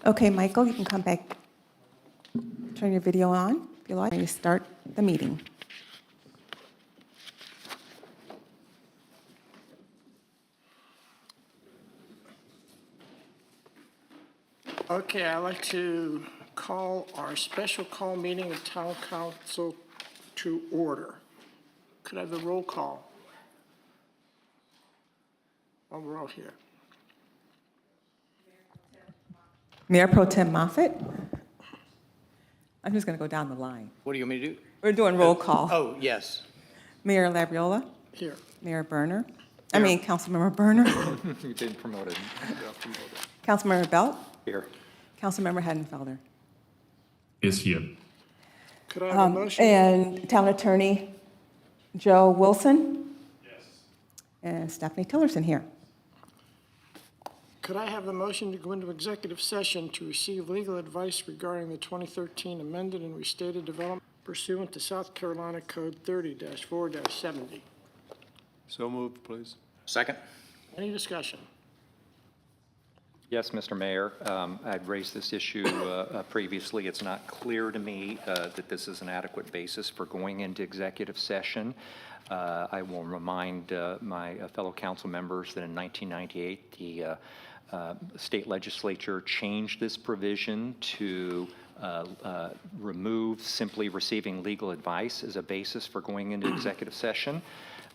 Okay, Michael, you can come back. Turn your video on if you like, and you start the meeting. Okay, I'd like to call our special call meeting of Town Council to order. Could I have the roll call? While we're all here. Mayor Pro Tem Moffett. I'm just going to go down the line. What do you want me to do? We're doing roll call. Oh, yes. Mayor Labriola, Here. Mayor Berner, Councilmember Berner, You didn't promote it. Councilmember Belt, Here. Councilmember Heddenfelder, Is here. Could I have a motion? and Town Attorney Joe Wilson. Yes. And Stephanie Tillerson here. Could I have the motion to go into executive session to receive legal advice regarding the 2013 amended and restated development pursuant to South Carolina Code 30-4-70? So moved, please. Second? Any discussion? Yes, Mr. Mayor, I'd raised this issue previously. It's not clear to me that this is an adequate basis for going into executive session. I will remind my fellow council members that in 1998, the state legislature changed this provision to remove simply receiving legal advice as a basis for going into executive session.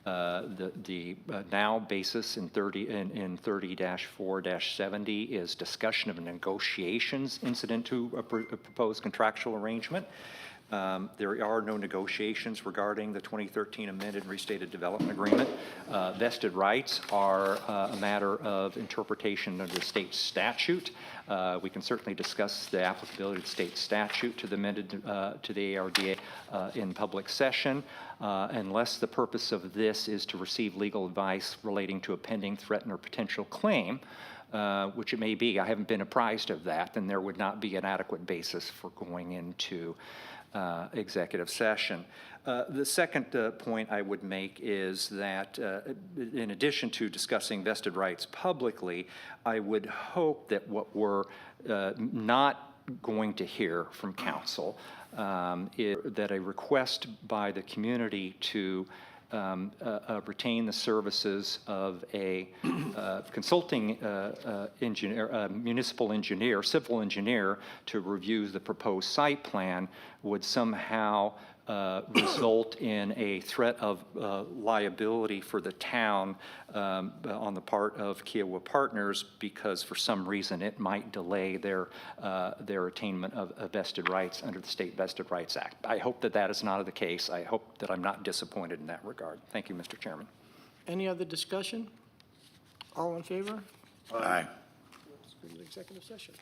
The now basis in 30-4-70 is discussion of negotiations incident to a proposed contractual arrangement. There are no negotiations regarding the 2013 amended and restated development agreement. Vested rights are a matter of interpretation of the state statute. We can certainly discuss the applicability of the state statute to the amended to the ARDA in public session, unless the purpose of this is to receive legal advice relating to a pending, threatened, or potential claim. Which it may be. I haven't been apprised of that, then there would not be an adequate basis for going into executive session. The second point I would make is that in addition to discussing vested rights publicly, I would hope that what we're not going to hear from council is that a request by the community to retain the services of a consulting engineer, municipal engineer, civil engineer to review the proposed site plan would somehow result in a threat of liability for the town on the part of Kiowa Partners, because for some reason it might delay their attainment of vested rights under the State Vested Rights Act. I hope that that is not the case. I hope that I'm not disappointed in that regard. Thank you, Mr. Chairman. Any other discussion? All in favor? Aye. Let's go to executive session.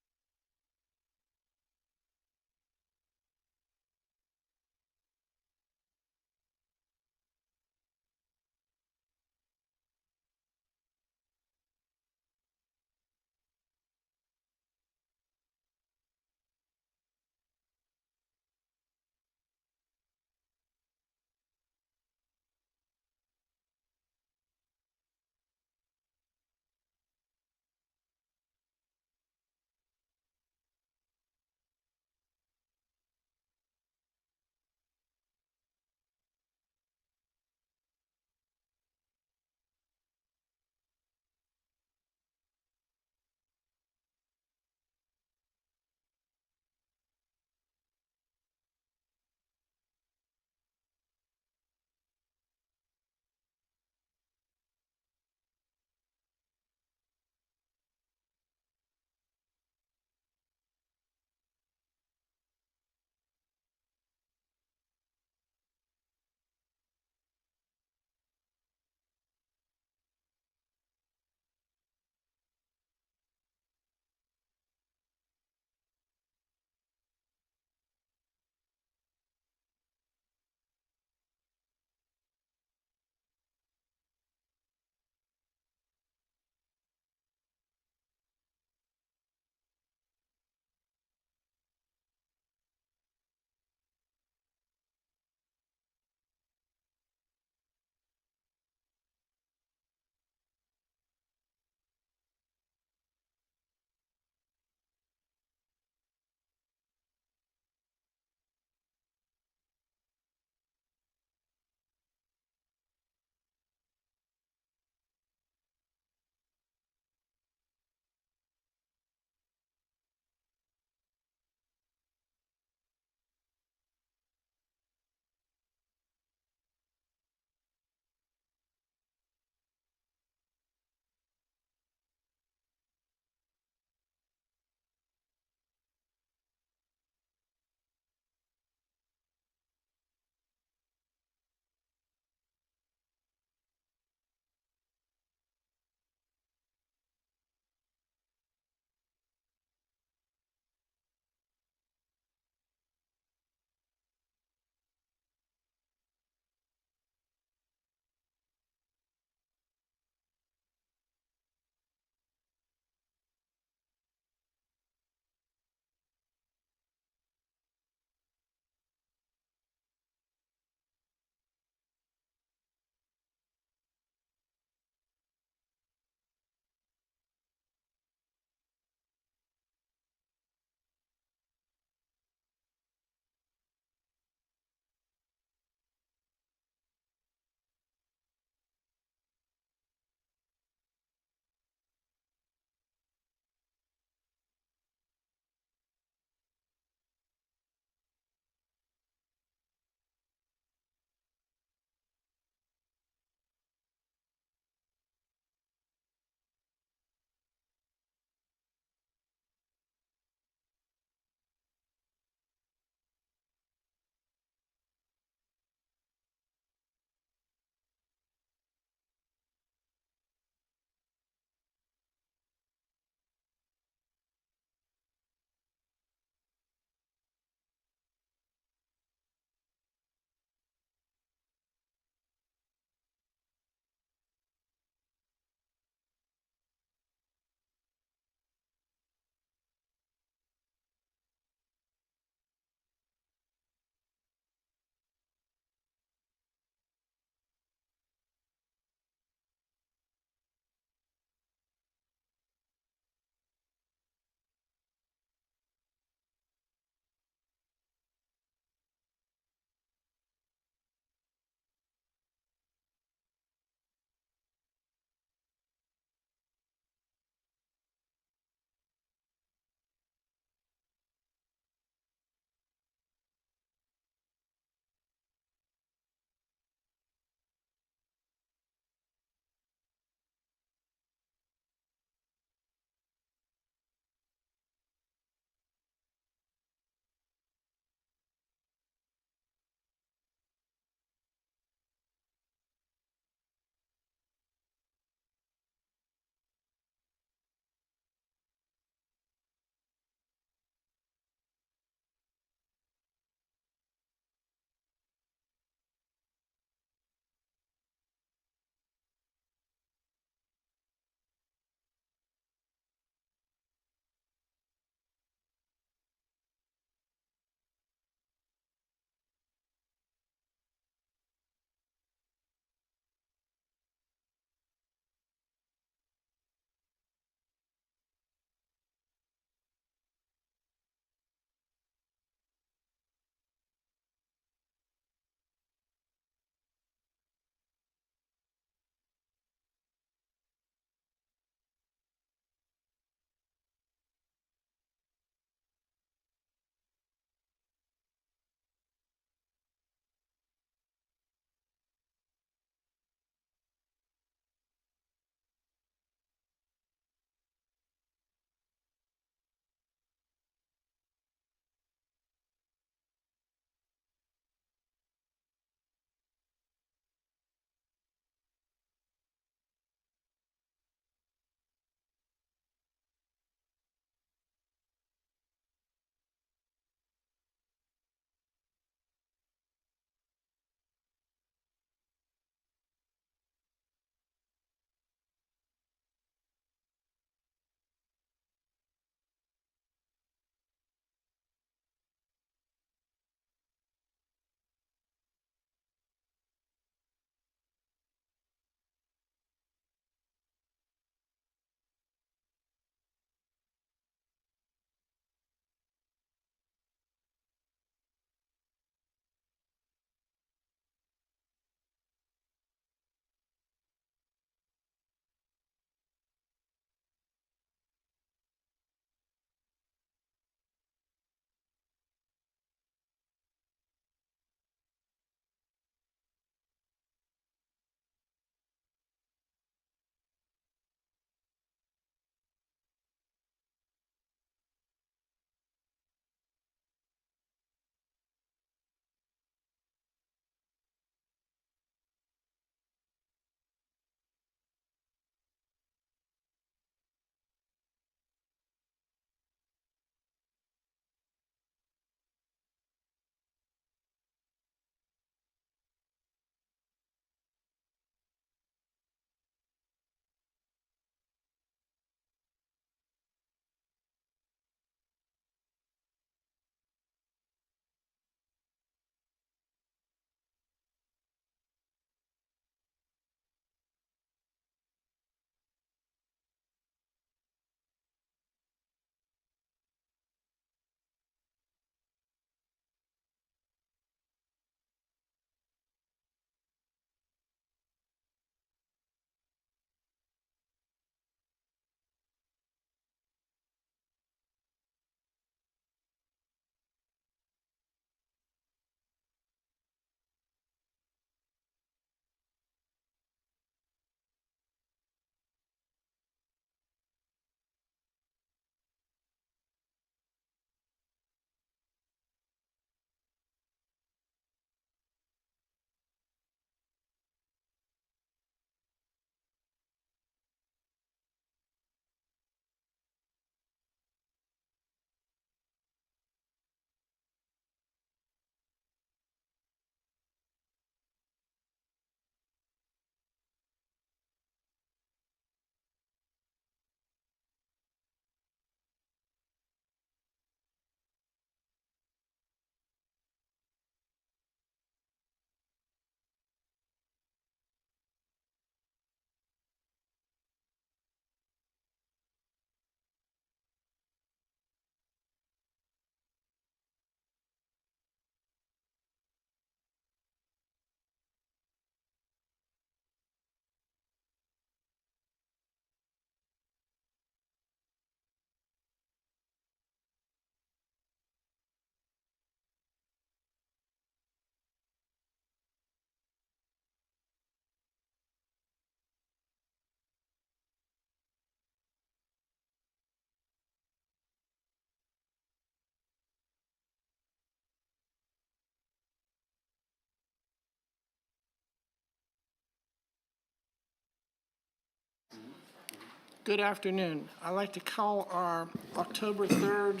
Good afternoon. I'd like to call our October 3rd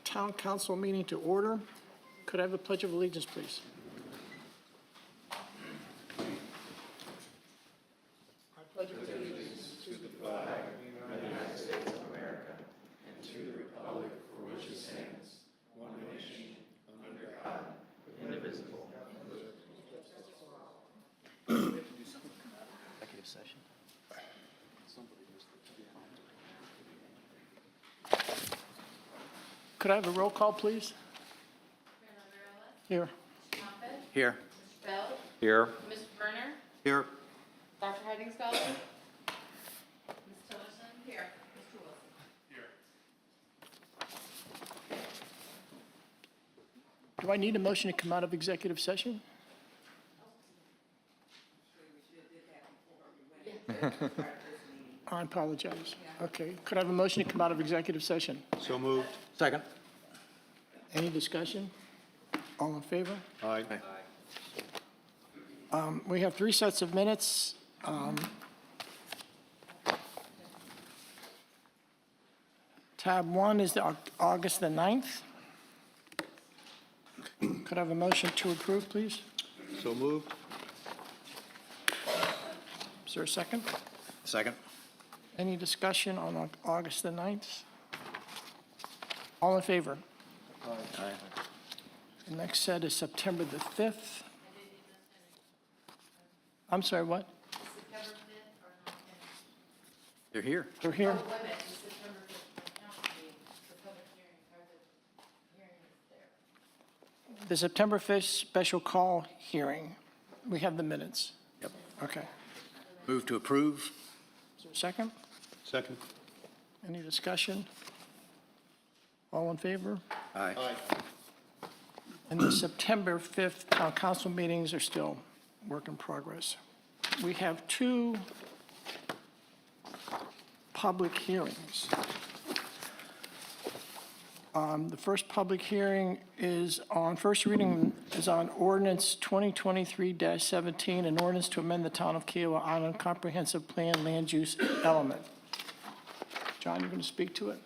Town Council meeting to order. Could I have a pledge of allegiance, please? Could I have a roll call, please? Here. Here. Mr. Bell? Here. Mr. Werner? Here. Dr. Heidingsfeld? Ms. Tillerson? Here. Mr. Wilson? Do I need a motion to come out of executive session? I apologize. Okay. Could I have a motion to come out of executive session? So moved. Second. Any discussion? All in favor? Aye. We have 3 sets of minutes. Tab 1 is the August the 9th. Could I have a motion to approve, please? So moved. Is there a second? Second. Any discussion on August the 9th? All in favor? Aye. The next set is September the 5th. I'm sorry, what? September 5th or not finished? They're here. They're here. Oh, wait a minute, the September 5th, the council meeting, the public hearing, or the hearing is there. The September 5th special call hearing. We have the minutes. Yep. Okay. Move to approve. Is there a second? Second. Any discussion? All in favor? Aye. And the September 5th town council meetings are still work in progress. We have 2 public hearings. The first public hearing is on, first reading is on ordinance 2023-17, an ordinance to amend the Town of Kiowa Island Comprehensive Plan land use element. John, you're going to speak to it?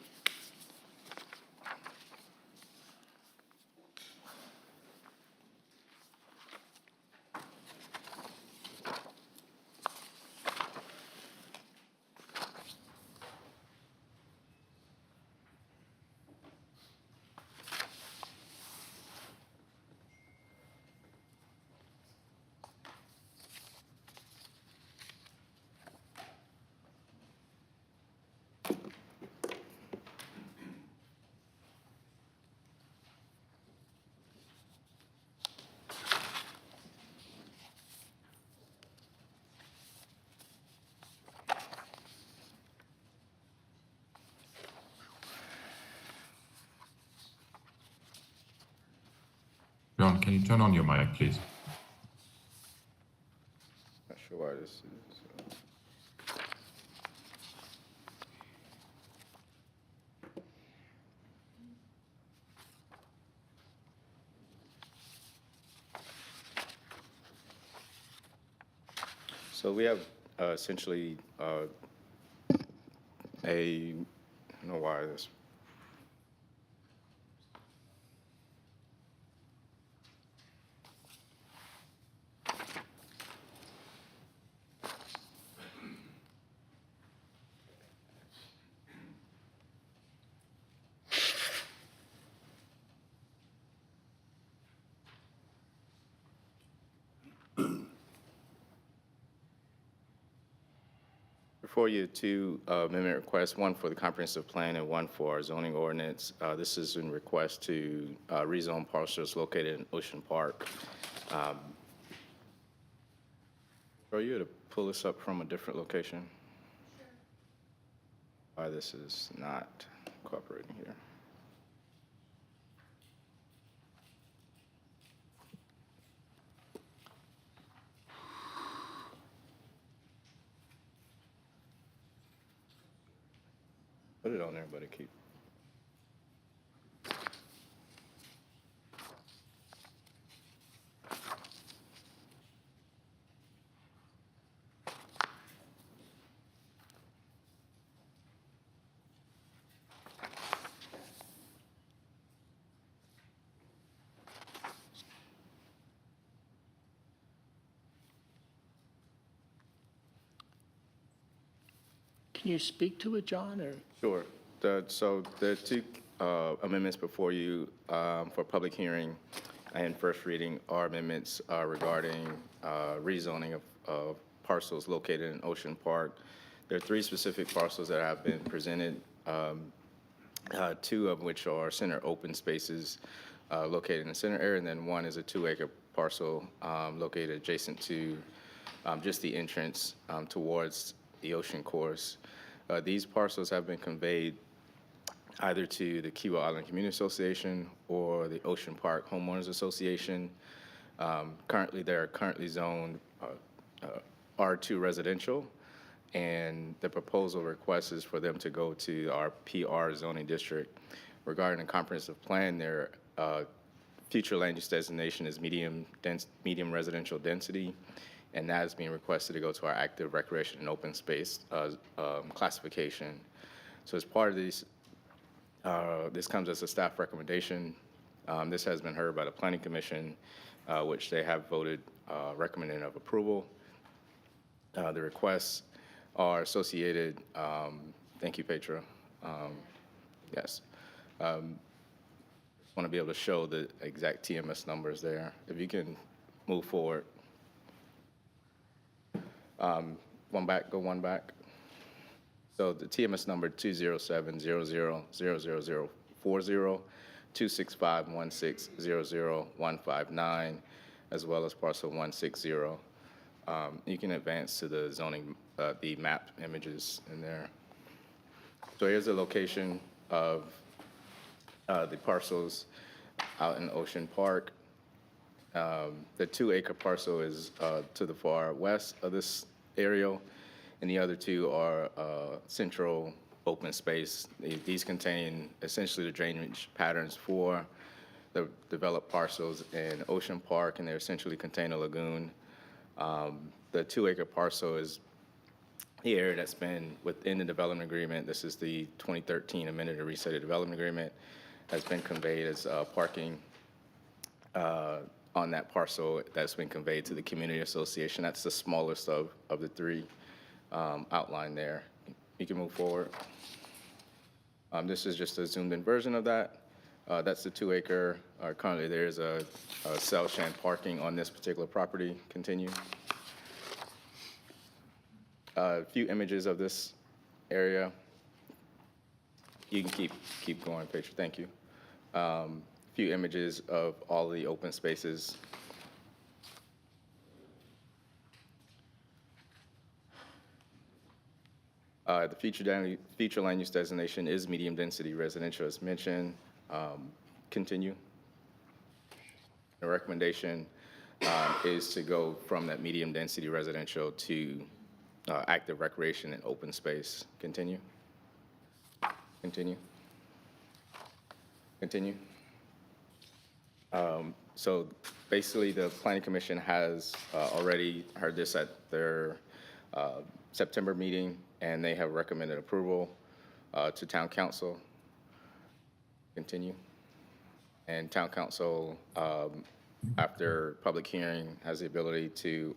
John, can you turn on your mic, please? Not sure why this is. So we have essentially I don't know why this. Before you, 2 amendment requests, one for the comprehensive plan and one for our zoning ordinance. This is in request to rezone parcels located in Ocean Park. Are you to pull this up from a different location? Sure. Why this is not cooperating here? Put it on there, but it keep. Can you speak to it, John, or? Sure. So the two amendments before you for public hearing and first reading are amendments regarding rezoning of parcels located in Ocean Park. There are three specific parcels that have been presented, two of which are center open spaces located in the center area, and then one is a 2-acre parcel located adjacent to just the entrance towards the ocean course. These parcels have been conveyed either to the Kiawah Island Community Association or the Ocean Park Homeowners Association. Currently, they're currently zoned R2 residential, and the proposal request is for them to go to our PR zoning district. Regarding the comprehensive plan, their future land use designation is medium residential density, and that is being requested to go to our active recreation and open space classification. So as part of these, this comes as a staff recommendation. This has been heard by the Planning Commission, which they have voted recommending of approval. The requests are associated, thank you, Petra. Yes. Want to be able to show the exact TMS numbers there. If you can move forward. One back, go one back. So the TMS number 207-00-00040, 265-16-00159, as well as parcel 160. You can advance to the zoning, the map images in there. So here's the location of the parcels out in Ocean Park. The 2-acre parcel is to the far west of this area, and the other two are central open space. These contain essentially the drainage patterns for the developed parcels in Ocean Park, and they essentially contain a lagoon. The 2-acre parcel is the area that's been within the development agreement. This is the 2013 amended and restated development agreement, has been conveyed as parking on that parcel that's been conveyed to the community association. That's the smallest of the three outlined there. You can move forward. This is just a zoomed in version of that. That's the 2-acre. Currently, there is a cell shan parking on this particular property. Continue. A few images of this area. You can keep going, Petra. Thank you. Few images of all the open spaces. The future land use designation is medium density residential, as mentioned. Continue. The recommendation is to go from that medium density residential to active recreation and open space. Continue. Continue. Continue. So basically, the Planning Commission has already heard this at their September meeting, and they have recommended approval to Town Council. Continue. And Town Council, after public hearing, has the ability to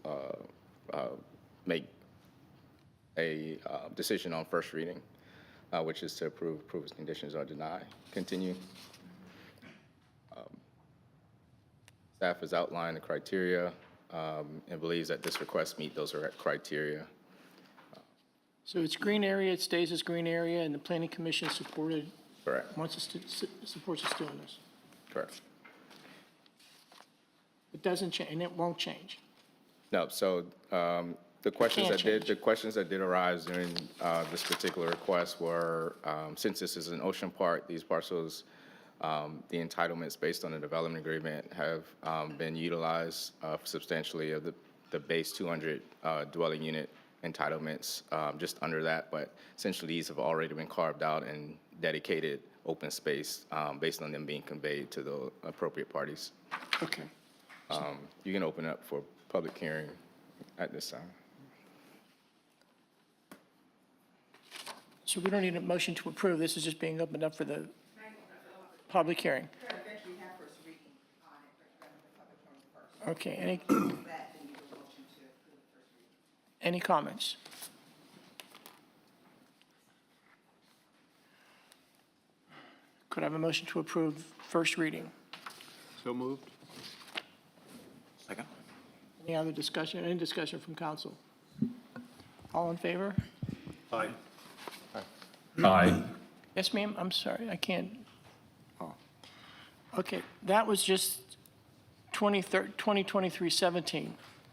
make a decision on first reading, which is to approve as conditions or deny. Continue. Staff has outlined the criteria and believes that this request meet those criteria. So it's green area, it stays as green area, and the Planning Commission supported, Correct. supports us doing this. Correct. It doesn't change, and it won't change. No, so the questions Can't change. the questions that did arise during this particular request were, since this is an ocean park, these parcels, the entitlements based on the development agreement have been utilized substantially of the base 200 dwelling unit entitlements just under that, but essentially these have already been carved out and dedicated open space based on them being conveyed to the appropriate parties. Okay. You can open up for public hearing at this time. So we don't need a motion to approve, this is just being opened up for the public hearing. Okay, any comments? Could I have a motion to approve first reading? So moved. Second. Any other discussion, any discussion from council? All in favor? Aye. Aye. Yes, ma'am, I'm sorry, I can't. Oh. Okay, that was just 2023-17.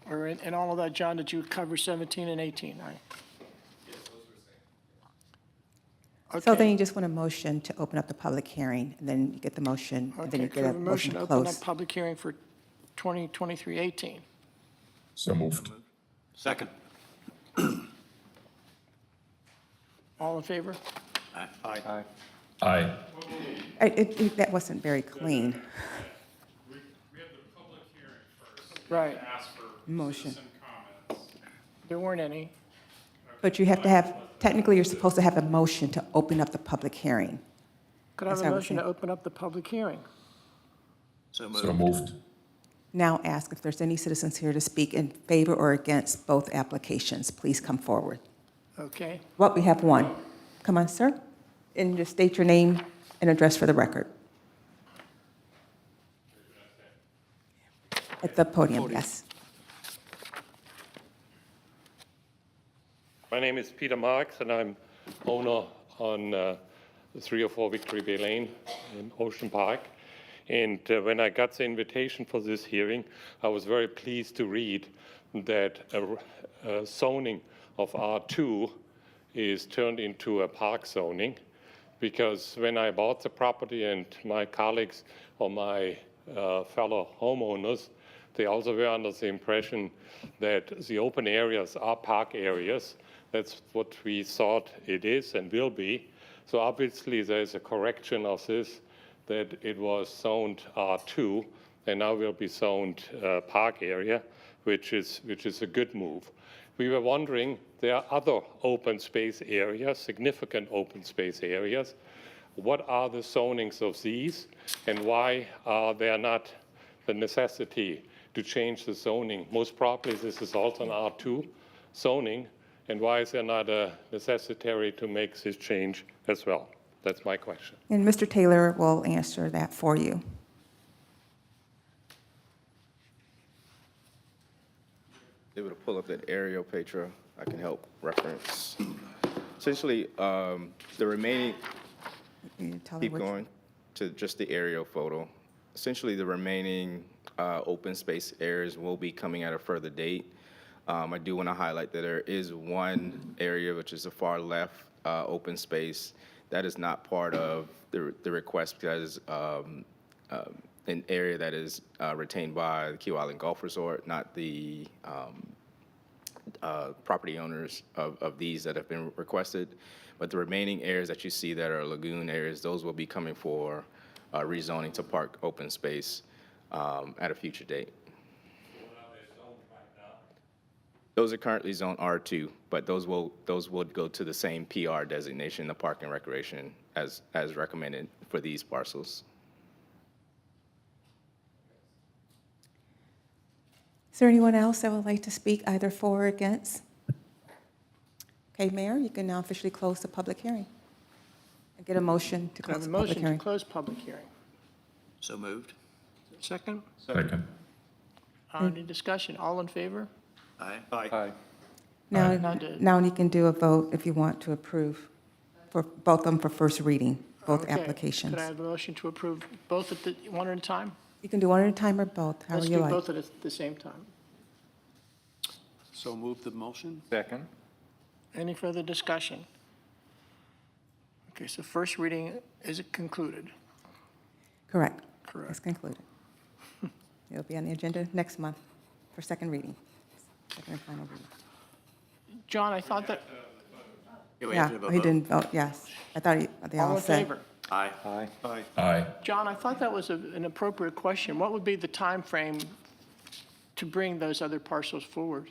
Or in all of that, John, did you cover 17 and 18? Aye. So then Okay. you just want a motion to open up the public hearing, and then you get the motion, and then Okay, you could I get a have motion to open up close. public hearing for 2023-18? So moved. Second. All in favor? Aye. Aye. That wasn't very clean. We have the public hearing first. Right, Ask for Motion. citizen comments. there weren't any. But you have to have, technically, you're supposed to have a motion to open up the public hearing. Could I have Yes, a I would motion say. to open up the public hearing? So So moved. moved. Now ask if there's any citizens here to speak in favor or against both applications. Please come forward. Okay, Well, we have one. Come on, sir, and just state your name and address for the record. At the podium, yes. My name is Peter Marks, and I'm owner on 304 Victory Bay Lane in Ocean Park. And when I got the invitation for this hearing, I was very pleased to read that a zoning of R2 is turned into a park zoning, because when I bought the property and my colleagues or my fellow homeowners, they also were under the impression that the open areas are park areas. That's what we thought it is and will be. So obviously there's a correction of this, that it was zoned R2 and now will be zoned park area, which is a good move. We were wondering, there are other open space areas, significant open space areas. What are the zonings of these, and why are there not the necessity to change the zoning? Most probably this is also an R2 zoning, and why is there not a necessity to make this change as well? That's my question. And Mr. Taylor will answer that for you. Able to pull up that aerial, Petra, I can help reference. Essentially, the remaining, Can you tell her keep which- going to just the aerial photo. Essentially, the remaining open space areas will be coming at a further date. I do want to highlight that there is one area, which is the far left open space, that is not part of the request, because an area that is retained by the Key Island Golf Resort, not the property owners of these that have been requested. But the remaining areas that you see that are lagoon areas, those will be coming for rezoning to park open space at a future date. Those are currently zone R2, but those would go to the same PR designation, the Park and Recreation, as recommended for these parcels. Is there anyone else that would like to speak either for or against? Okay, Mayor, you can now officially close the public hearing and get a motion to could I close have a the public motion to hearing. close public hearing? So moved. Second? Second. Any discussion? All in favor? Aye. Aye. Now, Not now you can do a vote if you want to approve for both of them for first reading, both Okay. applications. Could I have a motion to approve both at the, one at a time? You can do one at a time or both, however Let's you do like. both at the same time. So moved the motion? Second. Any further discussion? Okay, so first reading, is it concluded? Correct. Correct. It's concluded. It'll be on the agenda next month for second reading, second and final reading. John, I thought that, Yeah, we Yeah, have to he vote. didn't vote, yes. I thought they all all in said. favor? Aye. Aye. Aye. Aye. John, I thought that was an appropriate question. What would be the time frame to bring those other parcels forward?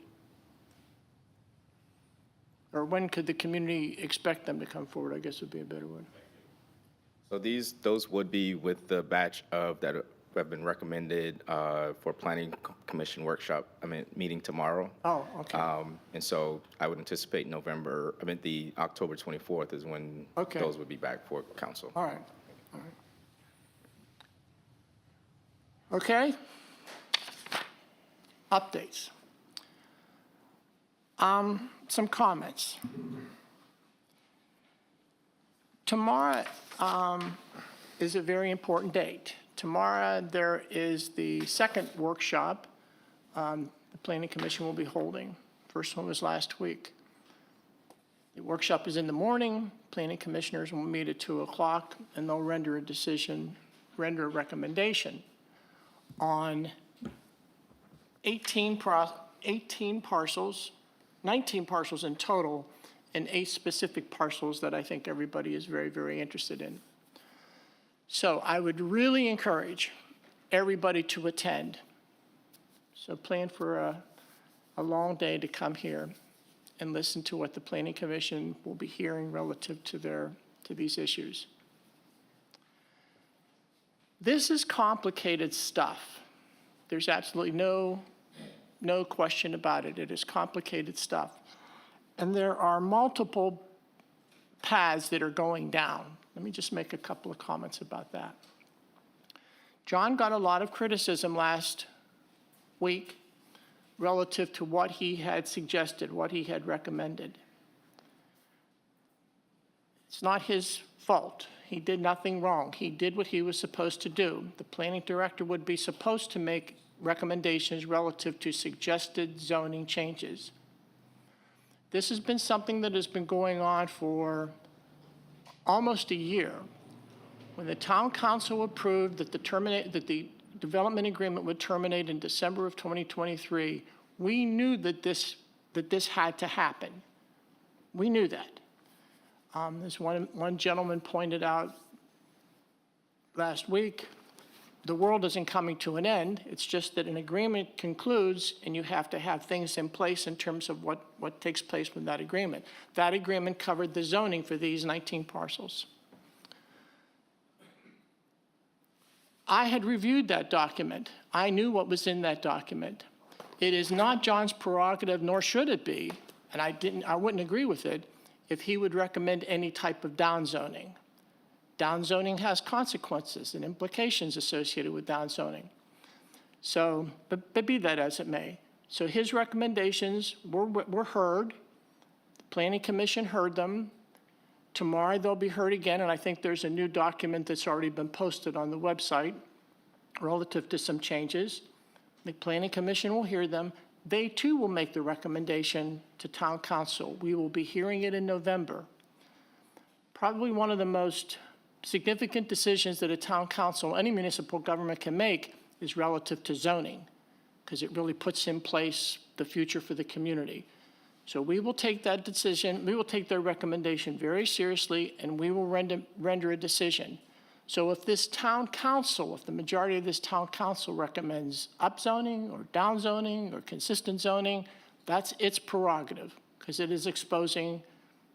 Or when could the community expect them to come forward, I guess would be a better word. So those would be with the batch of that have been recommended for Planning Commission workshop, meeting tomorrow. Oh, okay. And so I would anticipate the October 24th is when Okay. those would be back for council. All right, all right. Okay? Updates. Some comments. Tomorrow is a very important date. Tomorrow, there is the second workshop the Planning Commission will be holding. First one was last week. The workshop is in the morning. Planning commissioners will meet at 2 o'clock, and they'll render a decision, render a recommendation on 18 parcels, 19 parcels in total, and 8 specific parcels that I think everybody is very, very interested in. So I would really encourage everybody to attend. So plan for a long day to come here and listen to what the Planning Commission will be hearing relative to these issues. This is complicated stuff. There's absolutely no question about it. It is complicated stuff. And there are multiple paths that are going down. Let me just make a couple of comments about that. John got a lot of criticism last week relative to what he had suggested, what he had recommended. It's not his fault. He did nothing wrong. He did what he was supposed to do. The planning director would be supposed to make recommendations relative to suggested zoning changes. This has been something that has been going on for almost a year. When the town council approved that the development agreement would terminate in December of 2023, we knew that this had to happen. We knew that. As one gentleman pointed out last week, the world isn't coming to an end. It's just that an agreement concludes and you have to have things in place in terms of what takes place with that agreement. That agreement covered the zoning for these 19 parcels. I had reviewed that document. I knew what was in that document. It is not John's prerogative, nor should it be, and I wouldn't agree with it, if he would recommend any type of downzoning. Downzoning has consequences and implications associated with downzoning. So, but be that as it may. So his recommendations were heard. The Planning Commission heard them. Tomorrow they'll be heard again, and I think there's a new document that's already been posted on the website relative to some changes. The Planning Commission will hear them. They too will make the recommendation to Town Council. We will be hearing it in November. Probably one of the most significant decisions that a Town Council, any municipal government can make is relative to zoning, because it really puts in place the future for the community. So we will take that decision, we will take their recommendation very seriously, and we will render a decision. So if this town council, if the majority of this town council recommends upzoning or downzoning or consistent zoning, that's its prerogative, because it is exposing,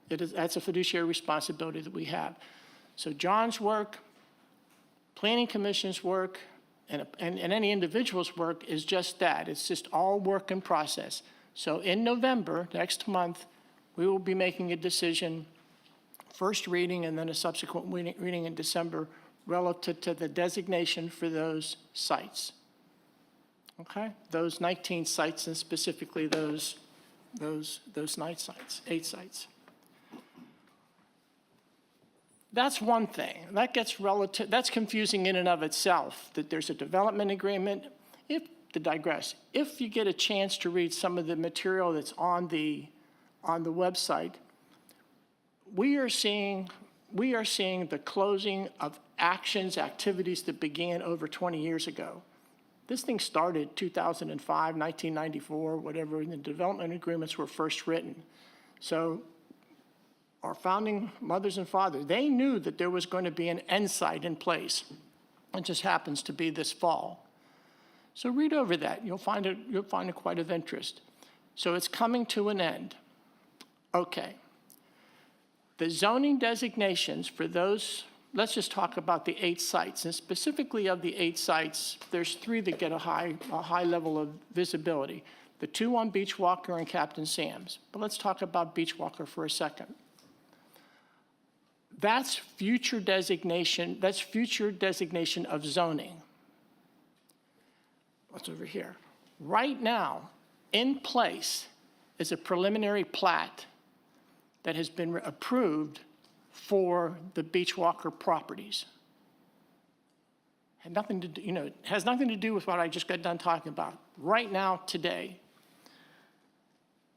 that's a fiduciary responsibility that we have. So John's work, Planning Commission's work, and any individual's work is just that. It's just all work in process. So in November, next month, we will be making a decision, first reading and then a subsequent reading in December, relative to the designation for those sites. Okay? Those 19 sites, and specifically those 9 sites, 8 sites. That's one thing. That gets relative, that's confusing in and of itself, that there's a development agreement. To digress, if you get a chance to read some of the material that's on the website, we are seeing the closing of activities that began over 20 years ago. This thing started 2005, 1994, whatever, and the development agreements were first written. So our founding mothers and fathers, they knew that there was going to be an end site in place. It just happens to be this fall. So read over that. You'll find it quite of interest. So it's coming to an end. Okay. The zoning designations for those, let's just talk about the 8 sites. And specifically of the 8 sites, there's 3 that get a high level of visibility. The 2 on Beachwalker and Captain Sam's. But let's talk about Beachwalker for a second. That's future designation of zoning. what's over here? Right now, in place is a preliminary plat that has been approved for the Beachwalker properties. Had nothing to do, it has nothing to do with what I just got done talking about. Right now, today,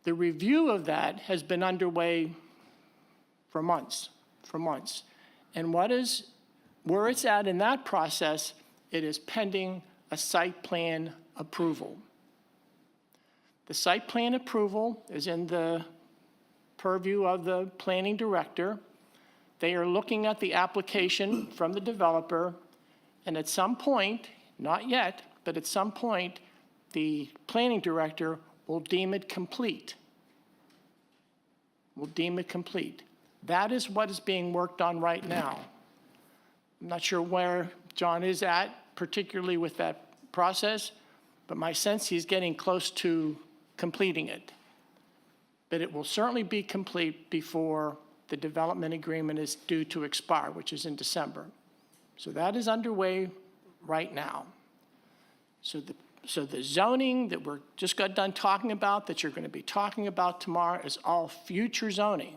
the review of that has been underway for months. And where it's at in that process, it is pending a site plan approval. The site plan approval is in the purview of the planning director. They are looking at the application from the developer, and at some point, not yet, but at some point, the planning director will deem it complete. That is what is being worked on right now. I'm not sure where John is at, particularly with that process, but my sense he's getting close to completing it. But it will certainly be complete before the development agreement is due to expire, which is in December. So that is underway right now. So the zoning that we're just got done talking about, that you're going to be talking about tomorrow, is all future zoning.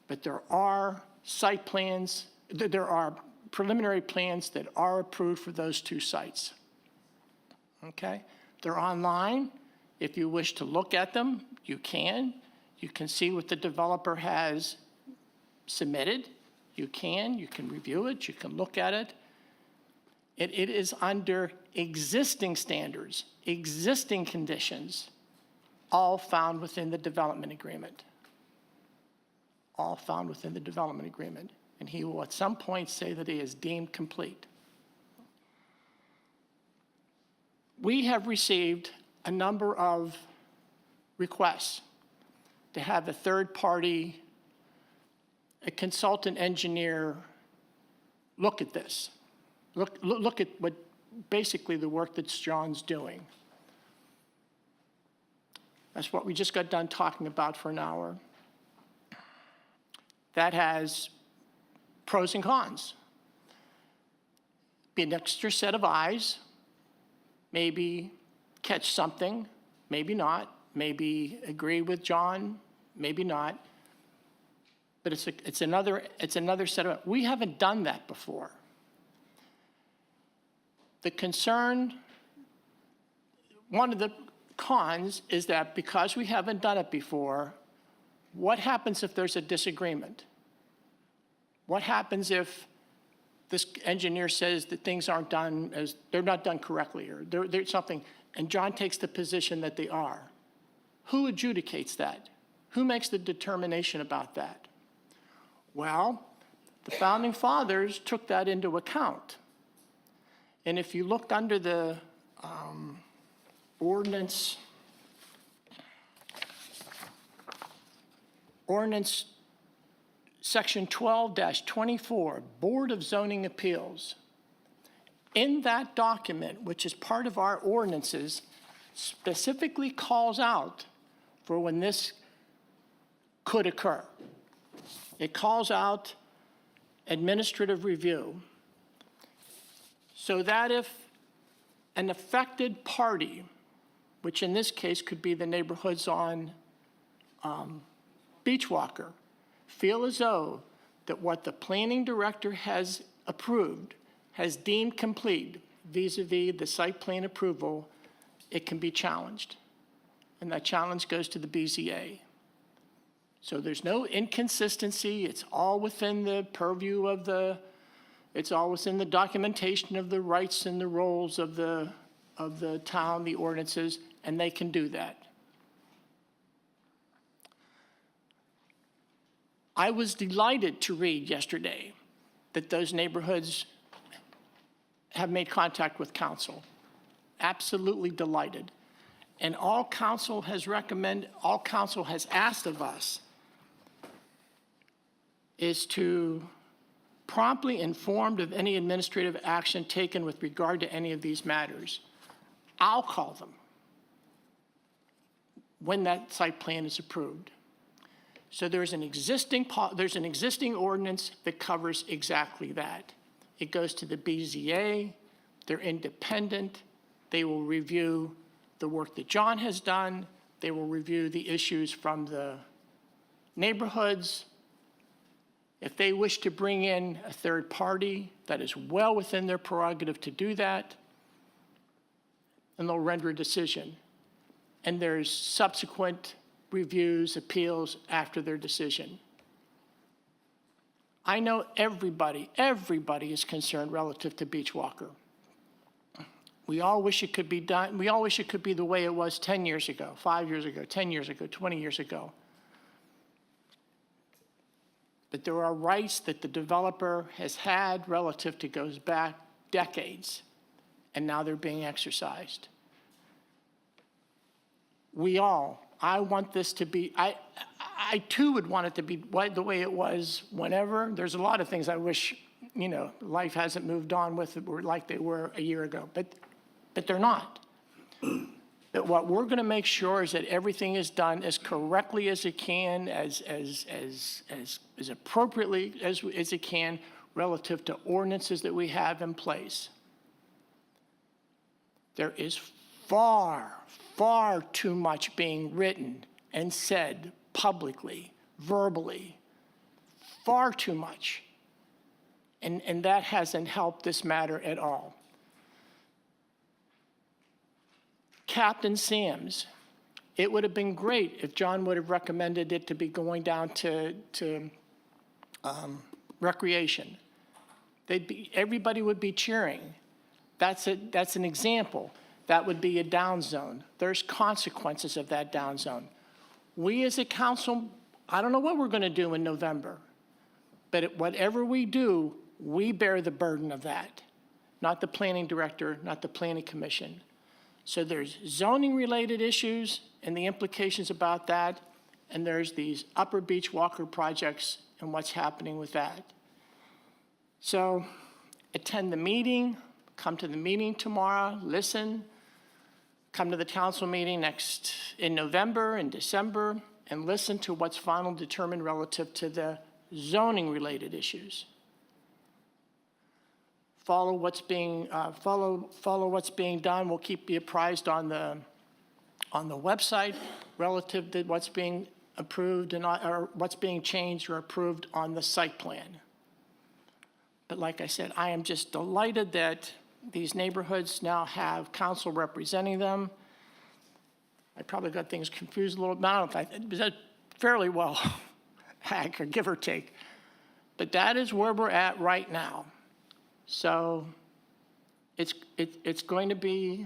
But there are site plans, there are preliminary plans that are approved for those two sites. Okay? They're online. If you wish to look at them, you can. You can see what the developer has submitted. You can review it, you can look at it. It is under existing standards, existing conditions, all found within the development agreement. All found within the development agreement. And he will at some point say that he is deemed complete. We have received a number of requests to have a third party, a consultant engineer, look at this. Look at what basically the work that John's doing. That's what we just got done talking about for an hour. That has pros and cons. Be an extra set of eyes, maybe catch something, maybe not, maybe agree with John, maybe not. But it's another set of, we haven't done that before. The concern, one of the cons is that because we haven't done it before, what happens if there's a disagreement? What happens if this engineer says that things aren't done as, they're not done correctly, or there's something, and John takes the position that they are? Who adjudicates that? Who makes the determination about that? Well, the founding fathers took that into account. And if you look under the ordinance section 12-24, Board of Zoning Appeals, in that document, which is part of our ordinances, specifically calls out for when this could occur. It calls out administrative review, so that if an affected party, which in this case could be the neighborhoods on Beachwalker, feel as though that what the planning director has approved, has deemed complete vis-a-vis the site plan approval, it can be challenged. And that challenge goes to the BZA. So there's no inconsistency. It's all within the purview of it's all within the documentation of the rights and the roles of the town, the ordinances, and they can do that. I was delighted to read yesterday that those neighborhoods have made contact with council. Absolutely delighted. And all council has asked of us is to promptly informed of any administrative action taken with regard to any of these matters. I'll call them when that site plan is approved. So there's an existing ordinance that covers exactly that. It goes to the BZA, they're independent, They will review the work that John has done. They will review the issues from the neighborhoods. If they wish to bring in a third party, that is well within their prerogative to do that, and they'll render a decision. And there's subsequent reviews, appeals after their decision. I know everybody is concerned relative to Beach Walker. We all wish it could be done. We all wish it could be the way it was 10 years ago, 5 years ago, 10 years ago, 20 years ago. But there are rights that the developer has had relative to goes back decades, and now they're being exercised. I want this to be, I too would want it to be the way it was whenever. There's a lot of things I wish, life hasn't moved on with like they were a year ago, but they're not. But what we're going to make sure is that everything is done as correctly as it can, as appropriately as it can relative to ordinances that we have in place. There is far too much being written and said publicly, verbally, far too much. And that hasn't helped this matter at all. Captain Sam's, it would have been great if John would have recommended it to be going down to recreation. Everybody would be cheering. That's an example. That would be a down zone. There's consequences of that down zone. We as a council, I don't know what we're going to do in November, but whatever we do, we bear the burden of that, not the planning director, not the planning commission. So there's zoning-related issues and the implications about that, and there's these Upper Beach Walker projects and what's happening with that. So attend the meeting, come to the meeting tomorrow, listen, come to the council meeting in November and December, and listen to what's finally determined relative to the zoning-related issues. Follow what's being done. We'll keep you apprised on the website relative to what's being approved or what's being changed or approved on the site plan. But like I said, I am just delighted that these neighborhoods now have council representing them. I probably got things confused a little bit. I don't know if it was fairly well, give or take. But that is where we're at right now. So it's going to be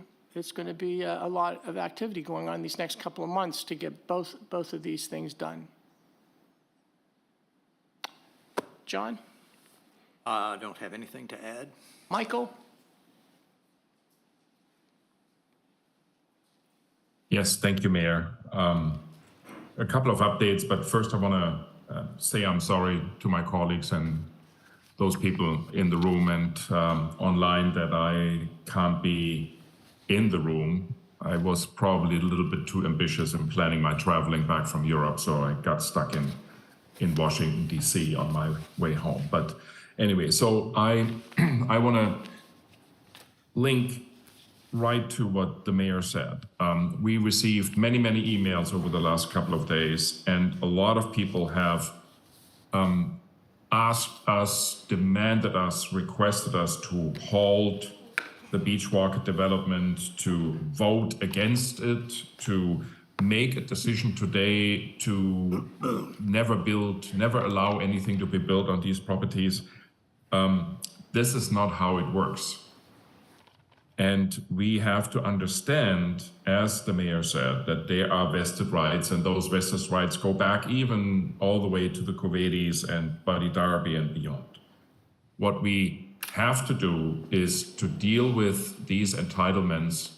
a lot of activity going on these next couple of months to get both of these things done. John? I don't have anything to add. Michael? Yes, thank you, Mayor. A couple of updates, but first I want to say I'm sorry to my colleagues and those people in the room and online that I can't be in the room. I was probably a little bit too ambitious in planning my traveling back from Europe, so I got stuck in Washington, D.C. on my way home. But anyway, so I want to link right to what the mayor said. We received many emails over the last couple of days, and a lot of people have asked us, demanded us, requested us to halt the Beach Walker development, to vote against it, to make a decision today to never allow anything to be built on these properties. This is not how it works. And we have to understand, as the mayor said, that there are vested rights, and those vested rights go back even all the way to the Covetis and Buddy Darby and beyond. What we have to do is to deal with these entitlements,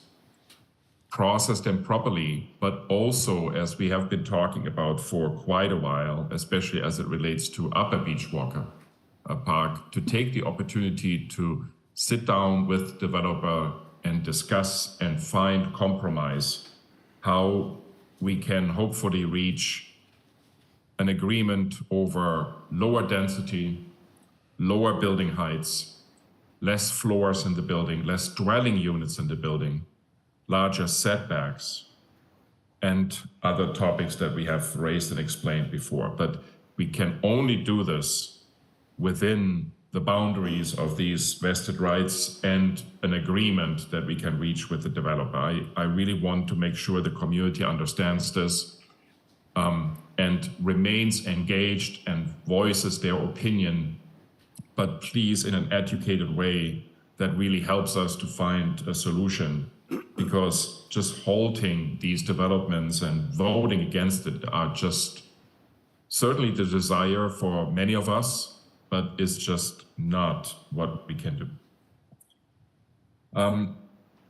process them properly, but also, as we have been talking about for quite a while, especially as it relates to Upper Beach Walker Park, to take the opportunity to sit down with the developer and discuss and find compromise how we can hopefully reach an agreement over lower density, lower building heights, less floors in the building, less dwelling units in the building, larger setbacks and other topics that we have raised and explained before. But we can only do this within the boundaries of these vested rights and an agreement that we can reach with the developer. I really want to make sure the community understands this and remains engaged and voices their opinion, but please in an educated way that really helps us to find a solution, because just halting these developments and voting against it are just certainly the desire for many of us, but it's just not what we can do.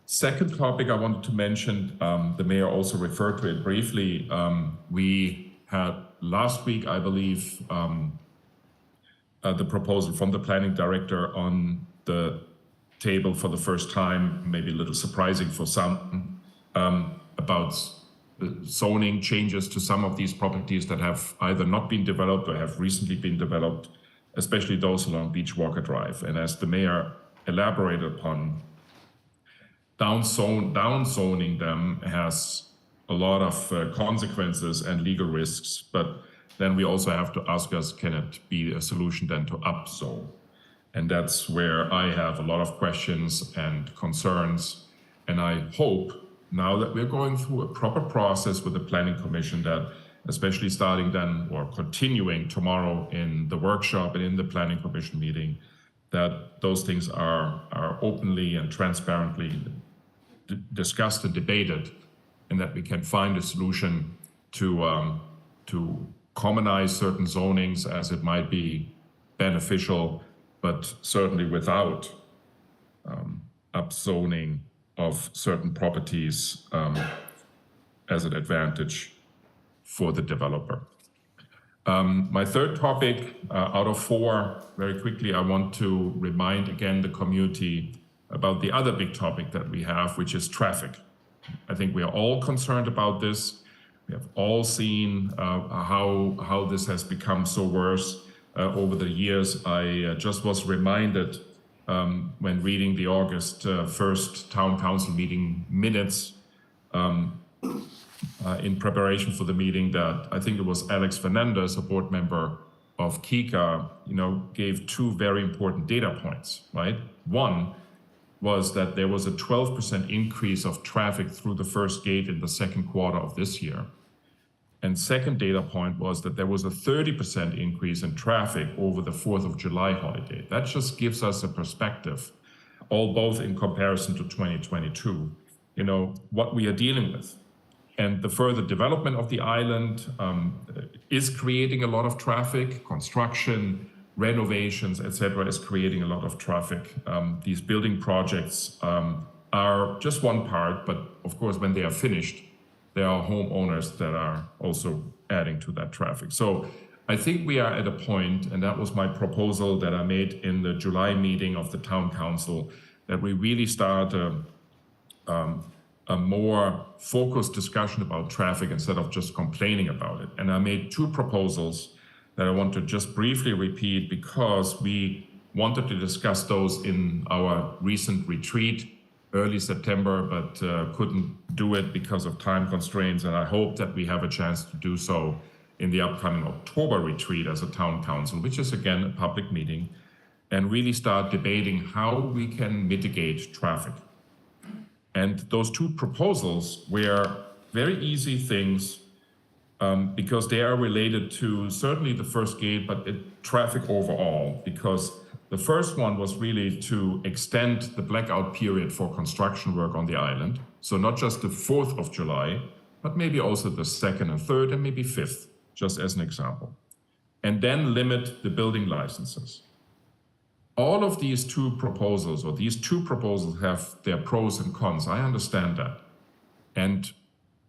Second topic I wanted to mention, the mayor also referred to it briefly. We had last week, I believe, the proposal from the planning director on the table for the first time, maybe a little surprising for some, about zoning changes to some of these properties that have either not been developed or have recently been developed, especially those along Beachwalker Drive. And as the mayor elaborated upon, downzoning them has a lot of consequences and legal risks, but then we also have to ask us, can it be a solution then to upzone? And that's where I have a lot of questions and concerns. And I hope now that we're going through a proper process with the Planning Commission, that especially starting then or continuing tomorrow in the workshop and in the Planning Commission meeting, that those things are openly and transparently discussed and debated, and that we can find a solution to commonize certain zonings as it might be beneficial, but certainly without upzoning of certain properties as an advantage for the developer. My third topic out of four, very quickly, I want to remind again the community about the other big topic that we have, which is traffic. I think we are all concerned about this. We have all seen how this has become so worse over the years. I just was reminded when reading the August 1st Town Council meeting minutes in preparation for the meeting, that I think it was Alex Fernandez, a board member of KICA, gave two very important data points, right? One was that there was a 12% increase of traffic through the first gate in the second quarter of this year. And second data point was that there was a 30% increase in traffic over the 4th of July holiday. That just gives us a perspective, both in comparison to 2022, what we are dealing with. And the further development of the island is creating a lot of traffic. Construction, renovations, etc., is creating a lot of traffic. These building projects are just one part, but of course, when they are finished, there are homeowners that are also adding to that traffic. So I think we are at a point, and that was my proposal that I made in the July meeting of the Town Council, that we really start a more focused discussion about traffic instead of just complaining about it. And I made two proposals that I want to just briefly repeat, because we wanted to discuss those in our recent retreat early September, but couldn't do it because of time constraints. And I hope that we have a chance to do so in the upcoming October retreat as a Town Council, which is again a public meeting, and really start debating how we can mitigate traffic. And those two proposals were very easy things because they are related to certainly the first gate, but traffic overall, because the first one was really to extend the blackout period for construction work on the island. So not just the 4th of July, but maybe also the 2nd and 3rd and maybe 5th, just as an example. And then limit the building licenses. All of these two proposals, or these two proposals, have their pros and cons. I understand that. And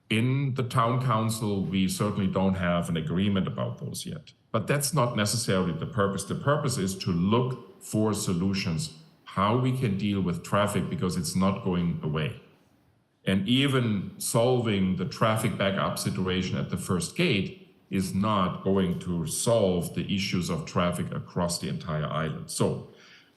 in the Town Council, we certainly don't have an agreement about those yet. But that's not necessarily the purpose. The purpose is to look for solutions, how we can deal with traffic, because it's not going away. And even solving the traffic backup situation at the first gate is not going to solve the issues of traffic across the entire island. So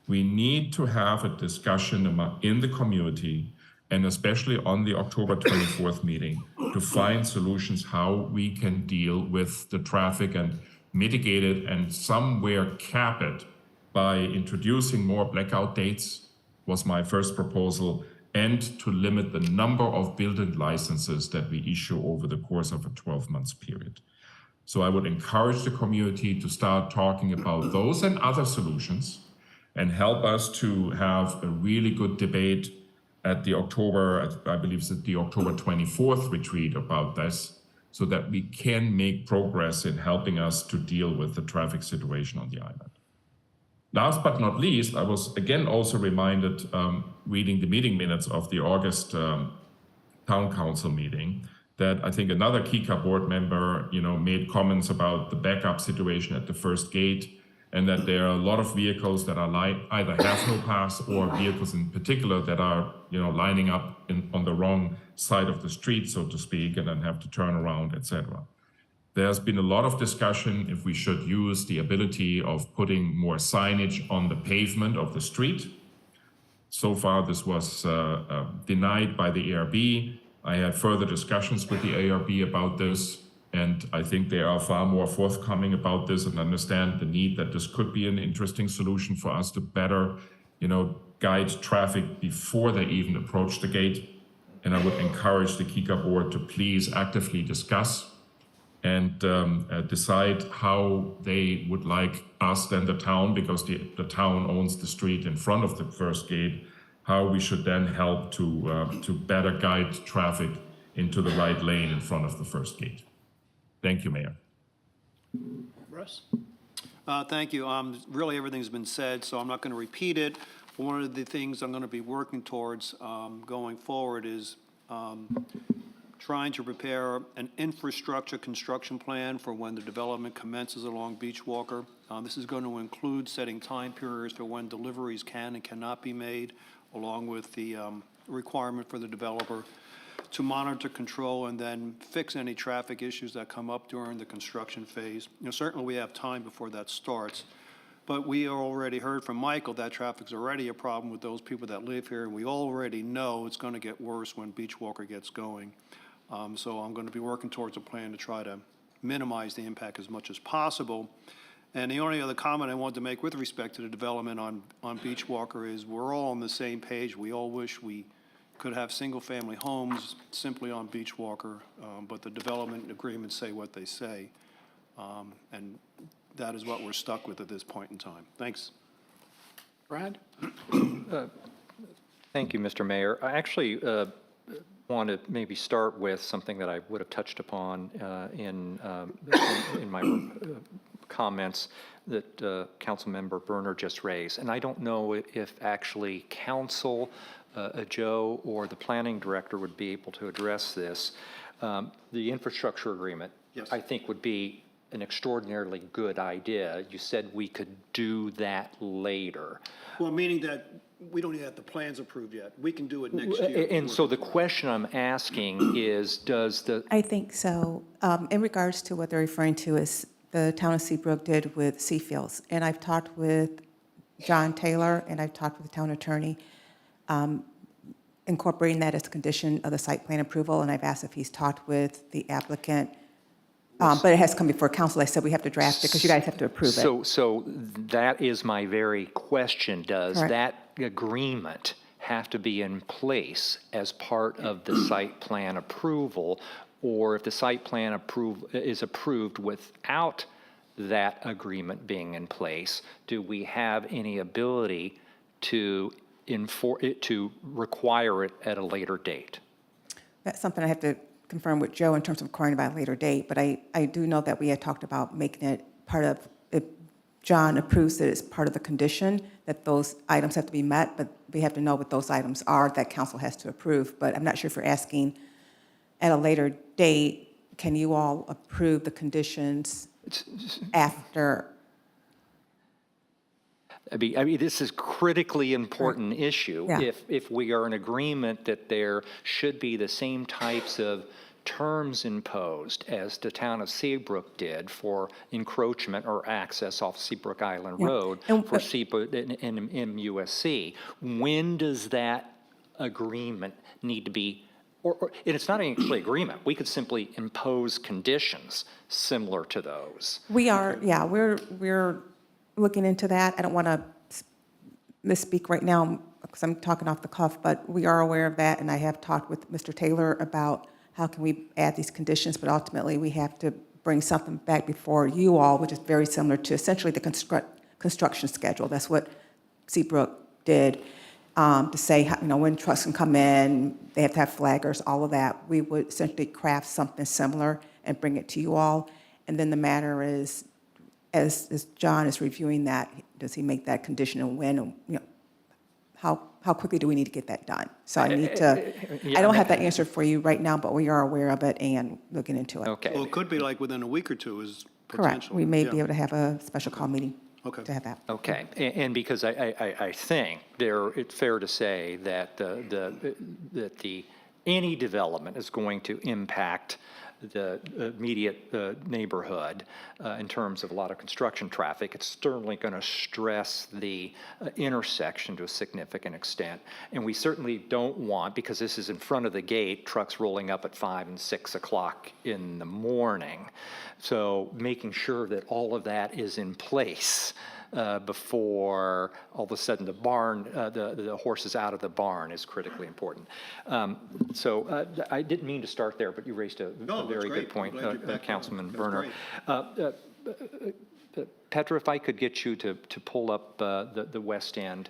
we need to have a discussion in the community and especially on the October 24th meeting, to find solutions how we can deal with the traffic and mitigate it and somewhere cap it by introducing more blackout dates, was my first proposal, and to limit the number of building licenses that we issue over the course of a 12-month period. So I would encourage the community to start talking about those and other solutions and help us to have a really good debate at the October, I believe it's at the October 24th retreat about this, so that we can make progress in helping us to deal with the traffic situation on the island. Last but not least, I was again also reminded, reading the meeting minutes of the August Town Council meeting, that I think another Kika board member, made comments about the backup situation at the first gate, and that there are a lot of vehicles that are either have no pass, or vehicles in particular that are, lining up on the wrong side of the street, so to speak, and then have to turn around, etc. There's been a lot of discussion if we should use the ability of putting more signage on the pavement of the street. So far, this was denied by the ARB. I had further discussions with the ARB about this, and I think they are far more forthcoming about this and understand the need that this could be an interesting solution for us to better, guide traffic before they even approach the gate. And I would encourage the Kika board to please actively discuss and decide how they would like us, then the town, because the town owns the street in front of the first gate, how we should then help to better guide traffic into the right lane in front of the first gate. Thank you, Mayor. Russ? Thank you. Really, everything's been said, so I'm not going to repeat it. One of the things I'm going to be working towards going forward is trying to prepare an infrastructure construction plan for when the development commences along Beach Walker. This is going to include setting time periods for when deliveries can and cannot be made, along with the requirement for the developer to monitor, control, and then fix any traffic issues that come up during the construction phase. Certainly we have time before that starts, but we already heard from Michael that traffic's already a problem with those people that live here, and we already know it's going to get worse when Beach Walker gets going. So I'm going to be working towards a plan to try to minimize the impact as much as possible. And the only other comment I wanted to make with respect to the development on Beach Walker is we're all on the same page. We all wish we could have single-family homes simply on Beach Walker, but the development agreements say what they say. And that is what we're stuck with at this point in time. Thanks. Brad? Thank you, Mr. Mayor. I actually want to maybe start with something that I would have touched upon in my comments that Councilmember Berner just raised. And I don't know if actually Council, Joe, or the Planning Director would be able to address this. The infrastructure agreement, Yes. I think, would be an extraordinarily good idea. You said we could do that later. Well, meaning that we don't even have the plans approved yet. We can do it next year. And so the question I'm asking is, does the, I think so. In regards to what they're referring to is the town of Seabrook did with Seafields. And I've talked with John Taylor and I've talked with the town attorney, incorporating that as a condition of the site plan approval. And I've asked if he's talked with the applicant. But it has come before council. I said we have to draft it because you guys have to approve it. so that is my very question. Does Correct. that agreement have to be in place as part of the site plan approval? Or if the site plan is approved without that agreement being in place, do we have any ability to require it at a later date? That's something I have to confirm with Joe in terms of requiring by a later date. But I do know that we had talked about making it part of, if John approves it as part of the condition, that those items have to be met, but we have to know what those items are that council has to approve. But I'm not sure if you're asking at a later date, can you all approve the conditions after? I mean, this is critically important issue. Yeah. If we are in agreement that there should be the same types of terms imposed as the town of Seabrook did for encroachment or access off Seabrook Island Yeah. Road And- for Seabrook and MUSC, when does that agreement need to be, and it's not actually agreement, we could simply impose conditions similar to those. We are, yeah, we're looking into that. I don't want to misspeak right now because I'm talking off the cuff, but we are aware of that, and I have talked with Mr. Taylor about how can we add these conditions, but ultimately we have to bring something back before you all, which is very similar to essentially the construction schedule. That's what Seabrook did, to say, when trucks can come in, they have to have flaggers, all of that. We would essentially craft something similar and bring it to you all. And then the matter is, as John is reviewing that, does he make that condition and when, how quickly do we need to get that done? So I need to, I don't have that answer for you right now, but we are aware of it and looking into it. Okay. Well, it could be like within a week or two is Correct. potential. We may Yeah. be able to have a special call meeting Okay. to have that. Okay, and because I think it's fair to say that any development is going to impact the immediate neighborhood in terms of a lot of construction traffic. It's certainly going to stress the intersection to a significant extent. And we certainly don't want, because this is in front of the gate, trucks rolling up at 5 and 6 o'clock in the morning. So making sure that all of that is in place before all of a sudden the barn, the horse is out of the barn is critically important. So I didn't mean to start there, but you raised a that's very great. good point, I'm glad you backed Councilman up. Werner. That's Petra, if I could get you to pull up the West End.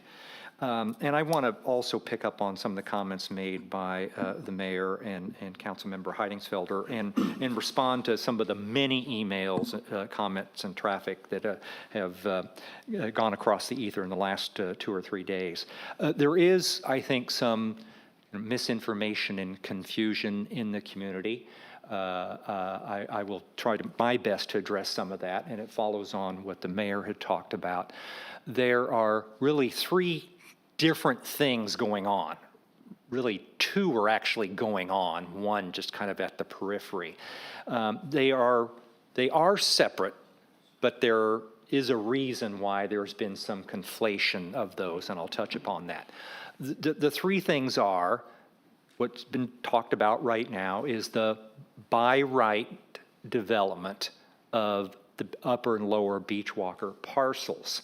And I want to also pick up on some of the comments made by the mayor and Councilmember Heidingsfelder and respond to some of the many emails, comments, and traffic that have gone across the ether in the last 2 or 3 days. There is, I think, some misinformation and confusion in the community. I will try my best to address some of that, and it follows on what the mayor had talked about. There are really 3 different things going on. Really, 2 are actually going on, one just kind of at the periphery. They are separate, but there is a reason why there's been some conflation of those, and I'll touch upon that. The 3 things are, what's been talked about right now is the by right development of the upper and lower Beachwalker parcels.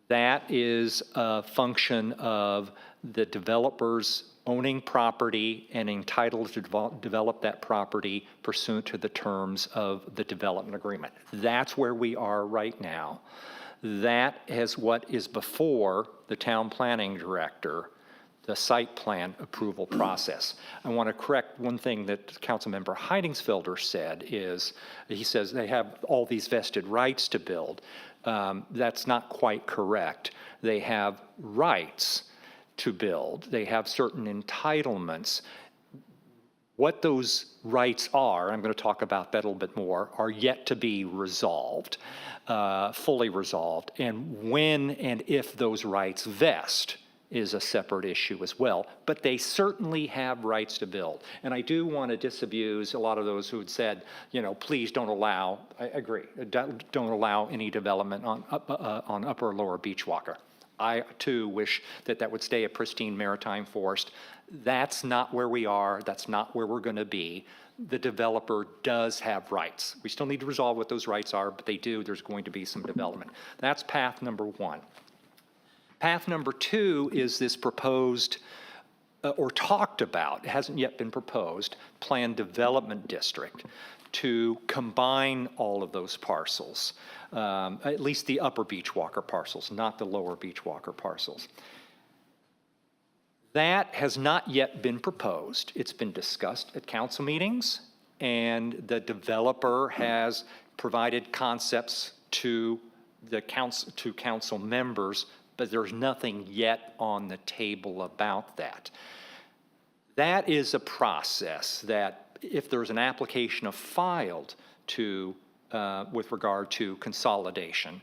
That is a function of the developers owning property and entitled to develop that property pursuant to the terms of the development agreement. That's where we are right now. That is what is before the town planning director, the site plan approval process. I want to correct one thing that Councilmember Heidingsfelder said is, he says they have all these vested rights to build. That's not quite correct. They have rights to build. They have certain entitlements. What those rights are, I'm going to talk about that a little bit more, are yet to be resolved, fully resolved. And when and if those rights vest is a separate issue as well. But they certainly have rights to build. And I do want to disabuse a lot of those who had said, please don't allow, I agree, don't allow any development on upper or lower Beachwalker. I, too, wish that would stay a pristine maritime forest. That's not where we are. That's not where we're going to be. The developer does have rights. We still need to resolve what those rights are, but they do. There's going to be some development. That's path number 1. Path number 2 is this proposed, or talked about, it hasn't yet been proposed, planned development district to combine all of those parcels, at least the upper Beachwalker parcels, not the lower Beachwalker parcels. That has not yet been proposed. It's been discussed at council meetings, and the developer has provided concepts to the council members, but there's nothing yet on the table about that. That is a process that, if there's an application filed to, with regard to consolidation,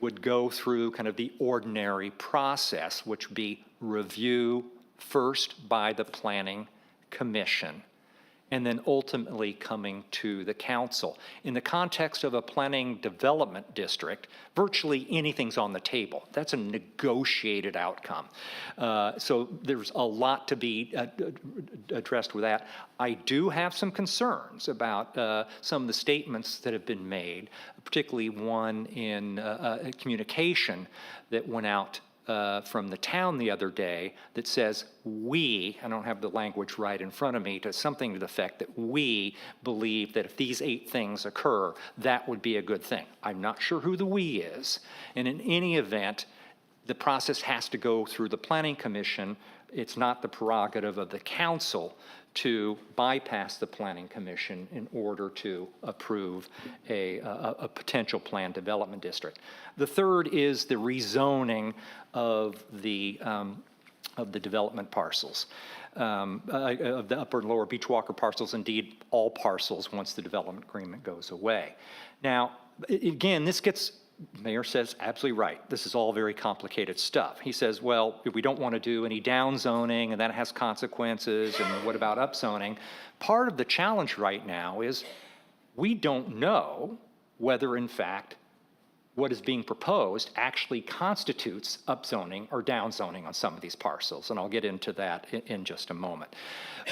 would go through kind of the ordinary process, which would be review first by the Planning Commission, and then ultimately coming to the council. In the context of a planning development district, virtually anything's on the table. That's a negotiated outcome. So there's a lot to be addressed with that. I do have some concerns about some of the statements that have been made, particularly one in communication that went out from the town the other day that says, we, I don't have the language right in front of me, to something to the effect that we believe that if these 8 things occur, that would be a good thing. I'm not sure who the we is. And in any event, the process has to go through the Planning Commission. It's not the prerogative of the council to bypass the Planning Commission in order to approve a potential planned development district. The third is the rezoning of the development parcels, of the upper and lower Beachwalker parcels, indeed all parcels once the development agreement goes away. Now, again, this gets, Mayor says absolutely right. This is all very complicated stuff. He says, well, if we don't want to do any downzoning and that has consequences, and what about upzoning? Part of the challenge right now is we don't know whether, in fact, what is being proposed actually constitutes upzoning or downzoning on some of these parcels, and I'll get into that in just a moment.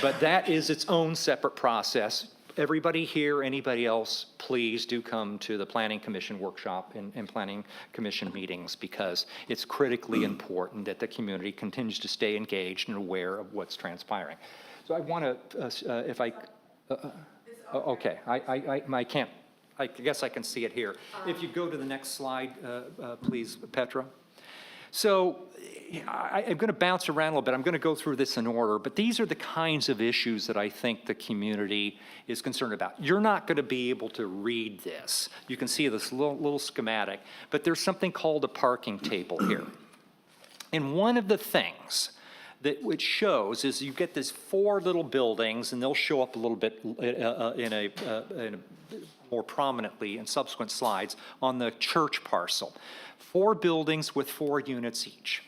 But that is its own separate process. Everybody here, anybody else, please do come to the Planning Commission workshop and Planning Commission meetings, because it's critically important that the community continues to stay engaged and aware of what's transpiring. So I want to, if I, okay, I can't, I guess I can see it here. If you go to the next slide, please, Petra. So I'm going to bounce around a little bit. I'm going to go through this in order, but these are the kinds of issues that I think the community is concerned about. You're not going to be able to read this. You can see this little schematic, but there's something called a parking table here. And one of the things that which shows is you get these 4 little buildings, and they'll show up a little bit in a more prominently in subsequent slides on the church parcel. 4 buildings with 4 units each.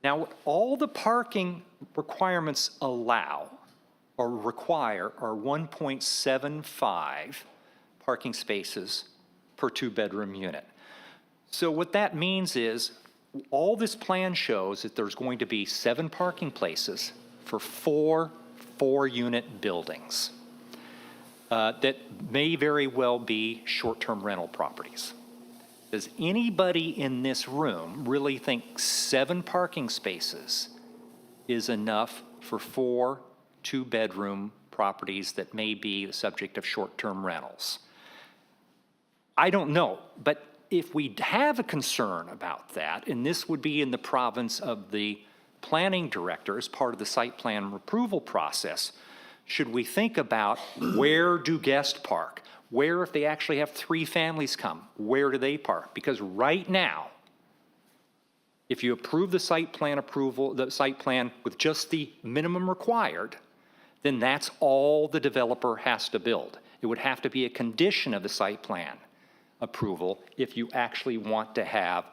Now, what all the parking requirements allow or require are 1.75 parking spaces per 2-bedroom unit. So what that means is all this plan shows that there's going to be 7 parking places for 4 4-unit buildings that may very well be short-term rental properties. Does anybody in this room really think 7 parking spaces is enough for 4 2-bedroom properties that may be the subject of short-term rentals? I don't know, but if we have a concern about that, and this would be in the province of the planning director as part of the site plan approval process, should we think about where do guests park? Where, if they actually have 3 families come, where do they park? Because right now, if you approve the site plan approval, the site plan with just the minimum required, then that's all the developer has to build. It would have to be a condition of the site plan approval if you actually want to have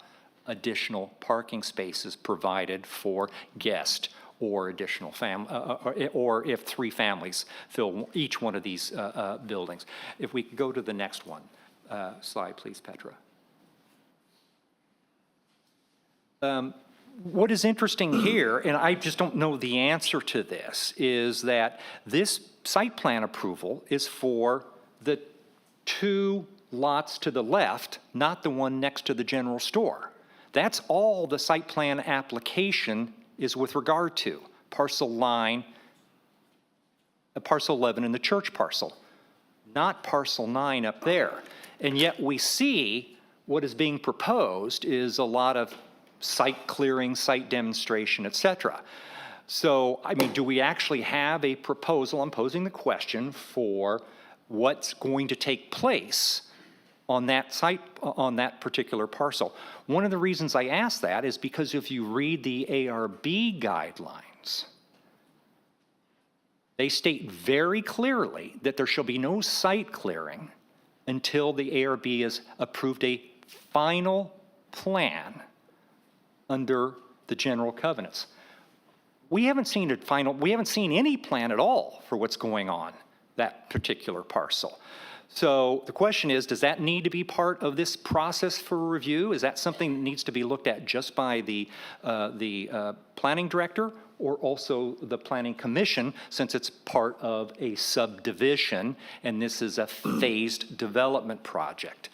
additional parking spaces provided for guests or additional or if 3 families fill each one of these buildings. If we could go to the next one, slide, please, Petra. What is interesting here, and I just don't know the answer to this, is that this site plan approval is for the 2 lots to the left, not the one next to the general store. That's all the site plan application is with regard to parcel 9, parcel 11 and the church parcel, not parcel 9 up there. And yet we see what is being proposed is a lot of site clearing, site demonstration, et cetera. So, I mean, do we actually have a proposal? I'm posing the question for what's going to take place on that site, on that particular parcel. One of the reasons I ask that is because if you read the ARB guidelines, they state very clearly that there shall be no site clearing until the ARB has approved a final plan under the general covenants. We haven't seen we haven't seen any plan at all for what's going on that particular parcel. So the question is, does that need to be part of this process for review? Is that something that needs to be looked at just by the planning director or also the planning commission, since it's part of a subdivision and this is a phased development project?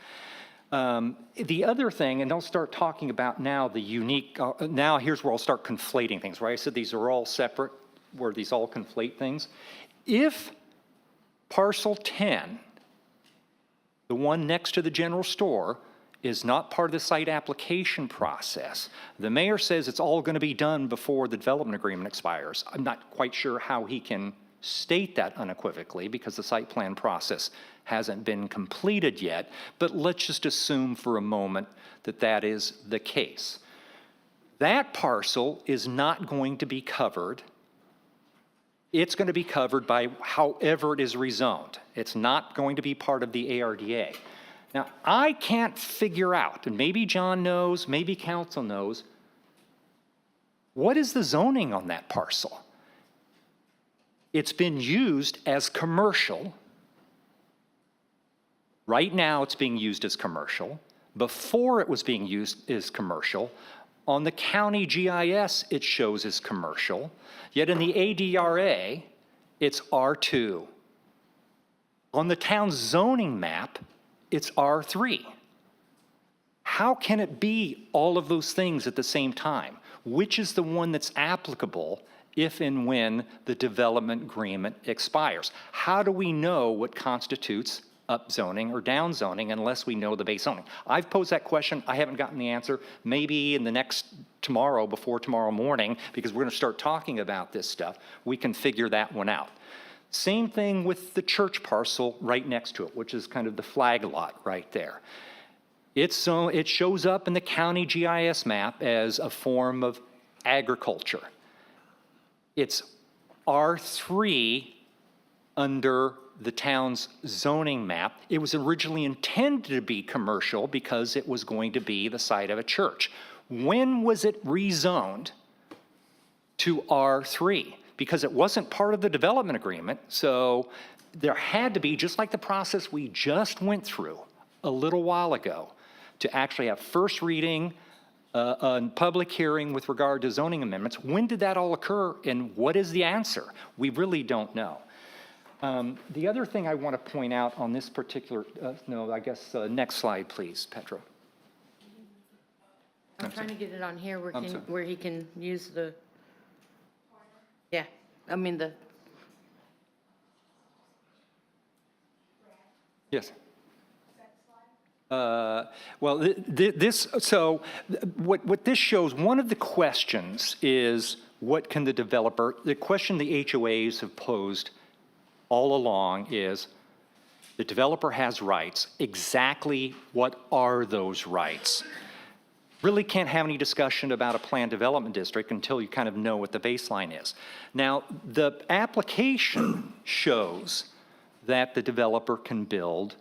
The other thing, and I'll start talking about now the unique, now here's where I'll start conflating things, right? I said these are all separate, where these all conflate things. If parcel 10, the one next to the general store, is not part of the site application process, the mayor says it's all going to be done before the development agreement expires. I'm not quite sure how he can state that unequivocally because the site plan process hasn't been completed yet, but let's just assume for a moment that that is the case. That parcel is not going to be covered. It's going to be covered by however it is rezoned. It's not going to be part of the ARDA. Now, I can't figure out, and maybe John knows, maybe council knows, what is the zoning on that parcel? It's been used as commercial. Right now, it's being used as commercial. Before it was being used as commercial, on the county GIS, it shows as commercial. Yet in the ADRA, it's R2. On the town's zoning map, it's R3. How can it be all of those things at the same time? Which is the one that's applicable if and when the development agreement expires? How do we know what constitutes upzoning or downzoning unless we know the base zoning? I've posed that question. I haven't gotten the answer. Maybe in the next tomorrow, before tomorrow morning, because we're going to start talking about this stuff, we can figure that one out. Same thing with the church parcel right next to it, which is kind of the flag lot right there. It shows up in the county GIS map as a form of agriculture. It's R3 under the town's zoning map. It was originally intended to be commercial because it was going to be the site of a church. When was it rezoned to R3? Because it wasn't part of the development agreement, so there had to be, just like the process we just went through a little while ago, to actually have first reading, a public hearing with regard to zoning amendments. When did that all occur, and what is the answer? We really don't know. The other thing I want to point out on this particular, next slide, please, Petra. I'm trying to get it on here where he can use the, yeah, I mean the, Yes. Well, what this shows, one of the questions is, what can the question the HOAs have posed all along is, the developer has rights. Exactly what are those rights? Really can't have any discussion about a planned development district until you kind of know what the baseline is. Now, the application shows that the developer can build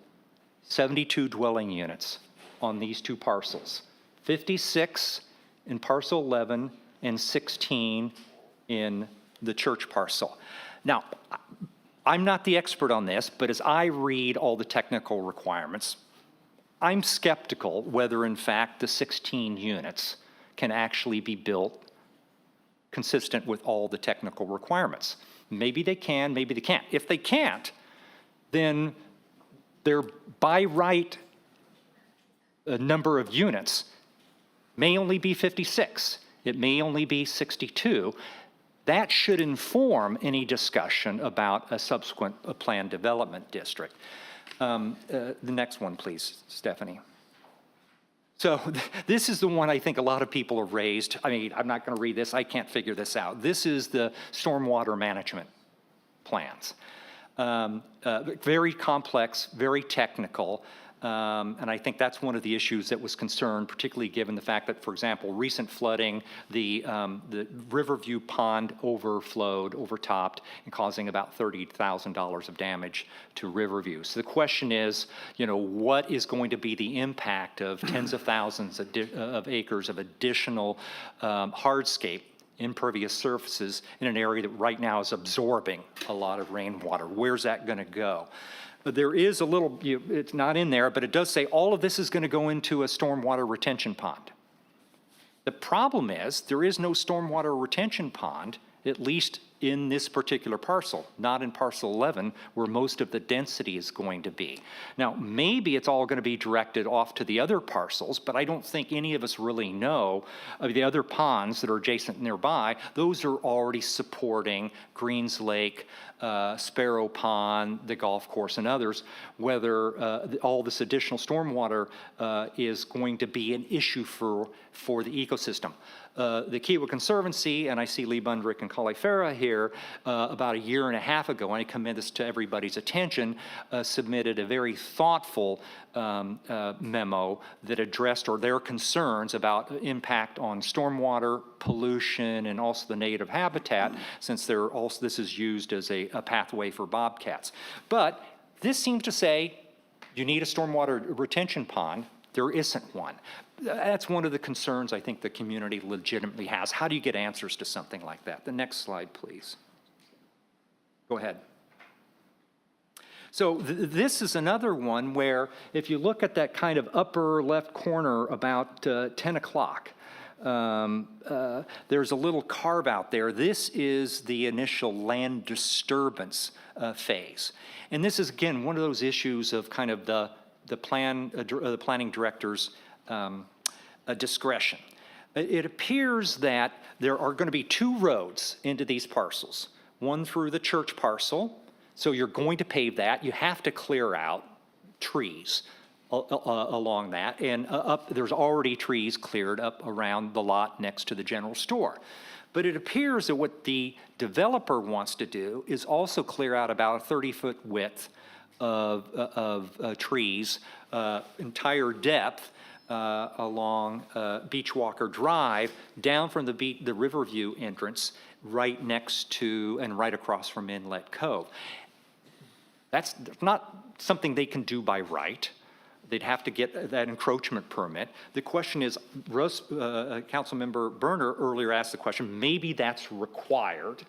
72 dwelling units on these two parcels, 56 in parcel 11 and 16 in the church parcel. Now, I'm not the expert on this, but as I read all the technical requirements, I'm skeptical whether, in fact, the 16 units can actually be built consistent with all the technical requirements. Maybe they can, maybe they can't. If they can't, then their by right number of units may only be 56. It may only be 62. That should inform any discussion about a subsequent planned development district. The next one, please, Stephanie. So this is the one I think a lot of people have raised. I mean, I'm not going to read this. I can't figure this out. This is the stormwater management plans. Very complex, very technical. And I think that's one of the issues that was concerned, particularly given the fact that, for example, recent flooding, the Riverview Pond overtopped, and causing about $30,000 of damage to Riverview. So the question is, what is going to be the impact of tens of thousands of acres of additional hardscape impervious surfaces in an area that right now is absorbing a lot of rainwater. Where's that going to go? But there is a little, it's not in there, but it does say all of this is going to go into a stormwater retention pond. The problem is there is no stormwater retention pond, at least in this particular parcel, not in parcel 11 where most of the density is going to be. Now, maybe it's all going to be directed off to the other parcels, but I don't think any of us really know of the other ponds that are adjacent nearby. Those are already supporting Greens Lake, Sparrow Pond, the golf course, and others, whether all this additional stormwater is going to be an issue for the ecosystem. The Kiowa Conservancy, and I see Lee Bundrick and Kali Farah here, about a year and a half ago, and I commend this to everybody's attention, submitted a very thoughtful memo that addressed their concerns about impact on stormwater, pollution, and also the native habitat, since this is used as a pathway for bobcats. But this seems to say you need a stormwater retention pond. There isn't one. That's one of the concerns I think the community legitimately has. How do you get answers to something like that? The next slide, please. Go ahead. So this is another one where if you look at that kind of upper left corner about 10 o'clock, there's a little carve out there. This is the initial land disturbance phase. And this is, again, one of those issues of kind of the planning director's discretion. It appears that there are going to be two roads into these parcels, one through the church parcel. So you're going to pave that. You have to clear out trees along that. And there's already trees cleared up around the lot next to the general store. But it appears that what the developer wants to do is also clear out about a 30-foot width of trees, entire depth along Beachwalker Drive, down from the Riverview entrance, right next to and right across from Inlet Cove. That's not something they can do by right. They'd have to get that encroachment permit. The question is, Councilmember Berner earlier asked the question, maybe that's required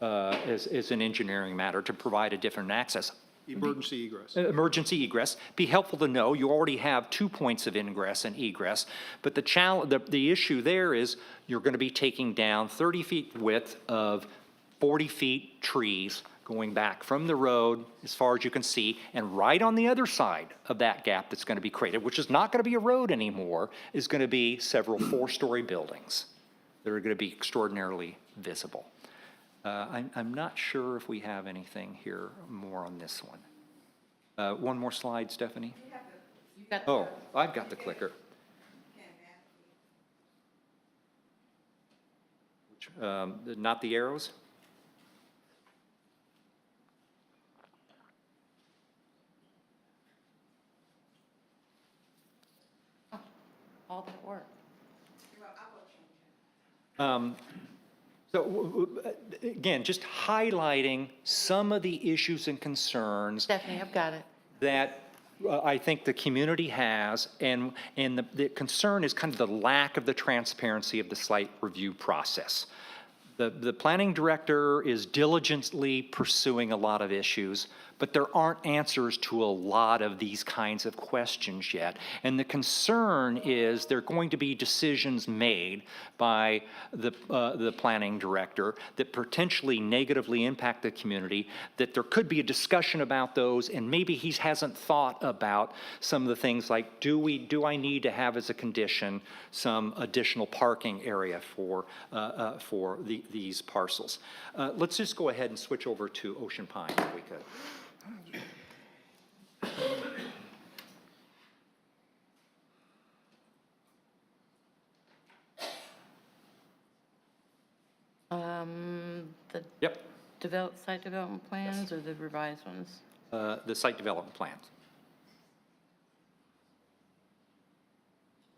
as an engineering matter to provide a different access. Emergency egress. Emergency egress. Be helpful to know you already have 2 points of ingress and egress, but the issue there is you're going to be taking down 30 feet width of 40 feet trees going back from the road as far as you can see, and right on the other side of that gap that's going to be created, which is not going to be a road anymore, is going to be several 4-story buildings that are going to be extraordinarily visible. I'm not sure if we have anything here more on this one. One more slide, Stephanie. You got Oh, I've got the clicker. Not the arrows? all that work. So again, just highlighting some of the issues and concerns Stephanie, I've got it. that I think the community has, and the concern is kind of the lack of the transparency of the site review process. The planning director is diligently pursuing a lot of issues, but there aren't answers to a lot of these kinds of questions yet. And the concern is there are going to be decisions made by the planning director that potentially negatively impact the community, that there could be a discussion about those, and maybe he hasn't thought about some of the things like, do I need to have as a condition some additional parking area for these parcels? Let's just go ahead and switch over to Ocean Pine if we could. The Yep, site development plans or the revised ones? the site development plans.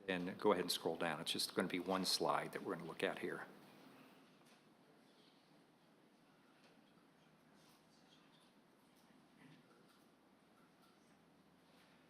And go ahead and scroll down. It's just going to be one slide that we're going to look at here.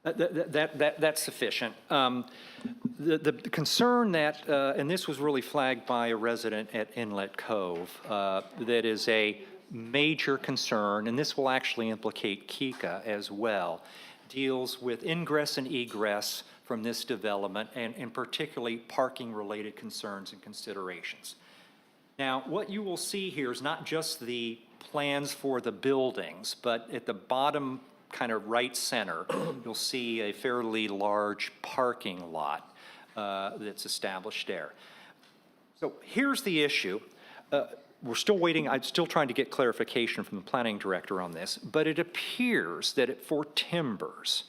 That's sufficient. The concern that, and this was really flagged by a resident at Inlet Cove, that is a major concern, and this will actually implicate Kika as well, deals with ingress and egress from this development, and particularly parking-related concerns and considerations. Now, what you will see here is not just the plans for the buildings, but at the bottom kind of right center, you'll see a fairly large parking lot that's established there. So here's the issue. We're still waiting, I'm still trying to get clarification from the planning director on this, but it appears that for Timbers,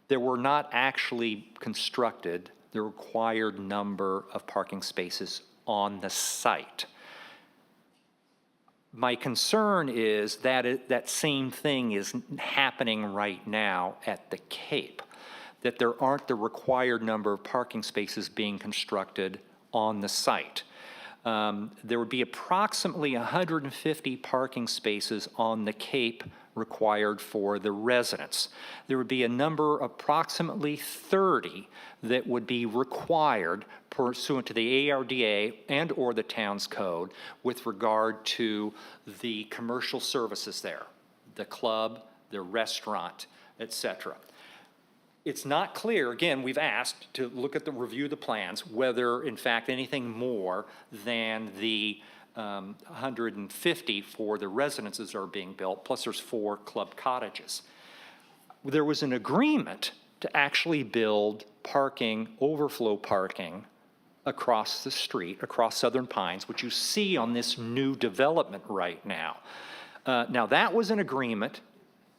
there were not actually constructed the required number of parking spaces on the site. My concern is that that same thing is happening right now at the Cape, that there aren't the required number of parking spaces being constructed on the site. There would be approximately 150 parking spaces on the Cape required for the residents. There would be a number, approximately 30, that would be required pursuant to the ARDA and or the town's code with regard to the commercial services there, the club, the restaurant, etc. It's not clear, again, we've asked to look at the review of the plans, whether in fact anything more than the 150 for the residences are being built, plus there's 4 club cottages. There was an agreement to actually build parking, overflow parking, across the street, across Southern Pines, which you see on this new development right now. Now that was an agreement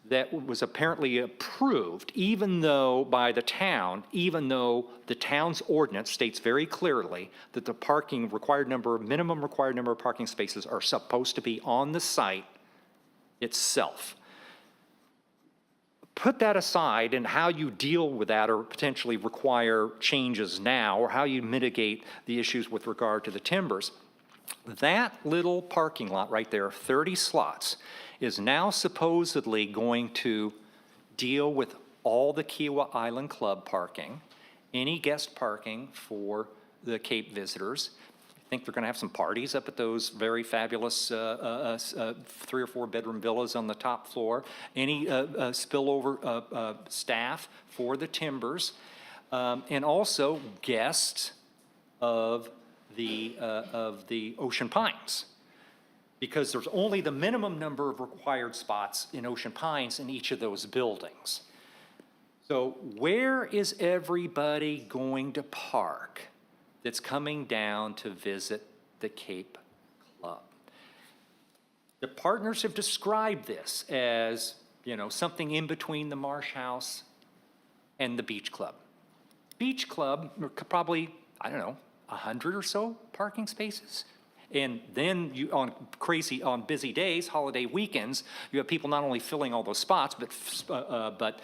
that was apparently approved, even though by the town, even though the town's ordinance states very clearly that the parking required number, minimum required number of parking spaces are supposed to be on the site itself. Put that aside, and how you deal with that or potentially require changes now, or how you mitigate the issues with regard to the Timbers. That little parking lot right there, 30 slots, is now supposedly going to deal with all the Kiowa Island Club parking, any guest parking for the Cape visitors. I think they're going to have some parties up at those very fabulous 3 or 4 bedroom villas on the top floor, any spillover staff for the Timbers, and also guests of the Ocean Pines, because there's only the minimum number of required spots in Ocean Pines in each of those buildings. So where is everybody going to park that's coming down to visit the Cape Club? The partners have described this as, something in between the Marsh House and the Beach Club. Beach Club, probably, 100 or so parking spaces. And then on busy days, holiday weekends, you have people not only filling all those spots, but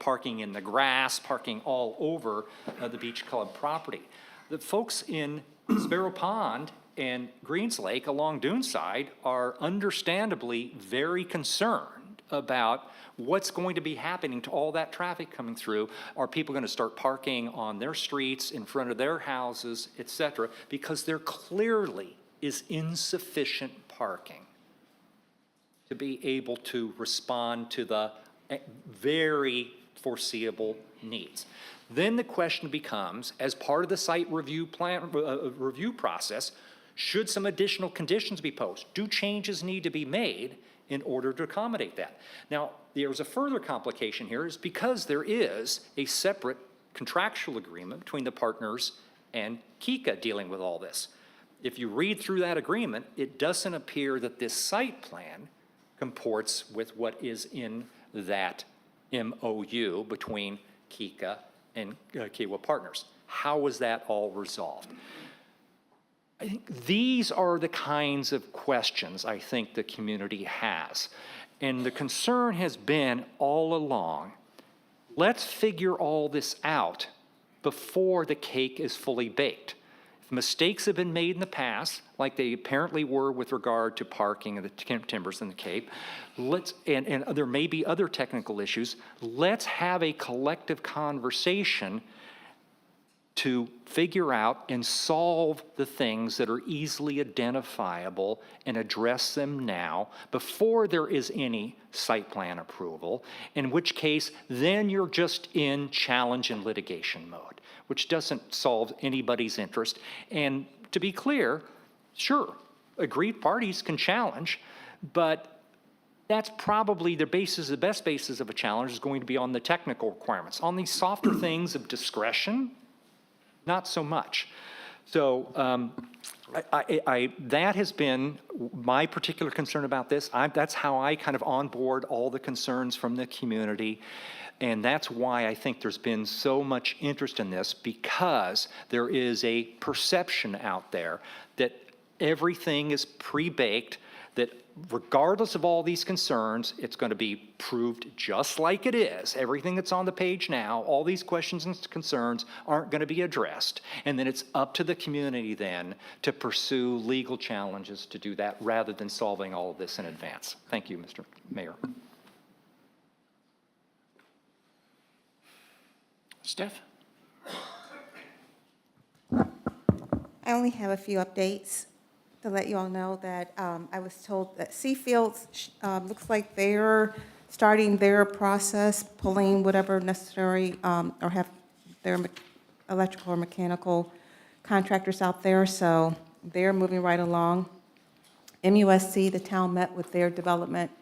parking in the grass, parking all over the Beach Club property. The folks in Sparrow Pond and Greens Lake along Duneside are understandably very concerned about what's going to be happening to all that traffic coming through. Are people going to start parking on their streets, in front of their houses, et cetera, because there clearly is insufficient parking to be able to respond to the very foreseeable needs. Then the question becomes, as part of the site review process, should some additional conditions be posed? Do changes need to be made in order to accommodate that? Now, there's a further complication here, is because there is a separate contractual agreement between the partners and Kika dealing with all this. If you read through that agreement, it doesn't appear that this site plan comports with what is in that MOU between Kika and Kiowa Partners. How was that all resolved? I think these are the kinds of questions I think the community has. And the concern has been all along, let's figure all this out before the cake is fully baked. mistakes have been made in the past, like they apparently were with regard to parking of the timbers in the Cape, and there may be other technical issues, let's have a collective conversation to figure out and solve the things that are easily identifiable and address them now before there is any site plan approval, in which case then you're just in challenge and litigation mode, which doesn't solve anybody's interest. And to be clear, sure, agreed parties can challenge, but that's probably the best basis of a challenge is going to be on the technical requirements. On these softer things of discretion, not so much. So that has been my particular concern about this. That's how I kind of onboard all the concerns from the community. And that's why I think there's been so much interest in this, because there is a perception out there that everything is pre-baked, that regardless of all these concerns, it's going to be proved just like it is. Everything that's on the page now, all these questions and concerns aren't going to be addressed. And then it's up to the community then to pursue legal challenges to do that rather than solving all of this in advance. Thank you, Mr. Mayor. Steph? I only have a few updates to let you all know that I was told that Seafields looks like they're starting their process, pulling whatever necessary, or have their electrical or mechanical contractors out there, so they're moving right along. MUSC, the town met with their development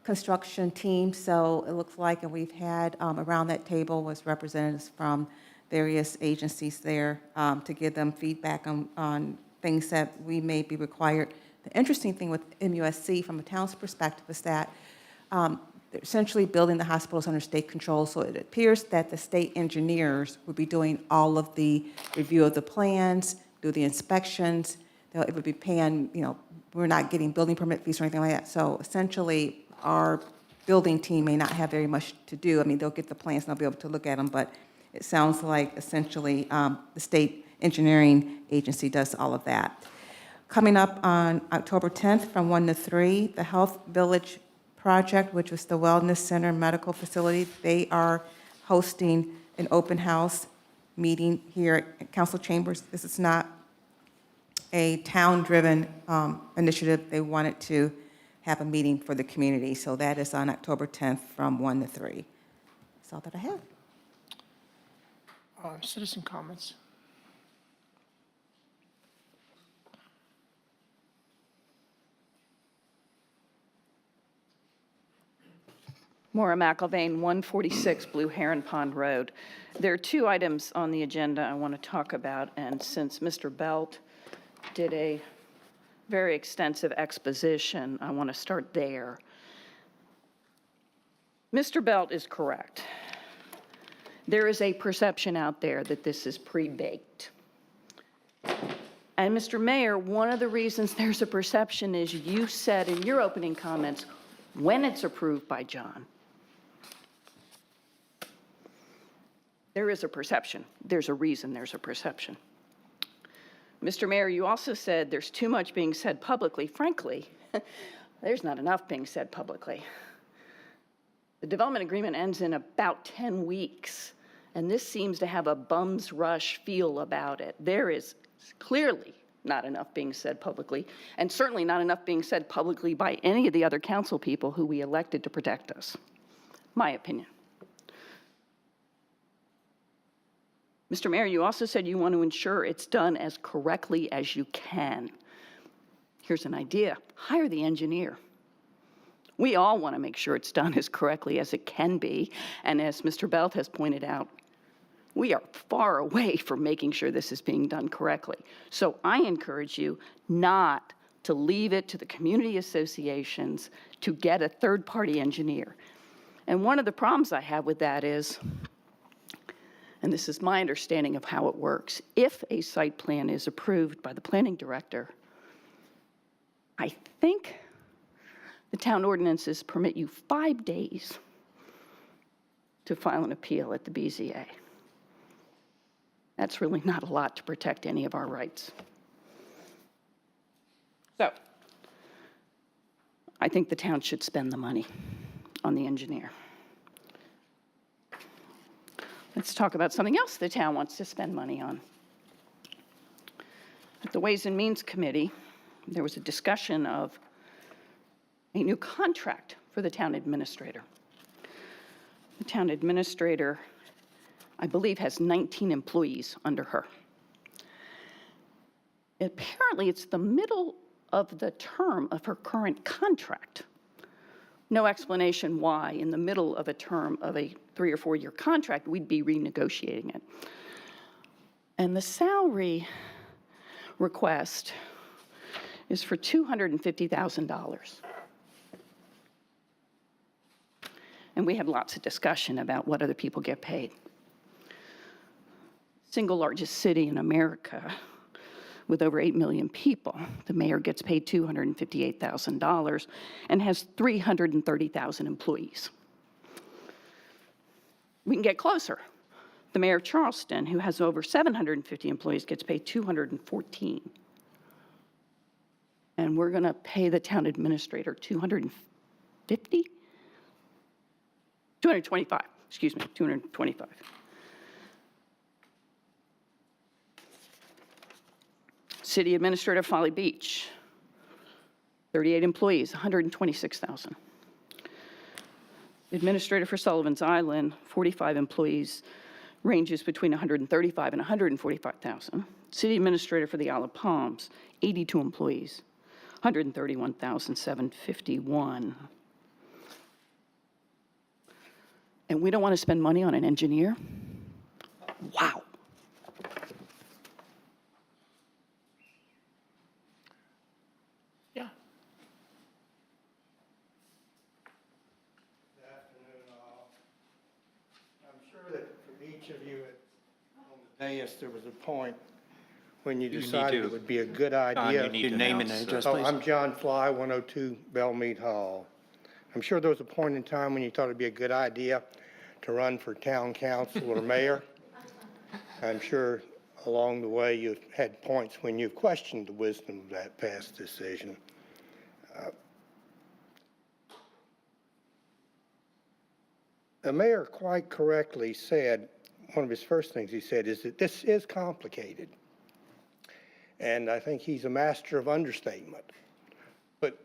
construction team, so it looks like, and we've had around that table was representatives from various agencies there to give them feedback on things that we may be required. The interesting thing with MUSC from a town's perspective is that they're essentially building the hospitals under state control, so it appears that the state engineers would be doing all of the review of the plans, do the inspections. It would be paying, we're not getting building permit fees or anything like that. So essentially, our building team may not have very much to do. I mean, they'll get the plans and they'll be able to look at them, but it sounds like essentially the state engineering agency does all of that. Coming up on October 10th from 1 to 3, the Health Village Project, which was the Wellness Center Medical Facility, they are hosting an open house meeting here at Council Chambers. This is not a town-driven initiative. They wanted to have a meeting for the community, so that is on October 10th from 1 to 3. That's all that I have. Citizen comments? Maura McIlvaine, 146 Blue Heron Pond Road. There are two items on the agenda I want to talk about, and since Mr. Belt did a very extensive exposition, I want to start there. Mr. Belt is correct. There is a perception out there that this is pre-baked. And Mr. Mayor, one of the reasons there's a perception is you said in your opening comments, when it's approved by John. There is a perception. There's a reason there's a perception. Mr. Mayor, you also said there's too much being said publicly. Frankly, there's not enough being said publicly. The development agreement ends in about 10 weeks, and this seems to have a bum's rush feel about it. There is clearly not enough being said publicly, and certainly not enough being said publicly by any of the other council people who we elected to protect us. My opinion. Mr. Mayor, you also said you want to ensure it's done as correctly as you can. Here's an idea. Hire the engineer. We all want to make sure it's done as correctly as it can be, and as Mr. Belt has pointed out, we are far away from making sure this is being done correctly. So I encourage you not to leave it to the community associations to get a third-party engineer. And one of the problems I have with that is, and this is my understanding of how it works, if a site plan is approved by the planning director, I think the town ordinances permit you 5 days to file an appeal at the BZA. That's really not a lot to protect any of our rights. So I think the town should spend the money on the engineer. Let's talk about something else the town wants to spend money on. At the Ways and Means Committee, there was a discussion of a new contract for the town administrator. The town administrator, I believe, has 19 employees under her. Apparently, it's the middle of the term of her current contract. No explanation why, in the middle of a term of a 3 or 4 year contract, we'd be renegotiating it. And the salary request is for $250,000. And we had lots of discussion about what other people get paid. Single largest city in America with over 8 million people, the mayor gets paid $258,000 and has 330,000 employees. We can get closer. The mayor of Charleston, who has over 750 employees, gets paid $214. And we're going to pay the town administrator $225, excuse me, $225. City administrator of Folly Beach, 38 employees, $126,000. Administrator for Sullivan's Island, 45 employees, ranges between $135,000 and $145,000. City administrator for the Isle of Palms, 82 employees, $131,751. And we don't want to spend money on an engineer? Wow. Yeah. Good afternoon, all. I'm sure that for each of you on the dais, there was a point when you You need decided to- it would be a good idea. John, you need to Name and announce, address, Oh, please. I'm John Fly, 102 Bellmead Hall. I'm sure there was a point in time when you thought it'd be a good idea to run for town council or mayor. I'm sure along the way you've had points when you've questioned the wisdom of that past decision. The mayor quite correctly said, one of his first things he said is that this is complicated. And I think he's a master of understatement. But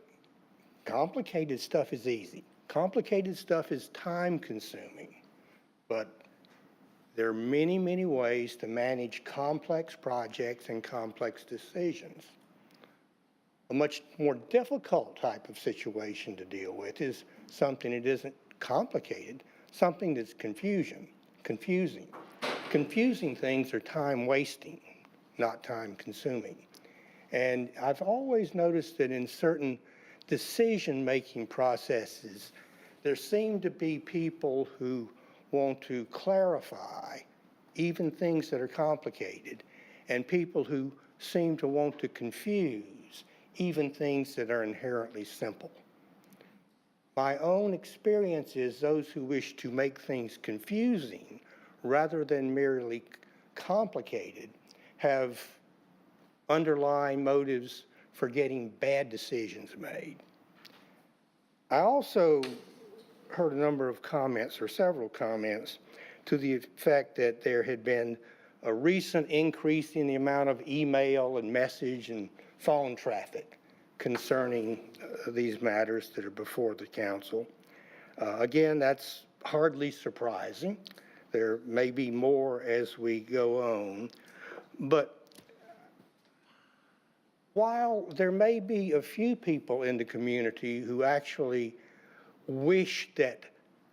complicated stuff is easy. Complicated stuff is time consuming. But there are many, many ways to manage complex projects and complex decisions. A much more difficult type of situation to deal with is something that isn't complicated, something that's confusing. Confusing things are time wasting, not time consuming. And I've always noticed that in certain decision-making processes, there seem to be people who want to clarify even things that are complicated, and people who seem to want to confuse even things that are inherently simple. My own experience is those who wish to make things confusing rather than merely complicated have underlying motives for getting bad decisions made. I also heard a number of comments, or several comments, to the effect that there had been a recent increase in the amount of email and message and phone traffic concerning these matters that are before the council. Again, that's hardly surprising. There may be more as we go on, but while there may be a few people in the community who actually wish that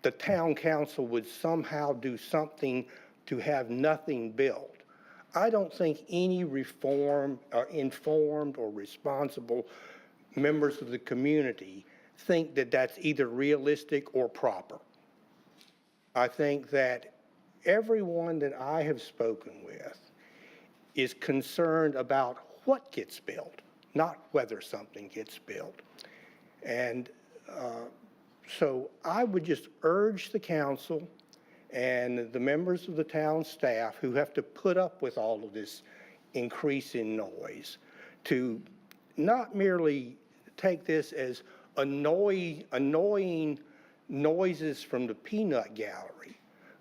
the town council would somehow do something to have nothing built, I don't think any informed or responsible members of the community think that that's either realistic or proper. I think that everyone that I have spoken with is concerned about what gets built, not whether something gets built. And so I would just urge the council and the members of the town staff who have to put up with all of this increase in noise, to not merely take this as annoying noises from the peanut gallery,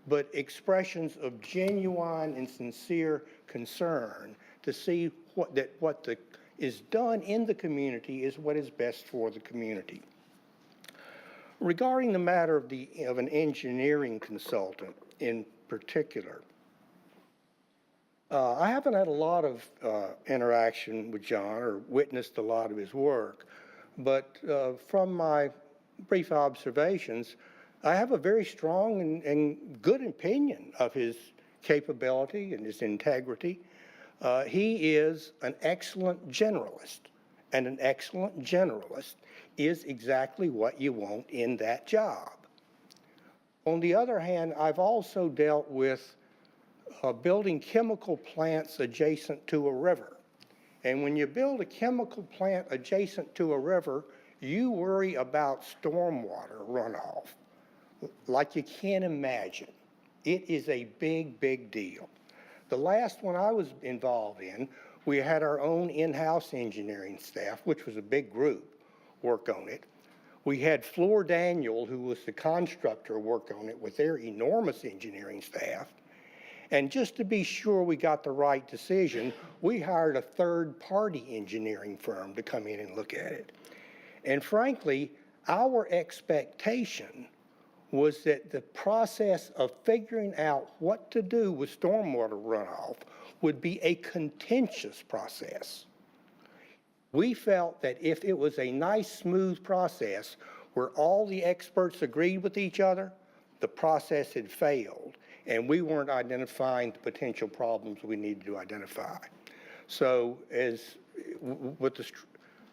but expressions of genuine and sincere concern to see what is done in the community is what is best for the community. Regarding the matter of an engineering consultant in particular, I haven't had a lot of interaction with John or witnessed a lot of his work, but from my brief observations, I have a very strong and good opinion of his capability and his integrity. He is an excellent generalist, and an excellent generalist is exactly what you want in that job. On the other hand, I've also dealt with building chemical plants adjacent to a river. And when you build a chemical plant adjacent to a river, you worry about stormwater runoff like you can't imagine. It is a big, big deal. The last one I was involved in, we had our own in-house engineering staff, which was a big group, work on it. We had Floor Daniel, who was the constructor, work on it with their enormous engineering staff. And just to be sure we got the right decision, we hired a third-party engineering firm to come in and look at it. And frankly, our expectation was that the process of figuring out what to do with stormwater runoff would be a contentious process. We felt that if it was a nice, smooth process where all the experts agreed with each other, the process had failed, and we weren't identifying the potential problems we needed to identify. So with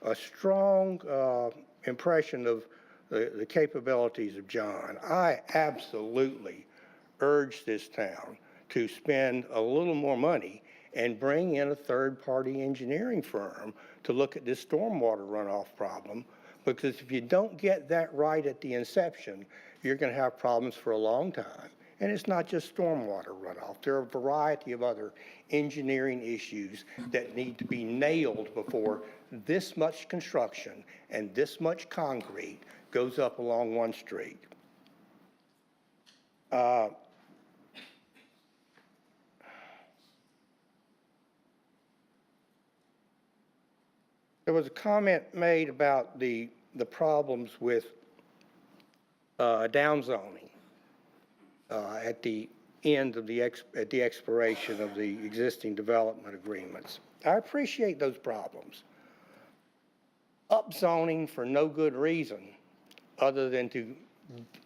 a strong impression of the capabilities of John, I absolutely urge this town to spend a little more money and bring in a third-party engineering firm to look at this stormwater runoff problem, because if you don't get that right at the inception, you're going to have problems for a long time. And it's not just stormwater runoff. There are a variety of other engineering issues that need to be nailed before this much construction and this much concrete goes up along one street. There was a comment made about the problems with downzoning at the end of the expiration of the existing development agreements. I appreciate those problems. Upzoning for no good reason other than to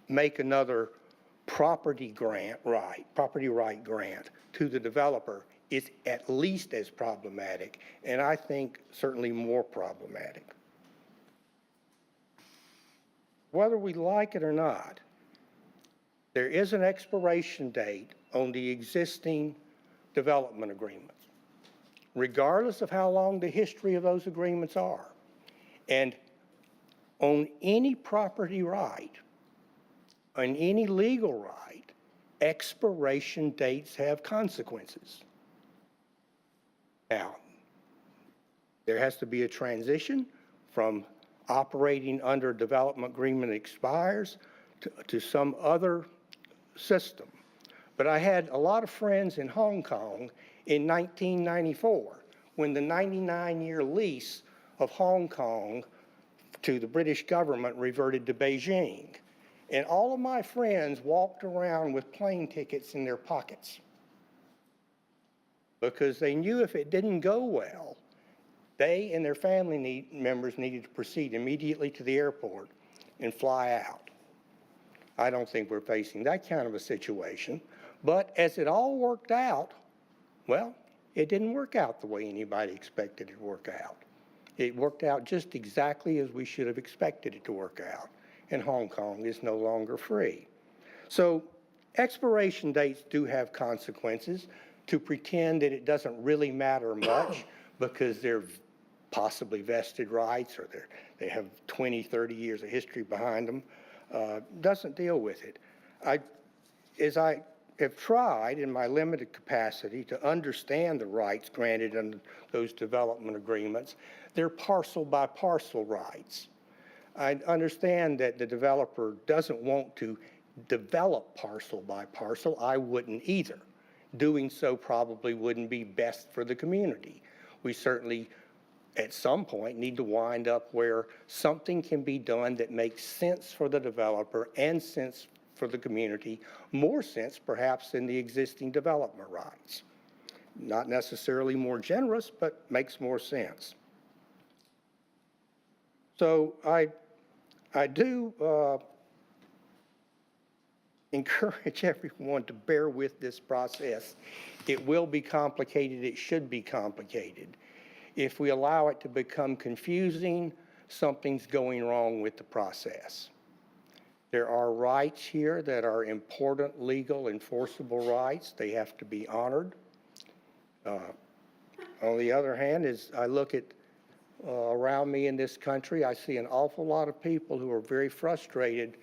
make another property right grant to the developer is at least as problematic, and I think certainly more problematic. Whether we like it or not, there is an expiration date on the existing development agreements, regardless of how long the history of those agreements are. And on any property right, on any legal right, expiration dates have consequences. Now, there has to be a transition from operating under a development agreement expires to some other system. But I had a lot of friends in Hong Kong in 1994 when the 99-year lease of Hong Kong to the British government reverted to Beijing. And all of my friends walked around with plane tickets in their pockets because they knew if it didn't go well, they and their family members needed to proceed immediately to the airport and fly out. I don't think we're facing that kind of a situation. But as it all worked out, well, it didn't work out the way anybody expected it to work out. It worked out just exactly as we should have expected it to work out. And Hong Kong is no longer free. So expiration dates do have consequences. To pretend that it doesn't really matter much because they're possibly vested rights or they have 20, 30 years of history behind them, doesn't deal with it. as I have tried in my limited capacity to understand the rights granted under those development agreements, they're parcel by parcel rights. I understand that the developer doesn't want to develop parcel by parcel. I wouldn't either. Doing so probably wouldn't be best for the community. We certainly, at some point, need to wind up where something can be done that makes sense for the developer and sense for the community, more sense perhaps than the existing development rights. Not necessarily more generous, but makes more sense. So I do encourage everyone to bear with this process. It will be complicated. It should be complicated. If we allow it to become confusing, something's going wrong with the process. There are rights here that are important, legal, enforceable rights. They have to be honored. On the other hand, as I look at around me in this country, I see an awful lot of people who are very frustrated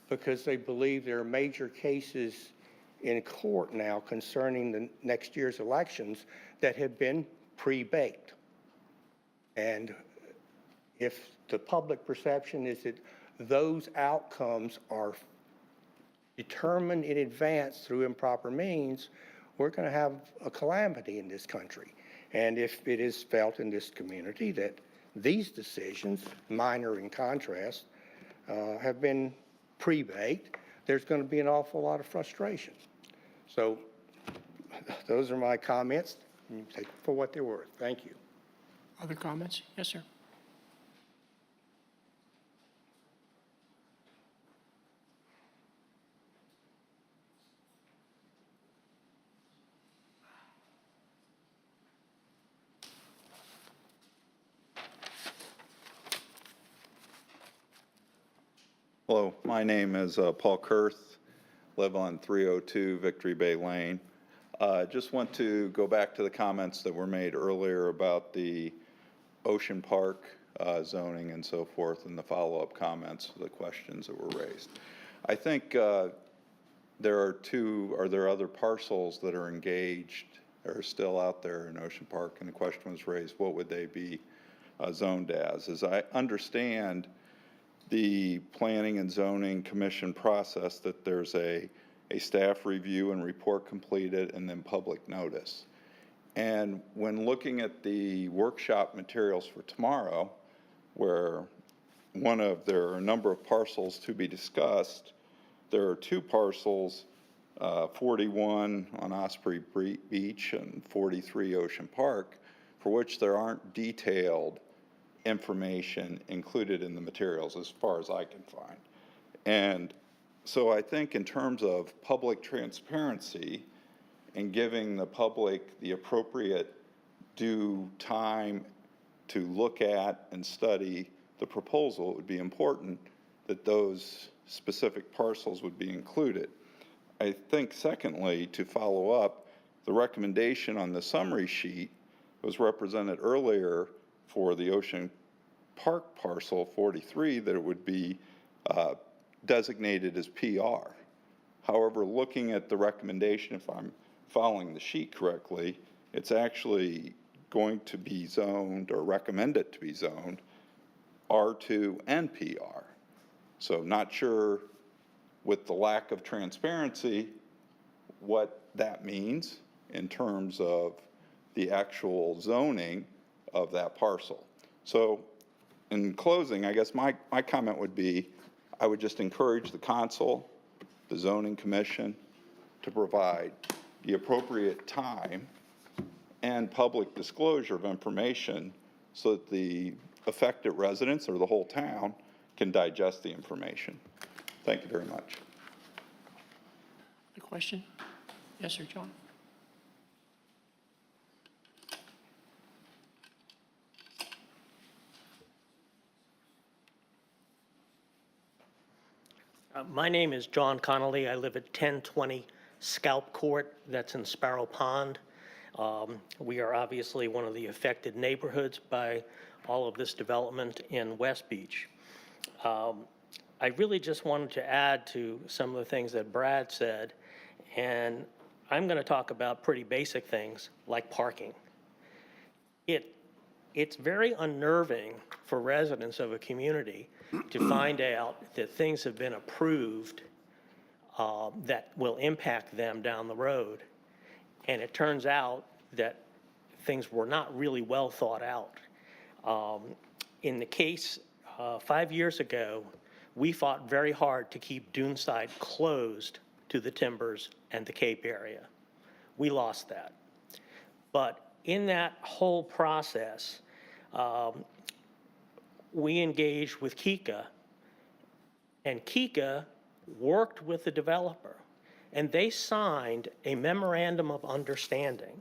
because they believe there are major cases in court now concerning the next year's elections that have been pre-baked. And if the public perception is that those outcomes are determined in advance through improper means, we're going to have a calamity in this country. And if it is felt in this community that these decisions, minor in contrast, have been pre-baked, there's going to be an awful lot of frustration. So those are my comments. You take them for what they're worth. Thank you. Other comments? Yes, sir. Hello, my name is Paul Kurth, live on 302 Victory Bay Lane. Just want to go back to the comments that were made earlier about the Ocean Park zoning and so forth, and the follow-up comments to the questions that were raised. I think there are other parcels that are engaged or are still out there in Ocean Park, and the question was raised, what would they be zoned as? As I understand the Planning and Zoning Commission process, that there's a staff review and report completed and then public notice. And when looking at the workshop materials for tomorrow, where there are a number of parcels to be discussed, there are two parcels, 41 on Osprey Beach and 43 Ocean Park, for which there aren't detailed information included in the materials as far as I can find. And so I think in terms of public transparency and giving the public the appropriate due time to look at and study the proposal, it would be important that those specific parcels would be included. I think secondly, to follow up, the recommendation on the summary sheet was represented earlier for the Ocean Park parcel 43 that it would be designated as PR. However, looking at the recommendation, if I'm following the sheet correctly, it's actually going to be zoned or recommended to be zoned R2 and PR. So not sure with the lack of transparency what that means in terms of the actual zoning of that parcel. So in closing, I guess my comment would be, I would just encourage the council, the zoning commission, to provide the appropriate time and public disclosure of information so that the affected residents or the whole town can digest the information. Thank you very much. A question? Yes, sir, John. My name is John Connolly. I live at 1020 Scalp Court, that's in Sparrow Pond. We are obviously one of the affected neighborhoods by all of this development in West Beach. I really just wanted to add to some of the things that Brad said, And I'm going to talk about pretty basic things like parking. It's very unnerving for residents of a community to find out that things have been approved that will impact them down the road. And it turns out that things were not really well thought out. In the case 5 years ago, we fought very hard to keep Duneside closed to the Timbers and the Cape area. We lost that. But in that whole process, we engaged with KICA, and KICA worked with the developer, and they signed a memorandum of understanding.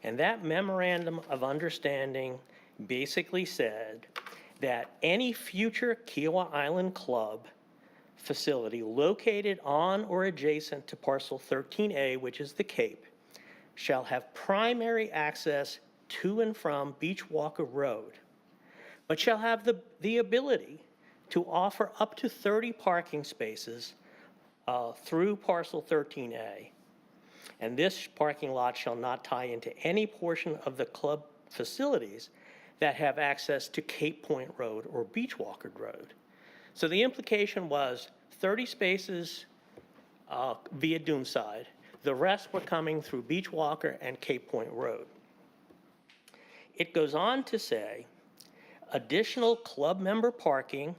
And that memorandum of understanding basically said that any future Kiowa Island Club facility located on or adjacent to parcel 13A, which is the Cape, shall have primary access to and from Beachwalker Road, but shall have the ability to offer up to 30 parking spaces through parcel 13A. And this parking lot shall not tie into any portion of the club facilities that have access to Cape Point Road or Beachwalker Road. So the implication was 30 spaces via Duneside. The rest were coming through Beachwalker and Cape Point Road. It goes on to say, additional club member parking,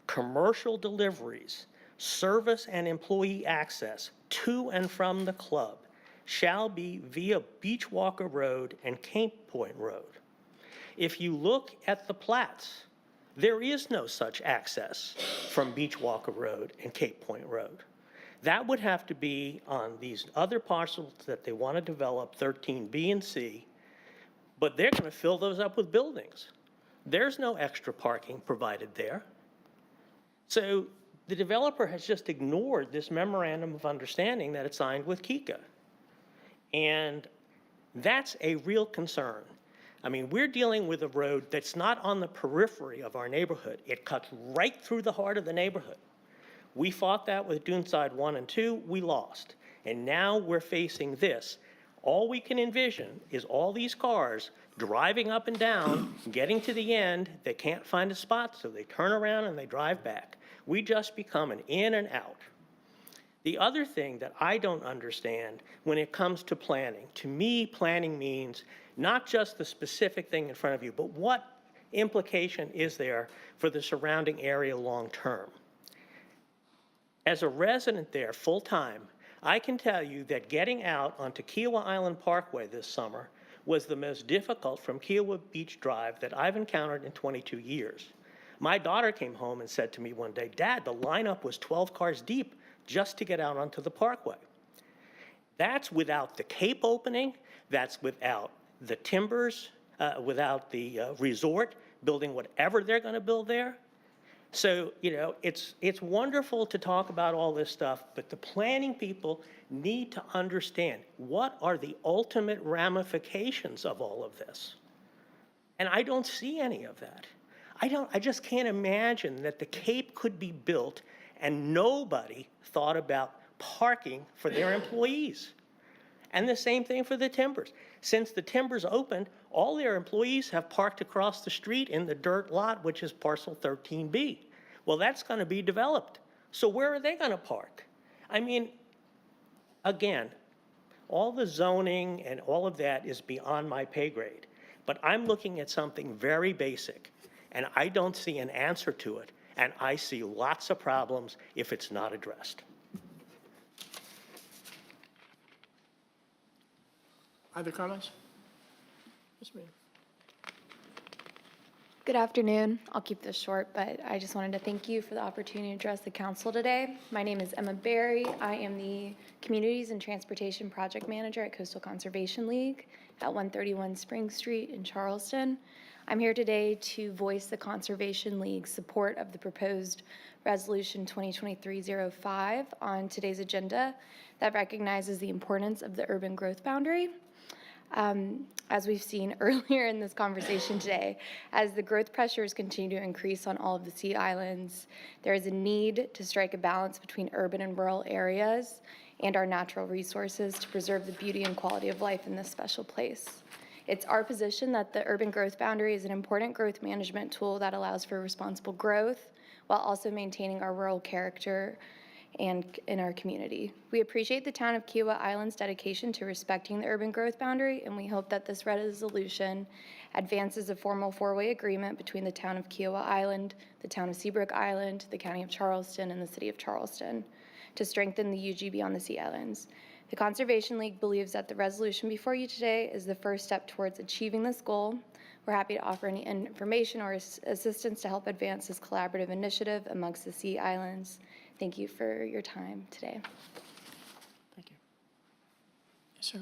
commercial deliveries, service and employee access to and from the club shall be via Beachwalker Road and Cape Point Road. If you look at the plats, there is no such access from Beachwalker Road and Cape Point Road. That would have to be on these other parcels that they want to develop, 13B and C, but they're going to fill those up with buildings. There's no extra parking provided there. So the developer has just ignored this memorandum of understanding that it signed with KICA. And that's a real concern. I mean, we're dealing with a road that's not on the periphery of our neighborhood. It cuts right through the heart of the neighborhood. We fought that with Duneside 1 and 2, we lost. And now we're facing this. All we can envision is all these cars driving up and down, getting to the end, they can't find a spot, so they turn around and they drive back. We just become an in and out. The other thing that I don't understand when it comes to planning, to me, planning means not just the specific thing in front of you, but what implication is there for the surrounding area long term? As a resident there full-time, I can tell you that getting out onto Kiowa Island Parkway this summer was the most difficult from Kiowa Beach Drive that I've encountered in 22 years. My daughter came home and said to me one day, "Dad, the lineup was 12 cars deep just to get out onto the parkway." That's without the Cape opening, that's without the Timbers, without the resort building whatever they're going to build there. So, you know, it's wonderful to talk about all this stuff, but the planning people need to understand what are the ultimate ramifications of all of this. And I don't see any of that. I just can't imagine that the Cape could be built and nobody thought about parking for their employees. And the same thing for the Timbers. Since the Timbers opened, all their employees have parked across the street in the dirt lot, which is parcel 13B. Well, that's going to be developed. So where are they going to park? I mean, again, all the zoning and all of that is beyond my pay grade. But I'm looking at something very basic, and I don't see an answer to it. And I see lots of problems if it's not addressed. Other comments? Yes, ma'am. Good afternoon. I'll keep this short, but I just wanted to thank you for the opportunity to address the council today. My name is Emma Berry. I am the Communities and Transportation Project Manager at Coastal Conservation League at 131 Spring Street in Charleston. I'm here today to voice the Conservation League's support of the proposed Resolution 2023-05 on today's agenda that recognizes the importance of the urban growth boundary. As we've seen earlier in this conversation today, as the growth pressures continue to increase on all of the Sea Islands, there is a need to strike a balance between urban and rural areas and our natural resources to preserve the beauty and quality of life in this special place. It's our position that the urban growth boundary is an important growth management tool that allows for responsible growth while also maintaining our rural character and in our community. We appreciate the town of Kiowa Island's dedication to respecting the urban growth boundary, and we hope that this resolution advances a formal four-way agreement between the town of Kiowa Island, the town of Seabrook Island, the county of Charleston, and the city of Charleston to strengthen the UG beyond the Sea Islands. The Conservation League believes that the resolution before you today is the first step towards achieving this goal. We're happy to offer any information or assistance to help advance this collaborative initiative amongst the Sea Islands. Thank you for your time today. Thank you. Yes, sir.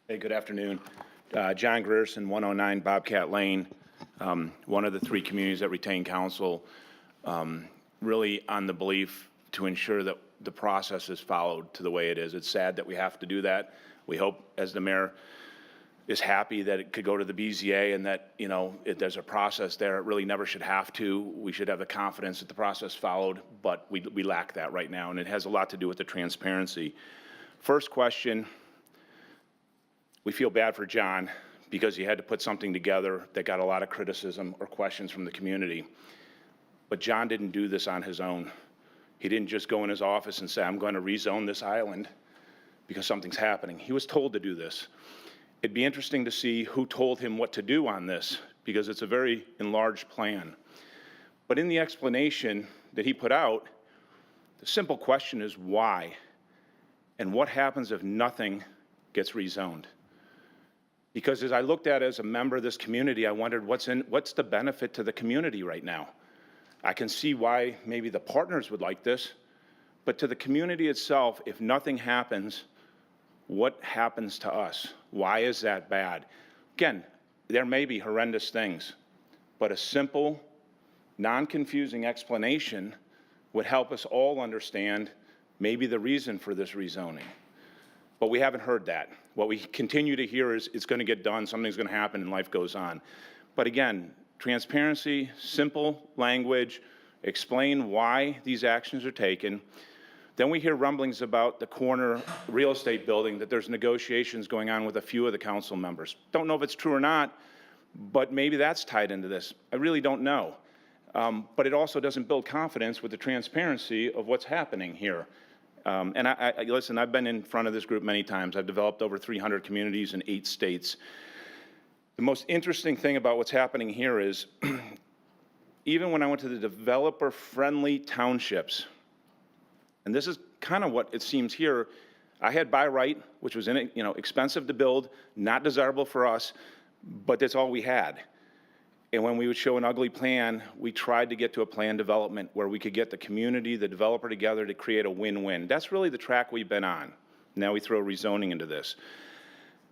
Hey, good afternoon. John Grierson, 109 Bobcat Lane, one of the three communities that retain council, really on the belief to ensure that the process is followed to the way it is. It's sad that we have to do that. We hope, as the mayor is happy that it could go to the BZA and that, you know, if there's a process there, it really never should have to. We should have the confidence that the process followed, but we lack that right now, and it has a lot to do with the transparency. First question, we feel bad for John because he had to put something together that got a lot of criticism or questions from the community. But John didn't do this on his own. He didn't just go in his office and say, I'm going to rezone this island because something's happening. He was told to do this. It'd be interesting to see who told him what to do on this, because it's a very enlarged plan. But in the explanation that he put out, the simple question is why? And what happens if nothing gets rezoned? Because as I looked at it as a member of this community, I wondered what's the benefit to the community right now? I can see why maybe the partners would like this, but to the community itself, if nothing happens, what happens to us? Why is that bad? Again, there may be horrendous things, but a simple, non-confusing explanation would help us all understand maybe the reason for this rezoning. But we haven't heard that. What we continue to hear is it's going to get done, something's going to happen, and life goes on. But again, transparency, simple language, explain why these actions are taken. Then we hear rumblings about the corner real estate building, that there's negotiations going on with a few of the council members. Don't know if it's true or not, but maybe that's tied into this. I really don't know. But it also doesn't build confidence with the transparency of what's happening here. And listen, I've been in front of this group many times. I've developed over 300 communities in 8 states. The most interesting thing about what's happening here is even when I went to the developer-friendly townships, and this is kind of what it seems here, I had by right, which was expensive to build, not desirable for us, but that's all we had. And when we would show an ugly plan, we tried to get to a plan development where we could get the community, the developer together to create a win-win. That's really the track we've been on. Now we throw rezoning into this.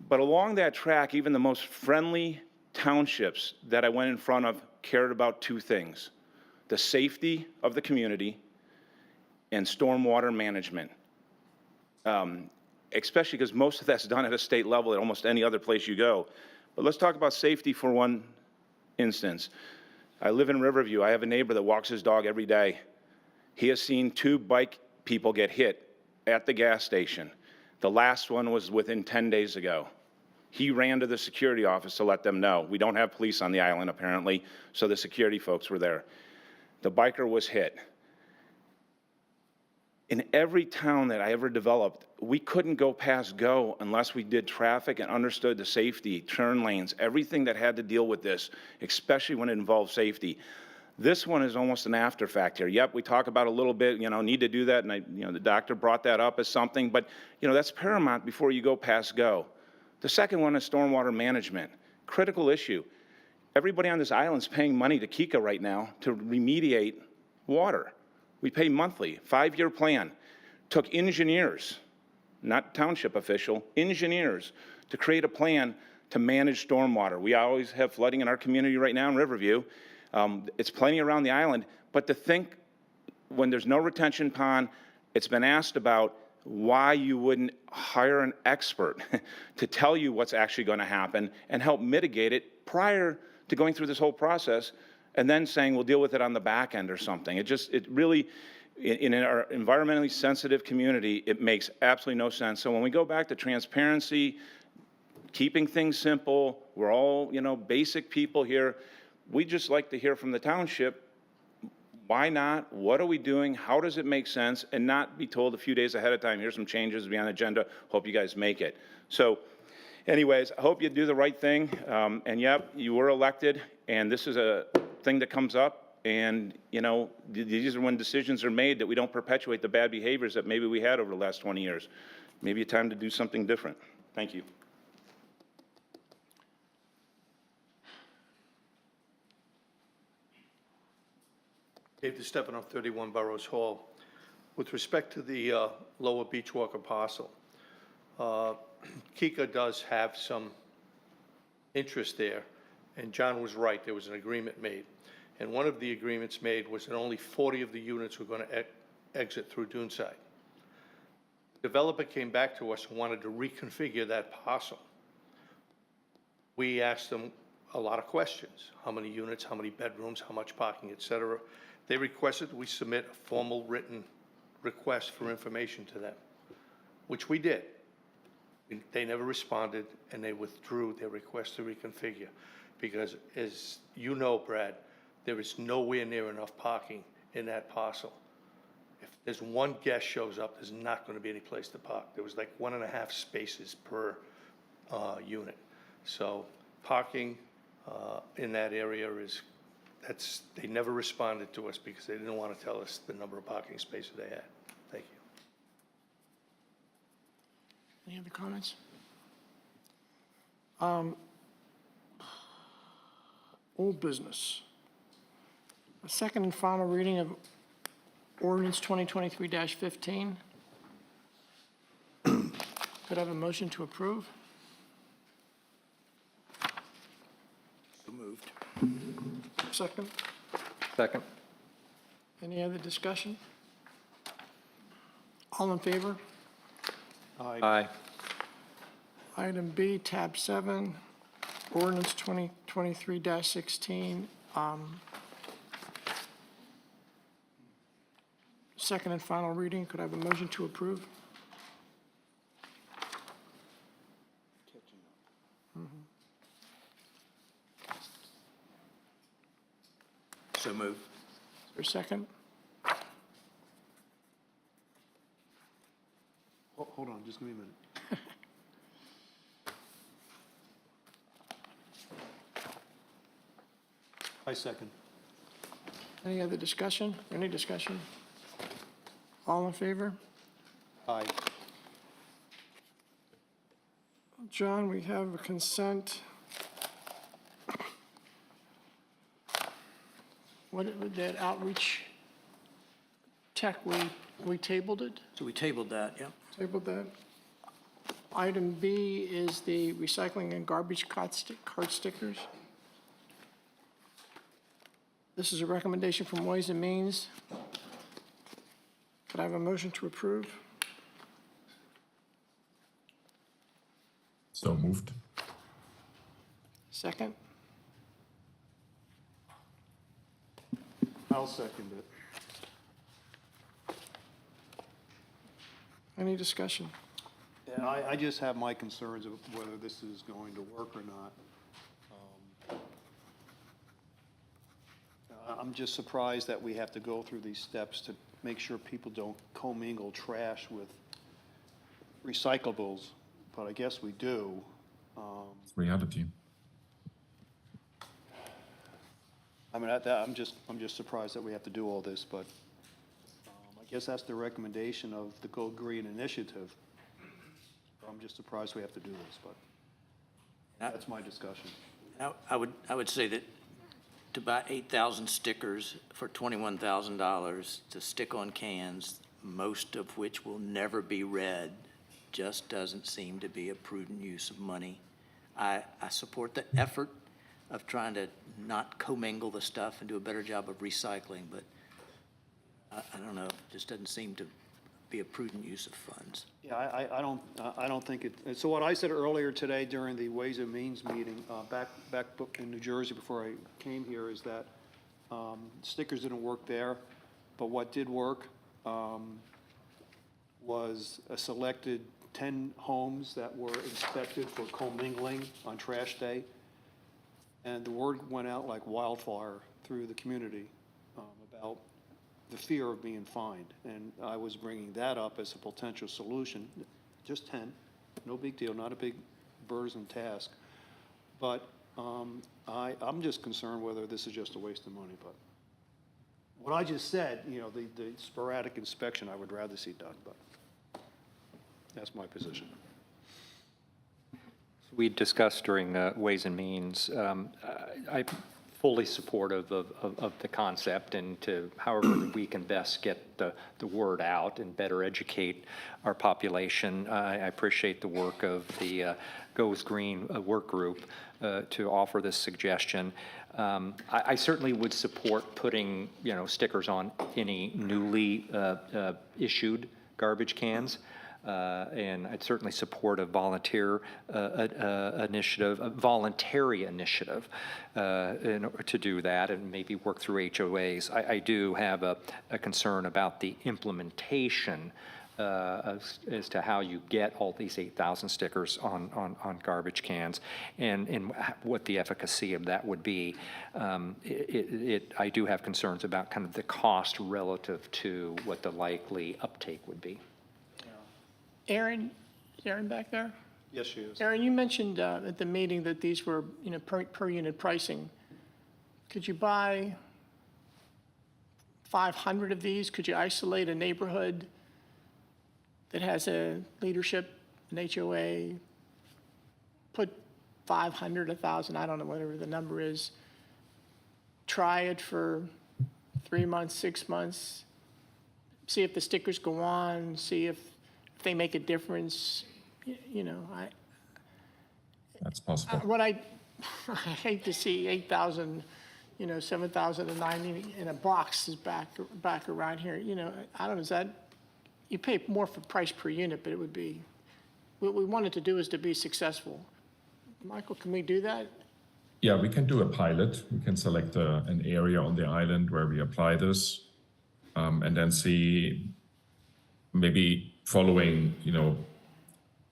But along that track, even the most friendly townships that I went in front of cared about 2 things: the safety of the community and stormwater management, especially because most of that's done at a state level at almost any other place you go. But let's talk about safety for one instance. I live in Riverview. I have a neighbor that walks his dog every day. He has seen 2 bike people get hit at the gas station. The last one was within 10 days ago. He ran to the security office to let them know. We don't have police on the island, apparently, so the security folks were there. The biker was hit. In every town that I ever developed, we couldn't go past go unless we did traffic and understood the safety, turn lanes, everything that had to deal with this, especially when it involved safety. This one is almost an after fact here. Yep, we talk about a little bit, need to do that, and the doctor brought that up as something, but that's paramount before you go past go. The second one is stormwater management, critical issue. Everybody on this island is paying money to Kika right now to remediate water. We pay monthly, 5-year plan. Took engineers, not township official, engineers to create a plan to manage stormwater. We always have flooding in our community right now in Riverview. It's plenty around the island, but to think when there's no retention pond, it's been asked about why you wouldn't hire an expert to tell you what's actually going to happen and help mitigate it prior to going through this whole process. and then saying we'll deal with it on the back end or something. It really, in our environmentally sensitive community, it makes absolutely no sense. So when we go back to transparency, keeping things simple, we're all, basic people here. We just like to hear from the township, why not? What are we doing? How does it make sense? And not be told a few days ahead of time, here's some changes to be on the agenda, hope you guys make it. So anyways, I hope you do the right thing. And yep, you were elected, and this is a thing that comes up. And, these are when decisions are made that we don't perpetuate the bad behaviors that maybe we had over the last 20 years. Maybe it's time to do something different. Thank you. Dave DeStefano, 31 Burrows Hall. With respect to the Lower Beachwalker parcel, Kika does have some interest there, and John was right, there was an agreement made. And one of the agreements made was that only 40 of the units were going to exit through Duneside. The developer came back to us and wanted to reconfigure that parcel. We asked them a lot of questions: how many units, how many bedrooms, how much parking, et cetera. They requested we submit a formal written request for information to them, which we did. They never responded, and they withdrew their request to reconfigure, because, as you know, Brad, there is nowhere near enough parking in that parcel. If there's one guest shows up, there's not going to be any place to park. There was like 1.5 spaces per unit. So parking in that area they never responded to us because they didn't want to tell us the number of parking spaces they had. Thank you. Any other comments? Old business. A second and final reading of ordinance 2023-15. Could I have a motion to approve? So moved. Second. Second. Any other discussion? All in favor? Aye. Item B, tab 7, ordinance 2023-16. Second and final reading. Could I have a motion to approve? So moved. Is there a second? Hold on, just give me a minute. I second. Any other discussion? Any discussion? All in favor? Aye. John, we have a consent. What, that outreach tech, we tabled it? So we tabled that, yeah. Tabled that. Item B is the recycling and garbage cart stickers. This is a recommendation from Ways and Means. Could I have a motion to approve? So moved. Second? I'll second it. Any discussion? Yeah, I just have my concerns of whether this is going to work or not. I'm just surprised that we have to go through these steps to make sure people don't commingle trash with recyclables, but I guess we do. It's reality. I mean, I'm just surprised that we have to do all this, but I guess that's the recommendation of the Go Green Initiative. I'm just surprised we have to do this, but that's my discussion. I would say that to buy 8,000 stickers for $21,000 to stick on cans, most of which will never be read, just doesn't seem to be a prudent use of money. I support the effort of trying to not commingle the stuff and do a better job of recycling, but I don't know, it just doesn't seem to be a prudent use of funds. Yeah, I don't think it, so what I said earlier today during the Ways and Means meeting, back in New Jersey before I came here, is that Stickers didn't work there, but what did work was a selected 10 homes that were inspected for commingling on trash day. And the word went out like wildfire through the community about the fear of being fined. And I was bringing that up as a potential solution. Just 10, no big deal, not a big burdensome task. But I'm just concerned whether this is just a waste of money. But what I just said, you know, the sporadic inspection, I would rather see done, but that's my position. We discussed during Ways and Means, I'm fully supportive of the concept and to however we can best get the word out and better educate our population. I appreciate the work of the Goes Green work group to offer this suggestion. I certainly would support putting, stickers on any newly issued garbage cans. And I'd certainly support a volunteer initiative, a voluntary initiative to do that and maybe work through HOAs. I do have a concern about the implementation as to how you get all these 8,000 stickers on garbage cans and what the efficacy of that would be. I do have concerns about kind of the cost relative to what the likely uptake would be. Aaron, is Aaron back there? Yes, she is. Aaron, you mentioned at the meeting that these were, per unit pricing. Could you buy 500 of these? Could you isolate a neighborhood that has a leadership, an HOA, put 500, 1,000, I don't know, whatever the number is, try it for 3 months, 6 months, see if the stickers go on, see if they make a difference, That's possible. what I hate to see 8,000, 7,090 in a box is back around here, I don't know, is that, you pay more for price per unit, but it would be, what we wanted to do is to be successful. Michael, can we do that? Yeah, we can do a pilot. We can select an area on the island where we apply this, and then see, maybe following,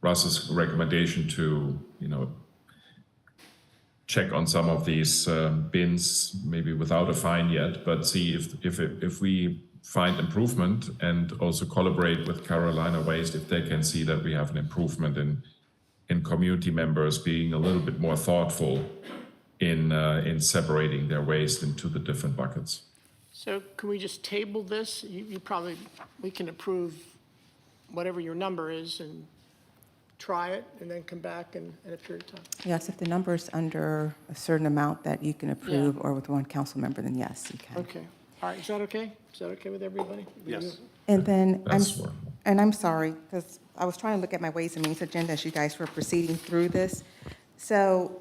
Russ's recommendation to, check on some of these bins, maybe without a fine yet, but see if we find improvement and also collaborate with Carolina Waste if they can see that we have an improvement in community members being a little bit more thoughtful in separating their waste into the different buckets. So can we just table this? We can approve whatever your number is and try it and then come back in a period of time. Yes, if the number is under a certain amount that you can approve or with one council member, then yes, you can. Okay, all right, is that okay? Is that okay with everybody? Yes. And then, That's I'm sorry, because I was trying to look at my Ways and Means agenda as you guys were proceeding through this. So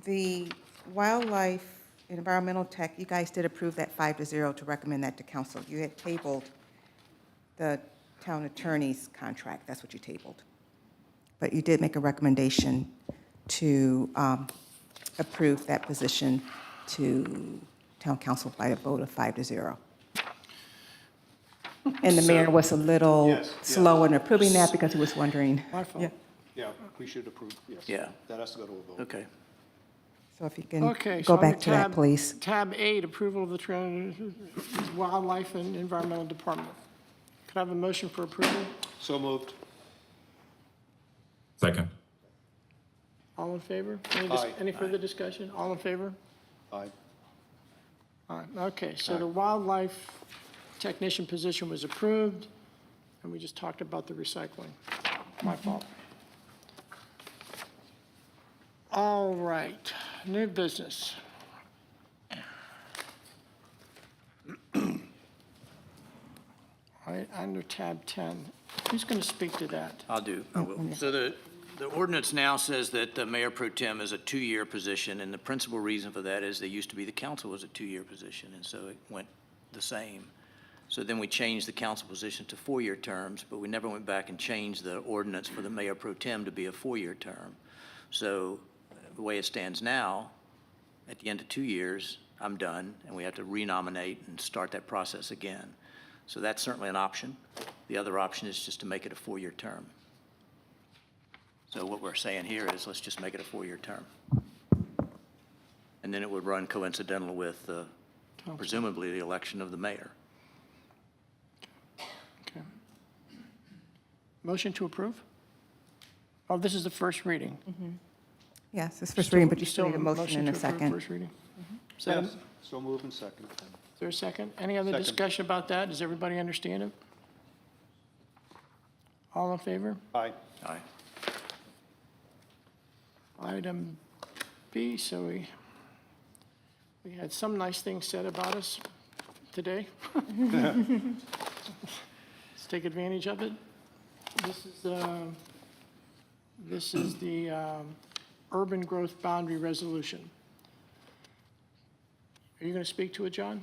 the wildlife and environmental tech, you guys did approve that 5-0 to recommend that to council. You had tabled the town attorney's contract, that's what you tabled. But you did make a recommendation to approve that position to town council by a vote of 5-0. And the mayor was a little Yes, slow in approving that because he was wondering. My fault. Yeah. Yeah, we should approve, yes. Yeah. That has to go to a vote. Okay. So if you can Okay. go so back under to that, please. Tab 8, approval of the Wildlife and Environmental Department. Could I have a motion for approval? So moved. Second. All in favor? Aye. Any further discussion? All in favor? Aye. All right, okay, so the wildlife technician position was approved, and we just talked about the recycling. My fault. All right, new business. All right, under tab 10, who's going to speak to that? I'll do. I will. So the ordinance now says that the mayor pro tem is a 2-year position, and the principal reason for that is they used to be the council was a 2-year position, and so it went the same. So then we changed the council position to 4-year terms, but we never went back and changed the ordinance for the mayor pro tem to be a 4-year term. So the way it stands now, at the end of 2 years, I'm done, and we have to renominate and start that process again. So that's certainly an option. The other option is just to make it a 4-year term. So what we're saying here is, let's just make it a 4-year term. And then it would run coincidental with presumably the election of the mayor. Okay. Motion to approve? Oh, this is the first reading. Yes, it's first reading, but you still Still need a motion and a to approve second. First reading? Is that- Yes, so moved and second. Is there a second? Any other Second. discussion about that? Does everybody understand it? All in favor? Aye. Aye. Item B, so we had some nice things said about us today. Let's take advantage of it. This is the urban growth boundary resolution. Are you going to speak to it, John?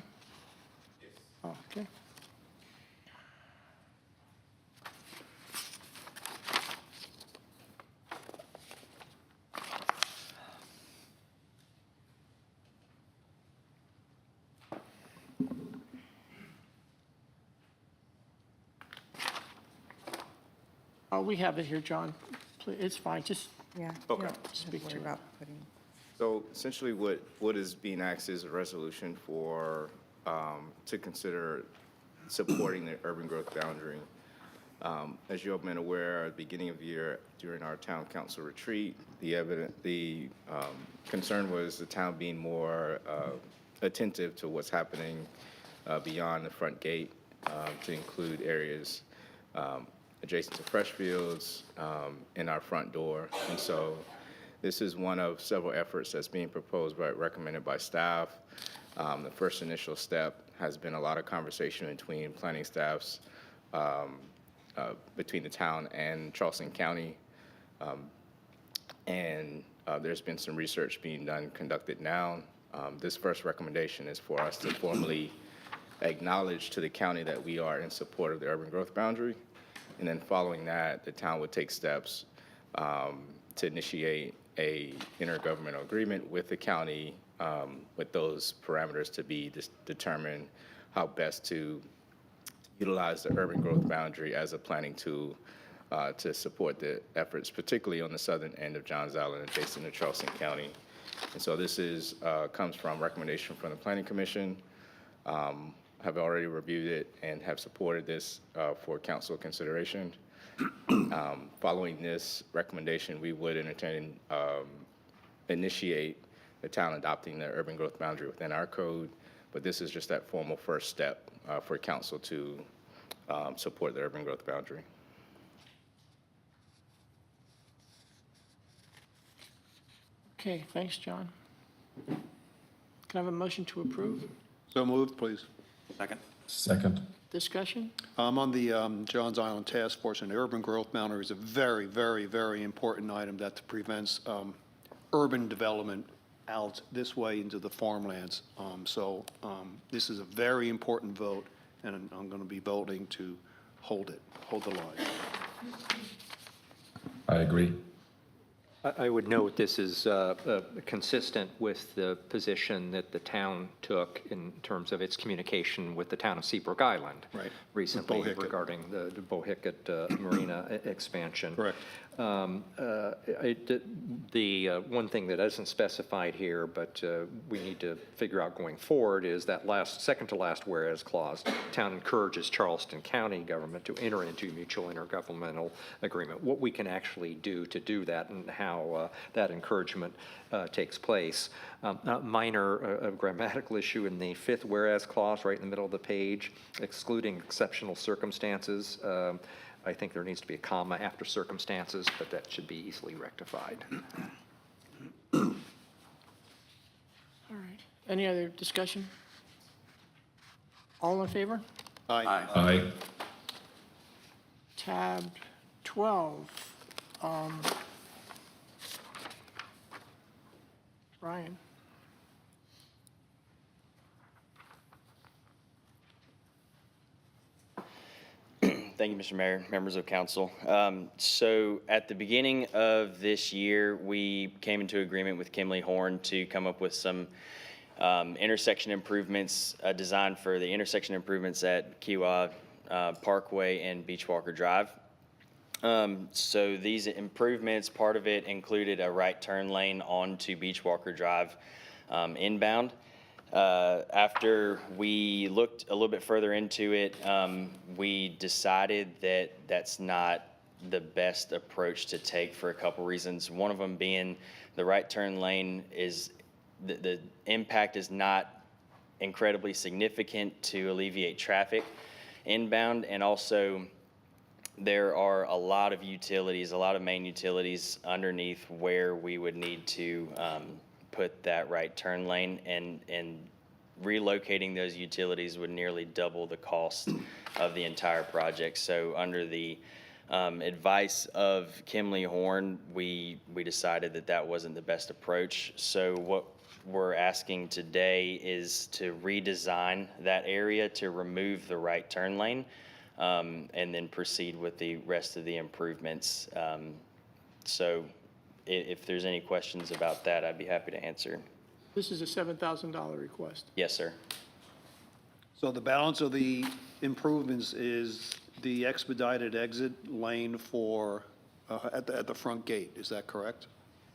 Yes. Oh, okay. Oh, we have it here, John. It's fine, just Yeah. Okay. speak to Worry it. about putting. So essentially, what is being asked is a resolution for, to consider supporting the urban growth boundary. As you have been aware, at the beginning of the year, during our town council retreat, the concern was the town being more attentive to what's happening beyond the front gate, to include areas adjacent to fresh fields in our front door. And so this is one of several efforts that's being proposed, recommended by staff. The first initial step has been a lot of conversation between planning staffs, between the town and Charleston County. There's been some research being conducted now. This first recommendation is for us to formally acknowledge to the county that we are in support of the urban growth boundary. And then following that, the town would take steps to initiate a intergovernmental agreement with the county with those parameters to be determined how best to utilize the urban growth boundary as a planning tool to support the efforts, particularly on the southern end of Johns Island adjacent to Charleston County. And so this comes from recommendation from the Planning Commission. Have already reviewed it and have supported this for council consideration. Following this recommendation, we would initiate the town adopting the urban growth boundary within our code, but this is just that formal first step for council to support the urban growth boundary. Okay, thanks, John. Can I have a motion to approve? So moved, please. Second? Second. Discussion? On the Johns Island Task Force, and the urban growth boundary is a very, very, very important item that prevents urban development out this way into the farmlands. This is a very important vote, and I'm going to be voting to hold the line. I agree. I would note this is consistent with the position that the town took in terms of its communication with the town of Seabrook Island Right. recently With Bohicket. regarding the Bohicket Marina expansion. Correct. The one thing that isn't specified here, but we need to figure out going forward, is that second to last whereas clause. Town encourages Charleston County government to enter into mutual intergovernmental agreement. What we can actually do to do that and how that encouragement takes place. Minor grammatical issue in the fifth whereas clause, right in the middle of the page, excluding exceptional circumstances. I think there needs to be a comma after circumstances, but that should be easily rectified. All right. Any other discussion? All in favor? Aye. Aye. Tab 12. Ryan? Thank you, Mr. Mayor, members of council. So at the beginning of this year, we came into agreement with Kimley Horn to come up with some intersection improvements, designed for the intersection improvements at Kiowa Parkway and Beachwalker Drive. So these improvements, part of it included a right turn lane onto Beachwalker Drive inbound. After we looked a little bit further into it, we decided that that's not the best approach to take for a couple reasons. One of them being the right turn lane is, the impact is not incredibly significant to alleviate traffic inbound, and also there are a lot of utilities, a lot of main utilities underneath where we would need to put that right turn lane, and relocating those utilities would nearly double the cost of the entire project. So under the advice of Kimley Horn, we decided that that wasn't the best approach. So what we're asking today is to redesign that area to remove the right turn lane, and then proceed with the rest of the improvements. So if there's any questions about that, I'd be happy to answer. This is a $7,000 request. Yes, sir. So the balance of the improvements is the expedited exit lane for, at the front gate, is that correct?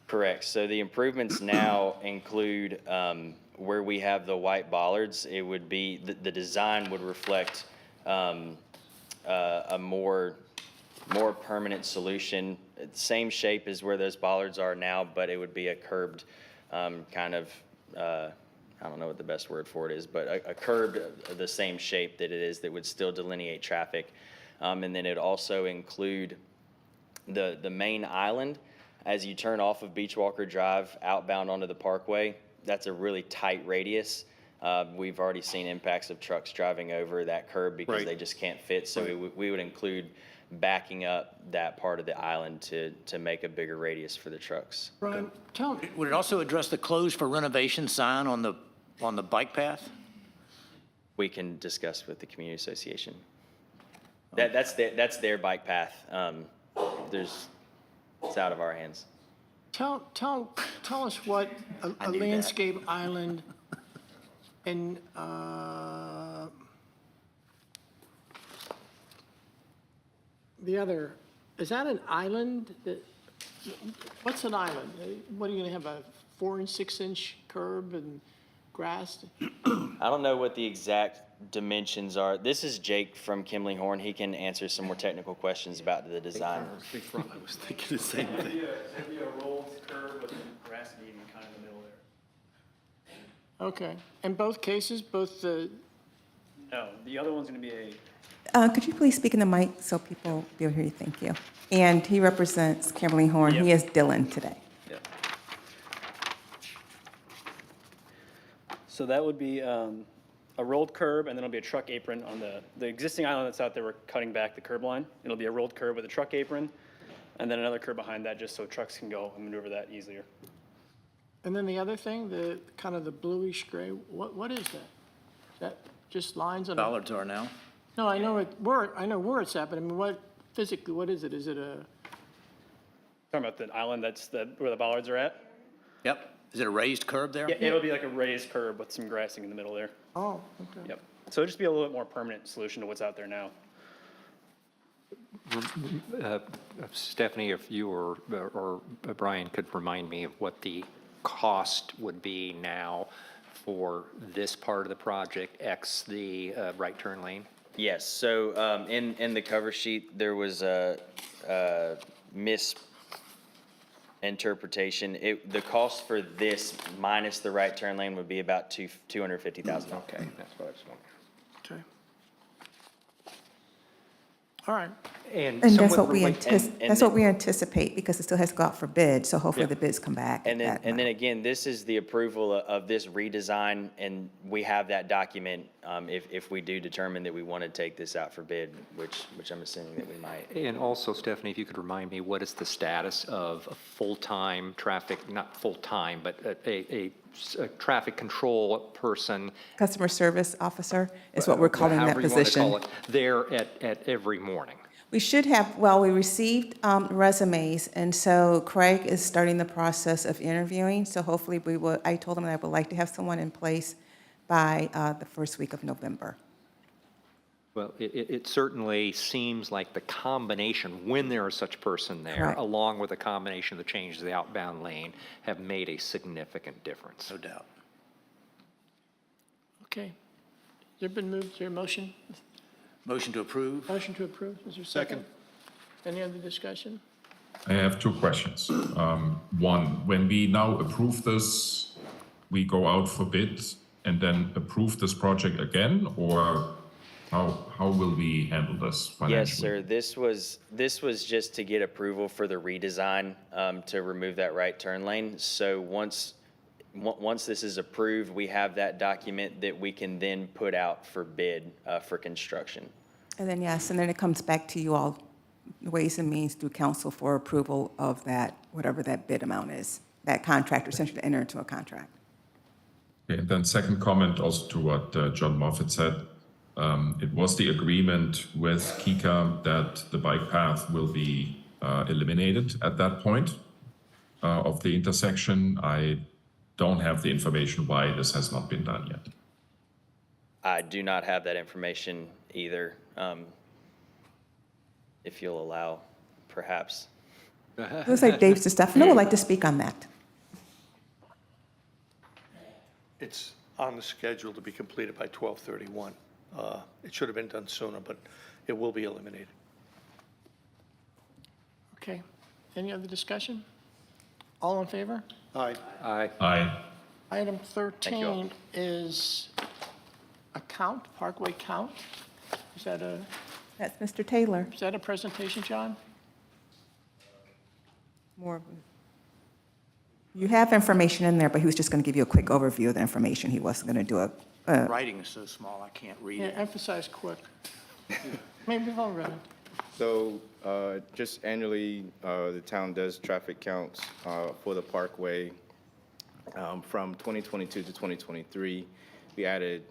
Correct. So the improvements now include where we have the white bollards. It would be, the design would reflect a more permanent solution. Same shape as where those bollards are now, but it would be a curbed kind of, I don't know what the best word for it is, but a curbed, the same shape that it is, that would still delineate traffic. And then it'd also include the main island. As you turn off of Beachwalker Drive outbound onto the Parkway, that's a really tight radius. We've already seen impacts of trucks driving over that curb because they just can't fit. So we would include backing up that part of the island to make a bigger radius for the trucks. Brian, tell me, Would it also address the closed for renovation sign on the bike path? We can discuss with the community association. That's their bike path. It's out of our hands. tell us what a landscape island and, the other, is that an island? What's an island? What, are you gonna have, a 4 and 6 inch curb and grass? I don't know what the exact dimensions are. This is Jake from Kimley Horn. He can answer some more technical questions about the design. I was thinking the same thing. It'd be a rolled curb with a grass median kind of in the middle there. Okay, in both cases, both the, No, the other one's gonna be a, Could you please speak in the mic so people be able to hear you? Thank you. And he represents Kimberly Horn. He is Dylan today. so that would be a rolled curb, and then it'll be a truck apron on the existing island that's out there. We're cutting back the curb line. It'll be a rolled curb with a truck apron, and then another curb behind that just so trucks can go and maneuver that easier. and then the other thing, the kind of the bluish gray, what is that? Is that just lines on? Bollards are now. No, I know where it's at, but I mean, what, physically, what is it? Is it a, Talking about the island where the bollards are at? Yep. Is it a raised curb there? Yeah, it'll be like a raised curb with some grassing in the middle there. oh, okay. Yep. So it'll just be a little bit more permanent solution to what's out there now. Stephanie, if you or Brian could remind me of what the cost would be now for this part of the project, x the right turn lane? Yes, so in the cover sheet, there was a misinterpretation. The cost for this minus the right turn lane would be about $250,000. Okay, that's what I just wanted. Okay. All right. And that's somewhat what we relate- that's what we anticipate, because it still has to go out for bid, so hopefully the bids come back. And at then that again, this is the approval of this redesign, and we have that document if we do determine that we want to take this out for bid, which I'm assuming that we might. And also, Stephanie, if you could remind me, what is the status of a full-time traffic, not full-time, but a traffic control person? Customer service officer is what we're calling that however you wanna position. call it, there at every morning? We should have, well, we received resumes, and so Craig is starting the process of interviewing, so hopefully we will, I told him that I would like to have someone in place by the first week of November. Well, it certainly seems like the combination, when there is such a person there, Correct. along with the combination of the changes to the outbound lane, have made a significant difference. No doubt. Okay. There been moved, is there a motion? Motion to approve? Motion to approve, is there a second? Any other discussion? I have two questions. One, when we now approve this, we go out for bid and then approve this project again, or how will we handle this financially? Yes, sir. This was just to get approval for the redesign to remove that right turn lane. So once this is approved, we have that document that we can then put out for bid for construction. And then, yes, and then it comes back to you all, Ways and Means through council for approval of that, whatever that bid amount is, that contractor essentially to enter into a contract. Okay, and then second comment also to what John Moffett said. It was the agreement with Kika that the bike path will be eliminated at that point of the intersection. I don't have the information why this has not been done yet. I do not have that information either. If you'll allow, perhaps. It looks like Dave DeStefano would like to speak on that. It's on the schedule to be completed by 12/31. It should have been done sooner, but it will be eliminated. Okay. Any other discussion? All in favor? Aye. Aye. Aye. Item you all. 13 is Parkway count. Is that That's Mr. Taylor. a presentation, John? More of a- You have information in there, but he was just going to give you a quick overview of the information. He wasn't going to do a, Writing is so small, I can't read Yeah, it. emphasize quick. Maybe we've all read it. So just annually, the town does traffic counts for the Parkway. From 2022 to 2023, we added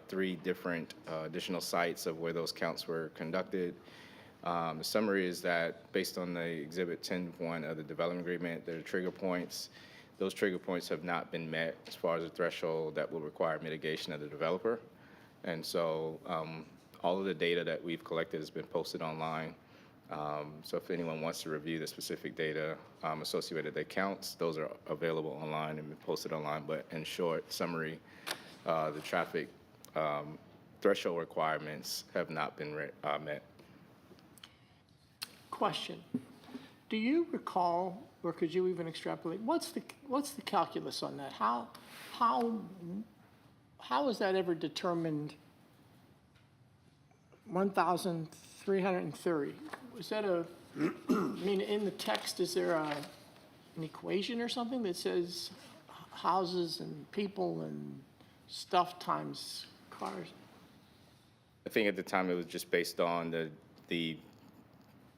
3 different additional sites of where those counts were conducted. The summary is that based on the Exhibit 10.1 of the development agreement, there are trigger points. Those trigger points have not been met as far as the threshold that will require mitigation of the developer. And so all of the data that we've collected has been posted online. So if anyone wants to review the specific data associated with the counts, those are available online and been posted online. But in short summary, the traffic threshold requirements have not been met. Question. Do you recall, or could you even extrapolate, what's the calculus on that? How is that ever determined 1,330? Was that I mean, in the text, is there an equation or something that says houses and people and stuff times cars? I think at the time it was just based on the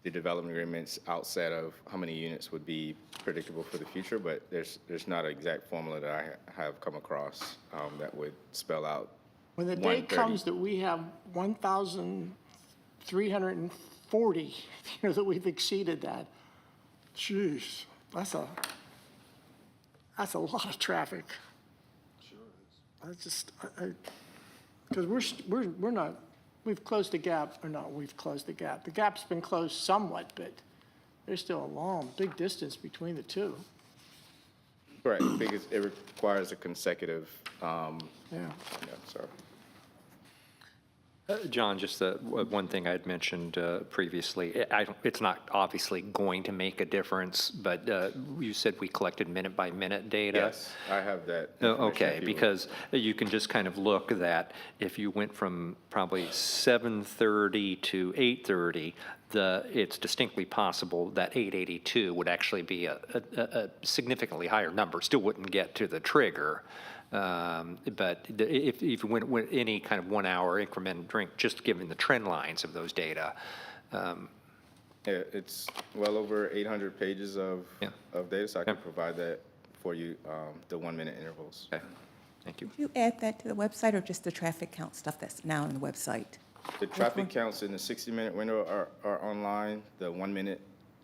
development agreements outside of how many units would be predictable for the future, but there's not an exact formula that I have come across that would spell out. When the day comes that we have 1,340, that we've exceeded that, jeez, that's a lot of traffic. Sure is. I just, because we're not, we've closed the gap, or not, we've closed the gap. The gap's been closed somewhat, but there's still a long, big distance between the two. Correct. Because it requires a consecutive. Yeah. Sorry. John, just one thing I'd mentioned previously, it's not obviously going to make a difference, but you said we collected minute-by-minute data? Yes, I have that. Okay, because you can just kind of look that if you went from probably 7:30 to 8:30, it's distinctly possible that 882 would actually be a significantly higher number, still wouldn't get to the trigger. But if you went any kind of 1 hour increment drink, just given the trend lines of those data. Yeah, it's well over 800 pages of data, so I can provide that for you, the 1 minute intervals. Okay, thank you. Did you add that to the website or just the traffic count stuff that's now on the website? The traffic counts in the 60-minute window are online. The 1-minute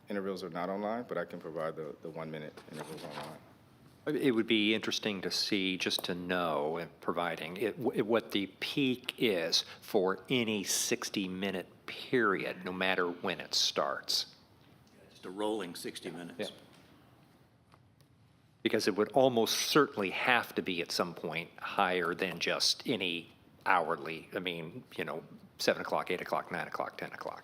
intervals are not online, but I can provide the 1-minute intervals online. It would be interesting to see, just to know, providing what the peak is for any 60-minute period, no matter when it starts. Just a rolling 60 minutes. Yeah. Because it would almost certainly have to be at some point higher than just any hourly, 7 o'clock, 8 o'clock, 9 o'clock, 10 o'clock.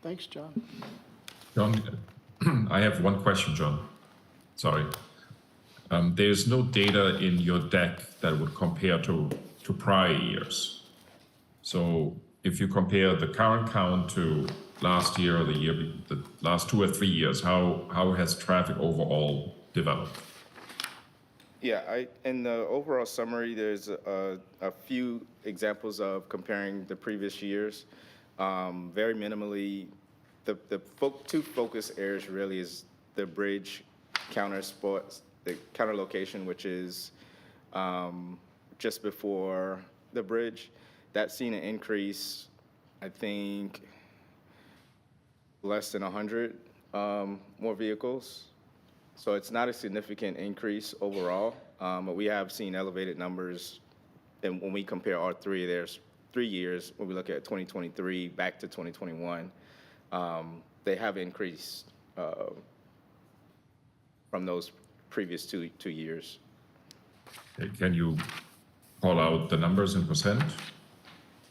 Thanks, John. John, I have one question, John. Sorry. There's no data in your deck that would compare to prior years. So if you compare the current count to last year or the last 2 or 3 years, how has traffic overall developed? Yeah, in the overall summary, there's a few examples of comparing the previous years. Very minimally, the two focus areas really is the bridge counter spots, the counter location, which is just before the bridge. That's seen an increase, I think, less than 100 more vehicles. So it's not a significant increase overall, but we have seen elevated numbers. And when we compare our there's 3 years, when we look at 2023 back to 2021, they have increased from those previous two years. Can you call out the numbers in percent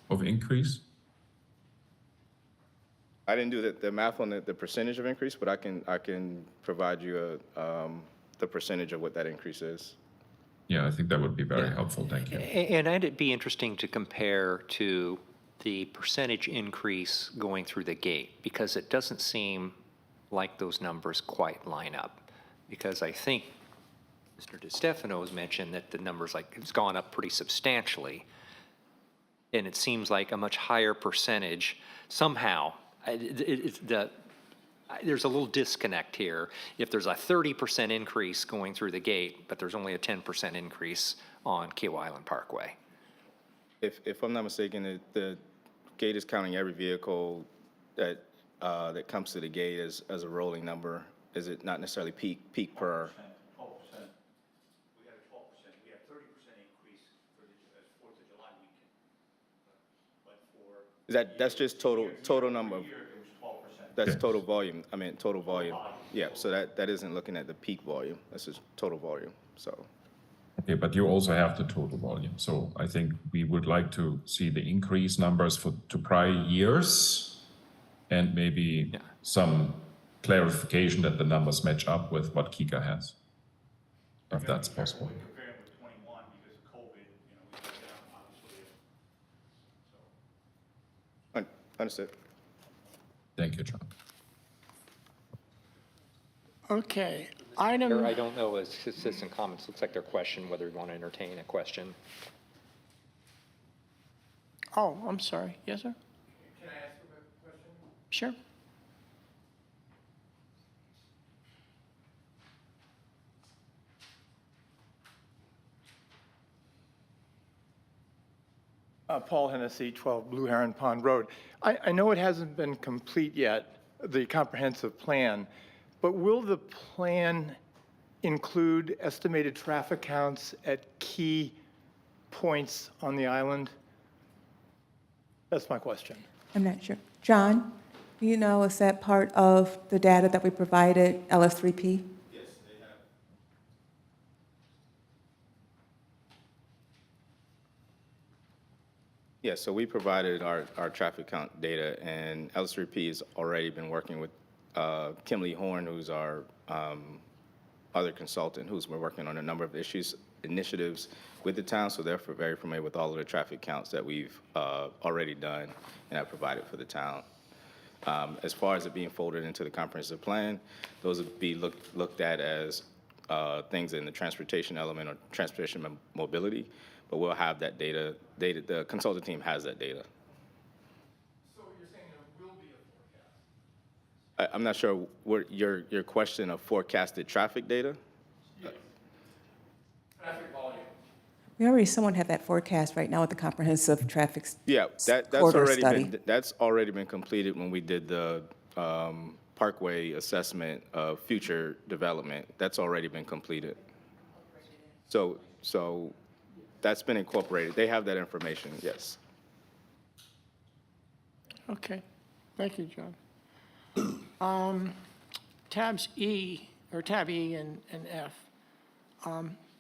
of increase? I didn't do the math on the percentage of increase, but I can provide you the percentage of what that increase is. Yeah, I think that would be very helpful. Thank you. And it'd be interesting to compare to the percentage increase going through the gate, because it doesn't seem like those numbers quite line up. Because I think Mr. DeStefano has mentioned that the numbers, it's gone up pretty substantially. And it seems like a much higher percentage somehow. There's a little disconnect here. If there's a 30% increase going through the gate, but there's only a 10% increase on Kiowa Island Parkway. If I'm not mistaken, the gate is counting every vehicle that comes to the gate as a rolling number. Is it not necessarily peak per? 12%. We had a 12%. We had 30% increase for the 4th of July weekend. But for That's just total number. it was 12%. That's total volume. I mean, total volume. Yeah, so that isn't looking at the peak volume. That's just total volume, so. Okay, but you also have the total volume. So I think we would like to see the increase numbers to prior years and maybe some clarification that the numbers match up with what Kika has, if that's possible. Comparing with 21 because of COVID, we got down obviously. Understood. Thank you, John. Okay, I don't know, as citizen comments, looks like their question, whether you want to entertain a question. Oh, I'm sorry. Yes, sir? Can I ask a question? Sure. Paul Hennessy, 12 Blue Heron Pond Road. I know it hasn't been complete yet, the comprehensive plan, but will the plan include estimated traffic counts at key points on the island? That's my question. I'm not sure. John, do you know, is that part of the data that we provided, LS3P? Yes, they have. Yeah, so we provided our traffic count data, and LS3P has already been working with Kimley Horn, who's our other consultant, who's been working on a number of initiatives with the town, so they're very familiar with all of the traffic counts that we've already done and have provided for the town. As far as it being folded into the comprehensive plan, those would be looked at as things in the transportation element or transportation mobility, but we'll have that data, the consultant team has that data. So you're saying there will be a forecast? I'm not sure what your question of forecasted traffic data? Yes. Traffic volume. We already somewhat have that forecast right now with the comprehensive traffic Yeah, that's corridor already study. that's already been completed when we did the Parkway assessment of future development. That's already been completed. So that's been incorporated. They have that information, yes. Okay, thank you, John. Tab E and F.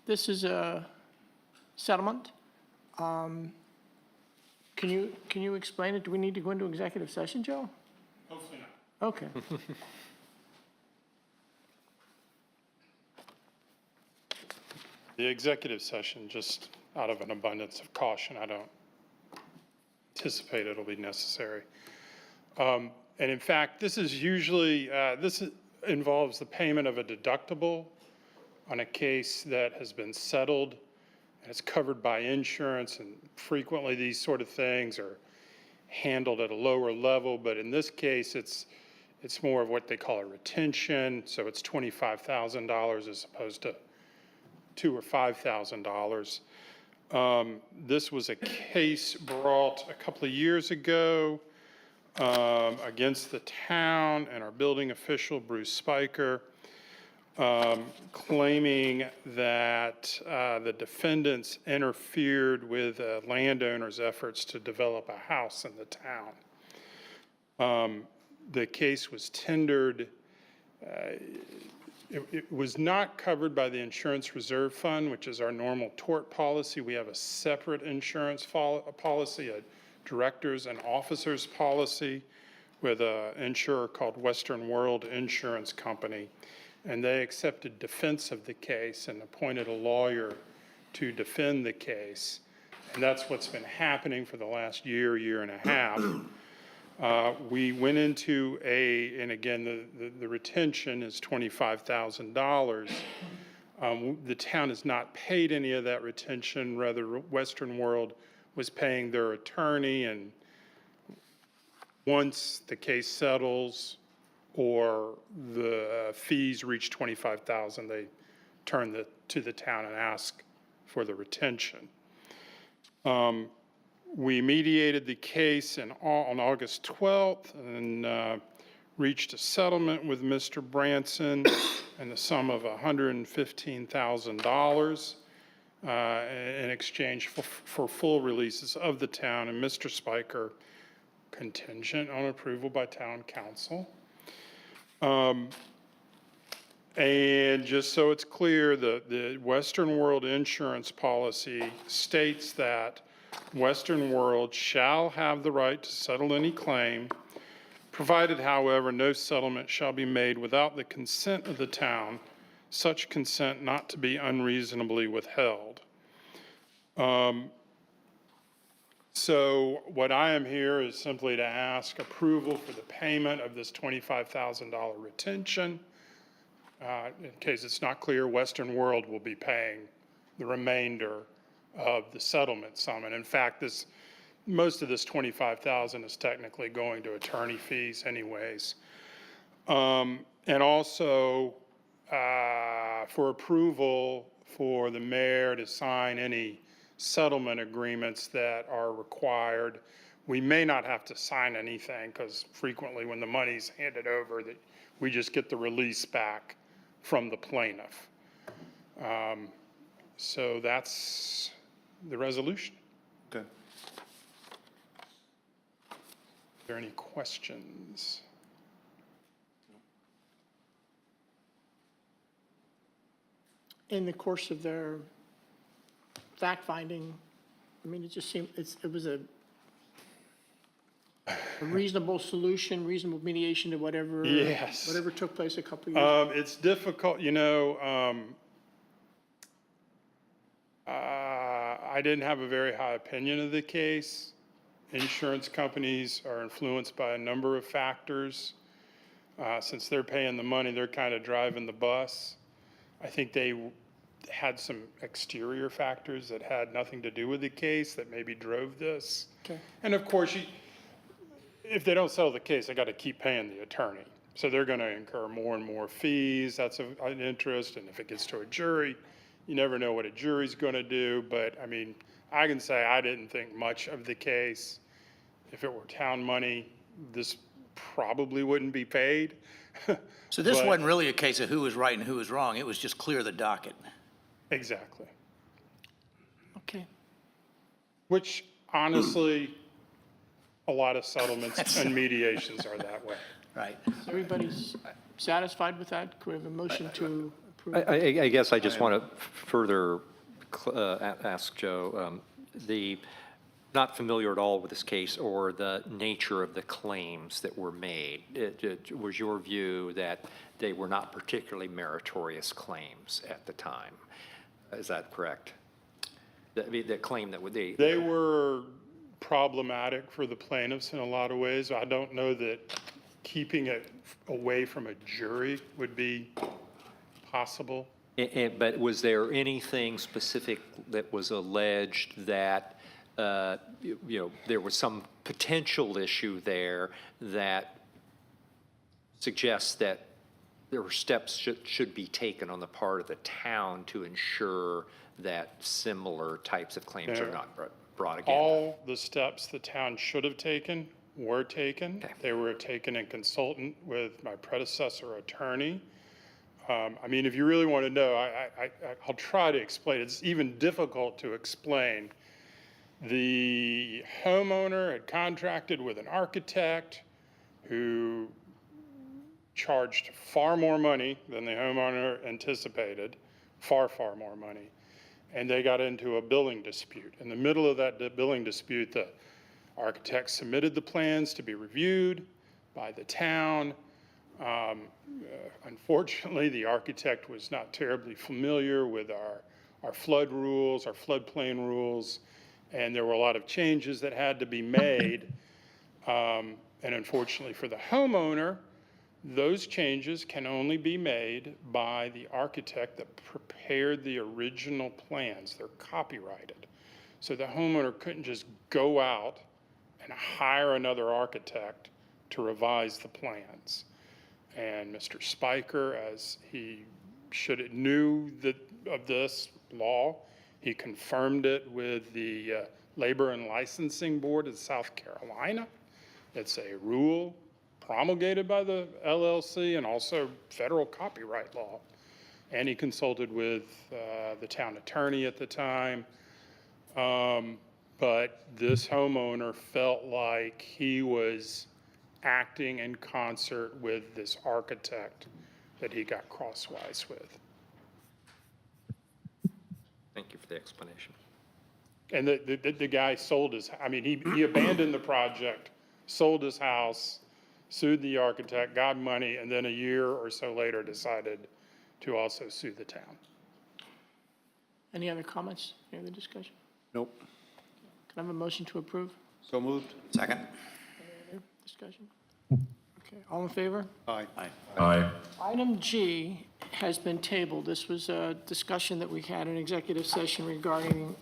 This is a settlement. Can you explain it? Do we need to go into executive session, Joe? Hopefully not. Okay. The executive session, just out of an abundance of caution, I don't anticipate it'll be necessary. And in fact, this is usually, involves the payment of a deductible on a case that has been settled and it's covered by insurance, and frequently these sort of things are handled at a lower level, but in this case, it's more of what they call a retention, so it's $25,000 as opposed to $2,000 or $5,000. This was a case brought a couple of years ago against the town and our building official, Bruce Spiker, claiming that the defendants interfered with a landowner's efforts to develop a house in the town. The case was tendered. It was not covered by the Insurance Reserve Fund, which is our normal tort policy. We have a separate insurance policy, a directors and officers policy with an insurer called Western World Insurance Company. And they accepted defense of the case and appointed a lawyer to defend the case. And that's what's been happening for the last year and a half. We went into and again, the retention is $25,000. The town has not paid any of that retention. Rather, Western World was paying their attorney, and once the case settles or the fees reach $25,000, they turn to the town and ask for the retention. We mediated the case on August 12th and reached a settlement with Mr. Branson in the sum of $115,000 in exchange for full releases of the town, and Mr. Spiker contingent on approval by town council. And just so it's clear, the Western World insurance policy states that Western World shall have the right to settle any claim, provided, however, no settlement shall be made without the consent of the town, such consent not to be unreasonably withheld. So what I am here is simply to ask approval for the payment of this $25,000 retention. In case it's not clear, Western World will be paying the remainder of the settlement sum. And in fact, most of this $25,000 is technically going to attorney fees anyways. And also for approval for the mayor to sign any settlement agreements that are required. We may not have to sign anything because frequently when the money's handed over, that we just get the release back from the plaintiff. So that's the resolution. Okay. Are there any questions? In the course of their fact-finding, I mean, it just seemed, it was a reasonable solution, reasonable mediation to whatever, Yes. whatever took place a couple of years ago. It's difficult, I didn't have a very high opinion of the case. Insurance companies are influenced by a number of factors. Since they're paying the money, they're kind of driving the bus. I think they had some exterior factors that had nothing to do with the case that maybe drove this. Okay. And of course, if they don't settle the case, they got to keep paying the attorney. So they're going to incur more and more fees. That's an interest. And if it gets to a jury, You never know what a jury's going to do, but I mean, I can say I didn't think much of the case. If it were town money, this probably wouldn't be paid. So this But- wasn't really a case of who was right and who was wrong. It was just clear the docket. Exactly. Okay. Which honestly, a lot of settlements and mediations are that way. Right. Everybody's satisfied with that? Could we have a motion to approve? I guess I just want to further ask Joe, not familiar at all with this case or the nature of the claims that were made. It was your view that they were not particularly meritorious claims at the time. Is that correct? The claim that They were problematic for the plaintiffs in a lot of ways. I don't know that keeping it away from a jury would be possible. But was there anything specific that was alleged that, there was some potential issue there that suggests that there were steps should be taken on the part of the town to ensure that similar types of claims are There- not brought again? All the steps the town should have taken were taken. They were taken in consultant with my predecessor attorney. I mean, if you really want to know, I'll try to explain. It's even difficult to explain. The homeowner had contracted with an architect who charged far more money than the homeowner anticipated, far more money. And they got into a billing dispute. In the middle of that billing dispute, the architect submitted the plans to be reviewed by the town. Unfortunately, the architect was not terribly familiar with our flood rules, our floodplain rules, and there were a lot of changes that had to be made. And unfortunately for the homeowner, those changes can only be made by the architect that prepared the original plans. They're copyrighted. So the homeowner couldn't just go out and hire another architect to revise the plans. And Mr. Spiker, as he knew of this law, he confirmed it with the Labor and Licensing Board of South Carolina. It's a rule promulgated by the LLC and also federal copyright law. And he consulted with the town attorney at the time. But this homeowner felt like he was acting in concert with this architect that he got crosswise with. Thank you for the explanation. And the guy sold he abandoned the project, sold his house, sued the architect, got money, and then a year or so later decided to also sue the town. Any other comments? Any other discussion? Nope. Can I have a motion to approve? So moved. Second. Any other discussion? Okay, all in favor? Aye. Aye. Item G has been tabled. This was a discussion that we had in executive session regarding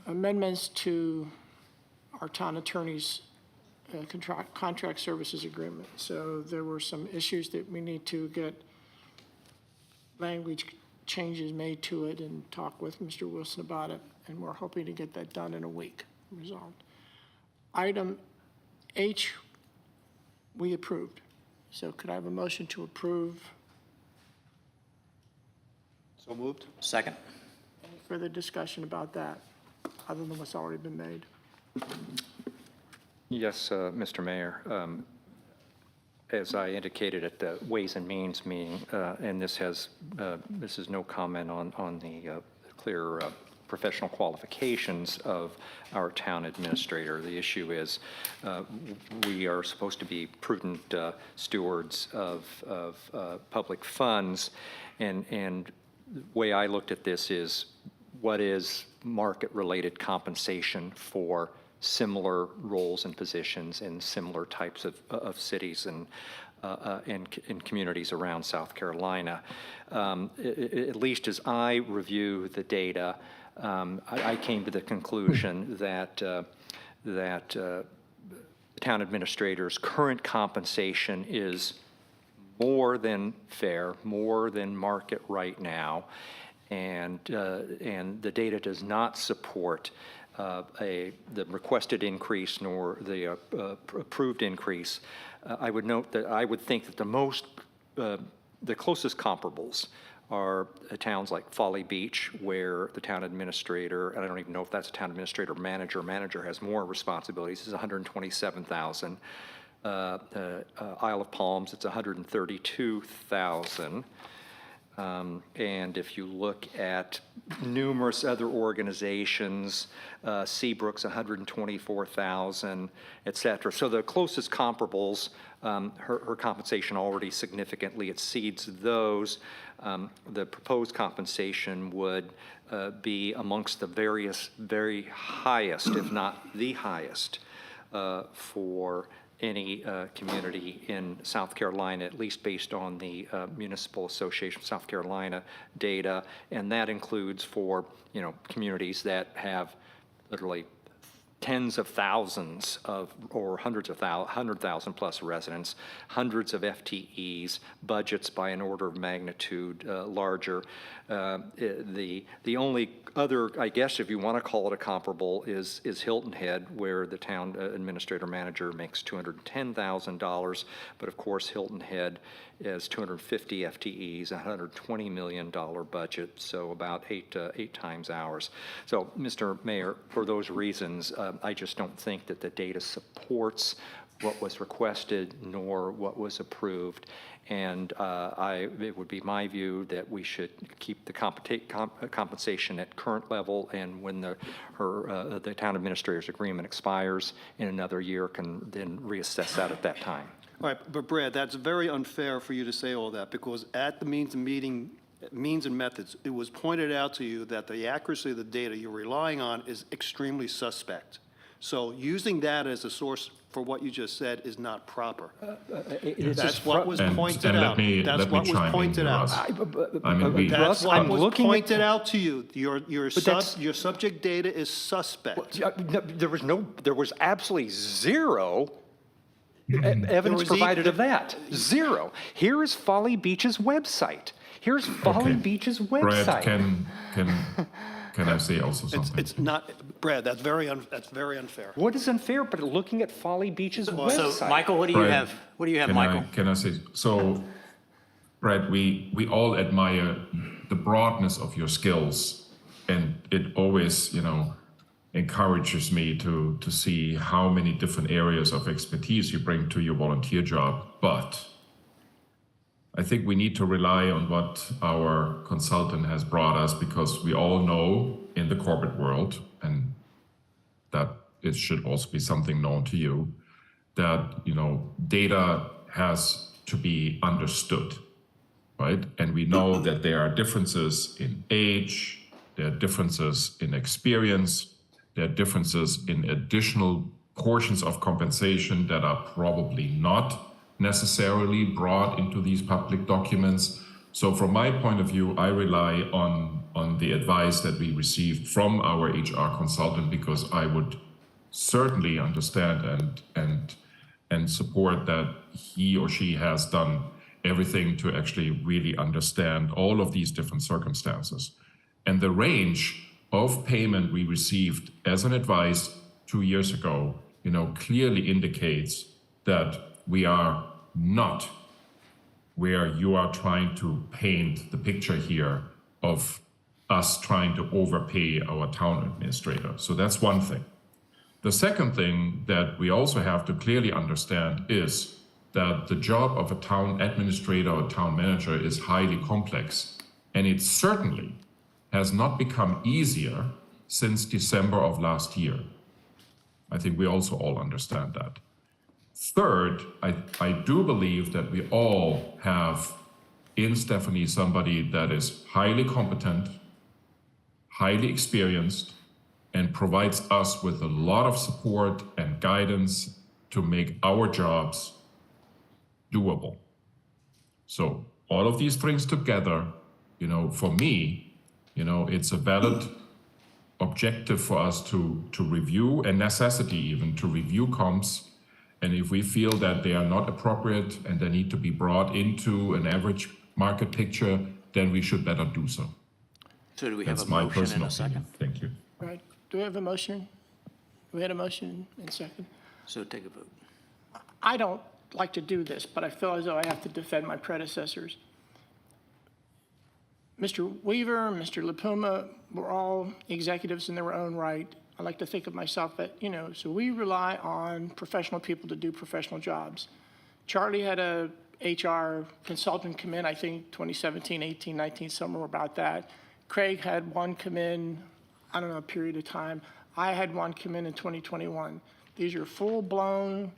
amendments to our town attorney's contract services agreement. So there were some issues that we need to get language changes made to it and talk with Mr. Wilson about it, and we're hoping to get that done in a week, resolved. Item H, we approved. So could I have a motion to approve? So moved. Second. Any further discussion about that, other than what's already been made? Yes, Mr. Mayor. As I indicated at the Ways and Means meeting, and this is no comment on the clear professional qualifications of our town administrator. The issue is we are supposed to be prudent stewards of public funds, and the way I looked at this is what is market-related compensation for similar roles and positions in similar types of cities and communities around South Carolina. At least as I review the data, I came to the conclusion that the town administrator's current compensation is more than fair, more than market right now, and the data does not support the requested increase nor the approved increase. I would note that I would think that the closest comparables are towns like Folly Beach, where the town administrator, and I don't even know if that's a town administrator or manager has more responsibilities, is 127,000. Isle of Palms, it's 132,000. And if you look at numerous other organizations, Seabrook's 124,000, et cetera. So the closest comparables, her compensation already significantly exceeds those. The proposed compensation would be amongst the very highest, if not the highest, for any community in South Carolina, at least based on the Municipal Association of South Carolina data, and that includes for, communities that have literally tens of thousands of, or 100,000 plus residents, hundreds of FTEs, budgets by an order of magnitude larger. The only other, I guess, if you want to call it a comparable, is Hilton Head, where the town administrator manager makes $210,000, but of course Hilton Head is 250 FTEs, $120 million budget, so about eight times ours. So, Mr. Mayor, for those reasons, I just don't think that the data supports what was requested nor what was approved. And it would be my view that we should keep the compensation at current level, and when the town administrator's agreement expires in another year, can then reassess that at that time. All right, but Brad, that's very unfair for you to say all that, because at the means and methods, it was pointed out to you that the accuracy of the data you're relying on is extremely suspect. So using that as a source for what you just said is not proper. That's what was pointed out. That's what was pointed out. That's what was pointed out to you. Your subject data is suspect. There was absolutely zero evidence provided of that. Zero. Here is Folly Beach's website. Here's Folly Beach's website. Brad, can I say also something? It's not, Brad, that's very unfair. What is unfair but looking at Folly Beach's website? So, Michael, what do you have? What do you have, Michael? Can I say, so, Brad, we all admire the broadness of your skills, and it always, encourages me to see how many different areas of expertise you bring to your volunteer job. But I think we need to rely on what our consultant has brought us, because we all know in the corporate world, and that it should also be something known to you, that, data has to be understood, right? And we know that there are differences in age, there are differences in experience, there are differences in additional portions of compensation that are probably not necessarily brought into these public documents. So from my point of view, I rely on the advice that we received from our HR consultant, because I would certainly understand and support that he or she has done everything to actually really understand all of these different circumstances. And the range of payment we received as an advice 2 years ago, clearly indicates that we are not where you are trying to paint the picture here of us trying to overpay our town administrator. So that's one thing. The second thing that we also have to clearly understand is that the job of a town administrator or town manager is highly complex, and it certainly has not become easier since December of last year. I think we also all understand that. Third, I do believe that we all have in Stephanie somebody that is highly competent, highly experienced, and provides us with a lot of support and guidance to make our jobs doable. So all of these things together, for me, it's a valid objective for us to review, and necessity even to review comps And if we feel that they are not appropriate and they need to be brought into an average market picture, then we should better do so. So do we have That's a my motion and personal a second? opinion. Thank you. All right, do we have a motion? We had a motion and second. So take a vote. I don't like to do this, but I feel as though I have to defend my predecessors. Mr. Weaver, Mr. LaPuma were all executives in their own right. I like to think of myself that, so we rely on professional people to do professional jobs. Charlie had a HR consultant come in, I think 2017, 18, 19, somewhere about that. Craig had one come in, I don't know, a period of time. I had one come in 2021. These are full-blown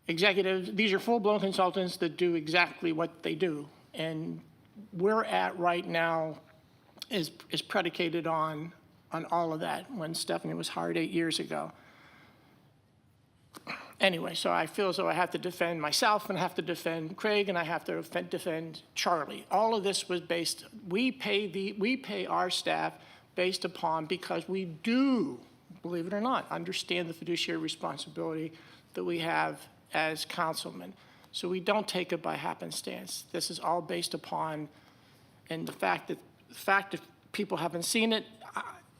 executives, these are full-blown consultants that do exactly what they do. And we're at right now is predicated on all of that when Stephanie was hired 8 years ago. Anyway, so I feel as though I have to defend myself and I have to defend Craig and I have to defend Charlie. All of this was based, we pay our staff based upon, because we do, believe it or not, understand the fiduciary responsibility that we have as councilmen. So we don't take it by happenstance. This is all based upon, and the fact that people haven't seen it,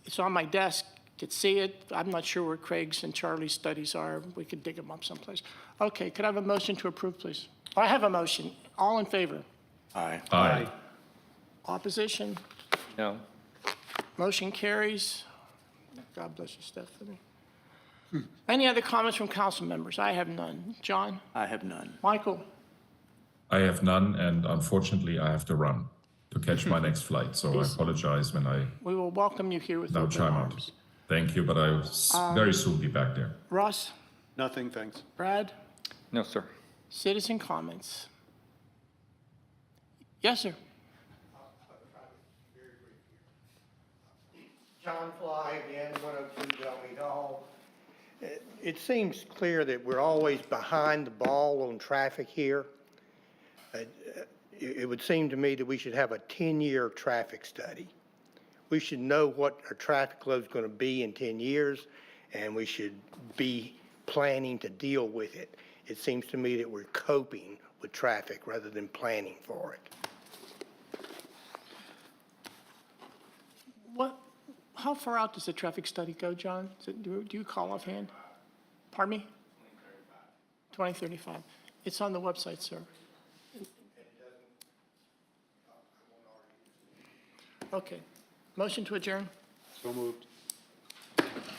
it's on my desk, could see it. I'm not sure where Craig's and Charlie's studies are. We could dig them up someplace. Okay, could I have a motion to approve, please? I have a motion. All in favor? Aye. Aye. Opposition? No. Motion carries. God bless you, Stephanie. Any other comments from council members? I have none. John? I have none. Michael? I have none, and unfortunately, I have to run to catch my next flight. So I apologize when I We will welcome you here with now open chime out. arms. Thank you, but I will very soon be back there. Russ? Nothing, thanks. Brad? No, sir. Citizen comments? Yes, sir. John Fly again, 102 Delmead Hall. It seems clear that we're always behind the ball on traffic here. It would seem to me that we should have a 10-year traffic study. We should know what our traffic load is going to be in 10 years, and we should be planning to deal with it. It seems to me that we're coping with traffic rather than planning for it. How far out does the traffic study go, John? Do you call offhand? Pardon me? 2035. It's on the website, sir. Okay. Motion to adjourn? So moved.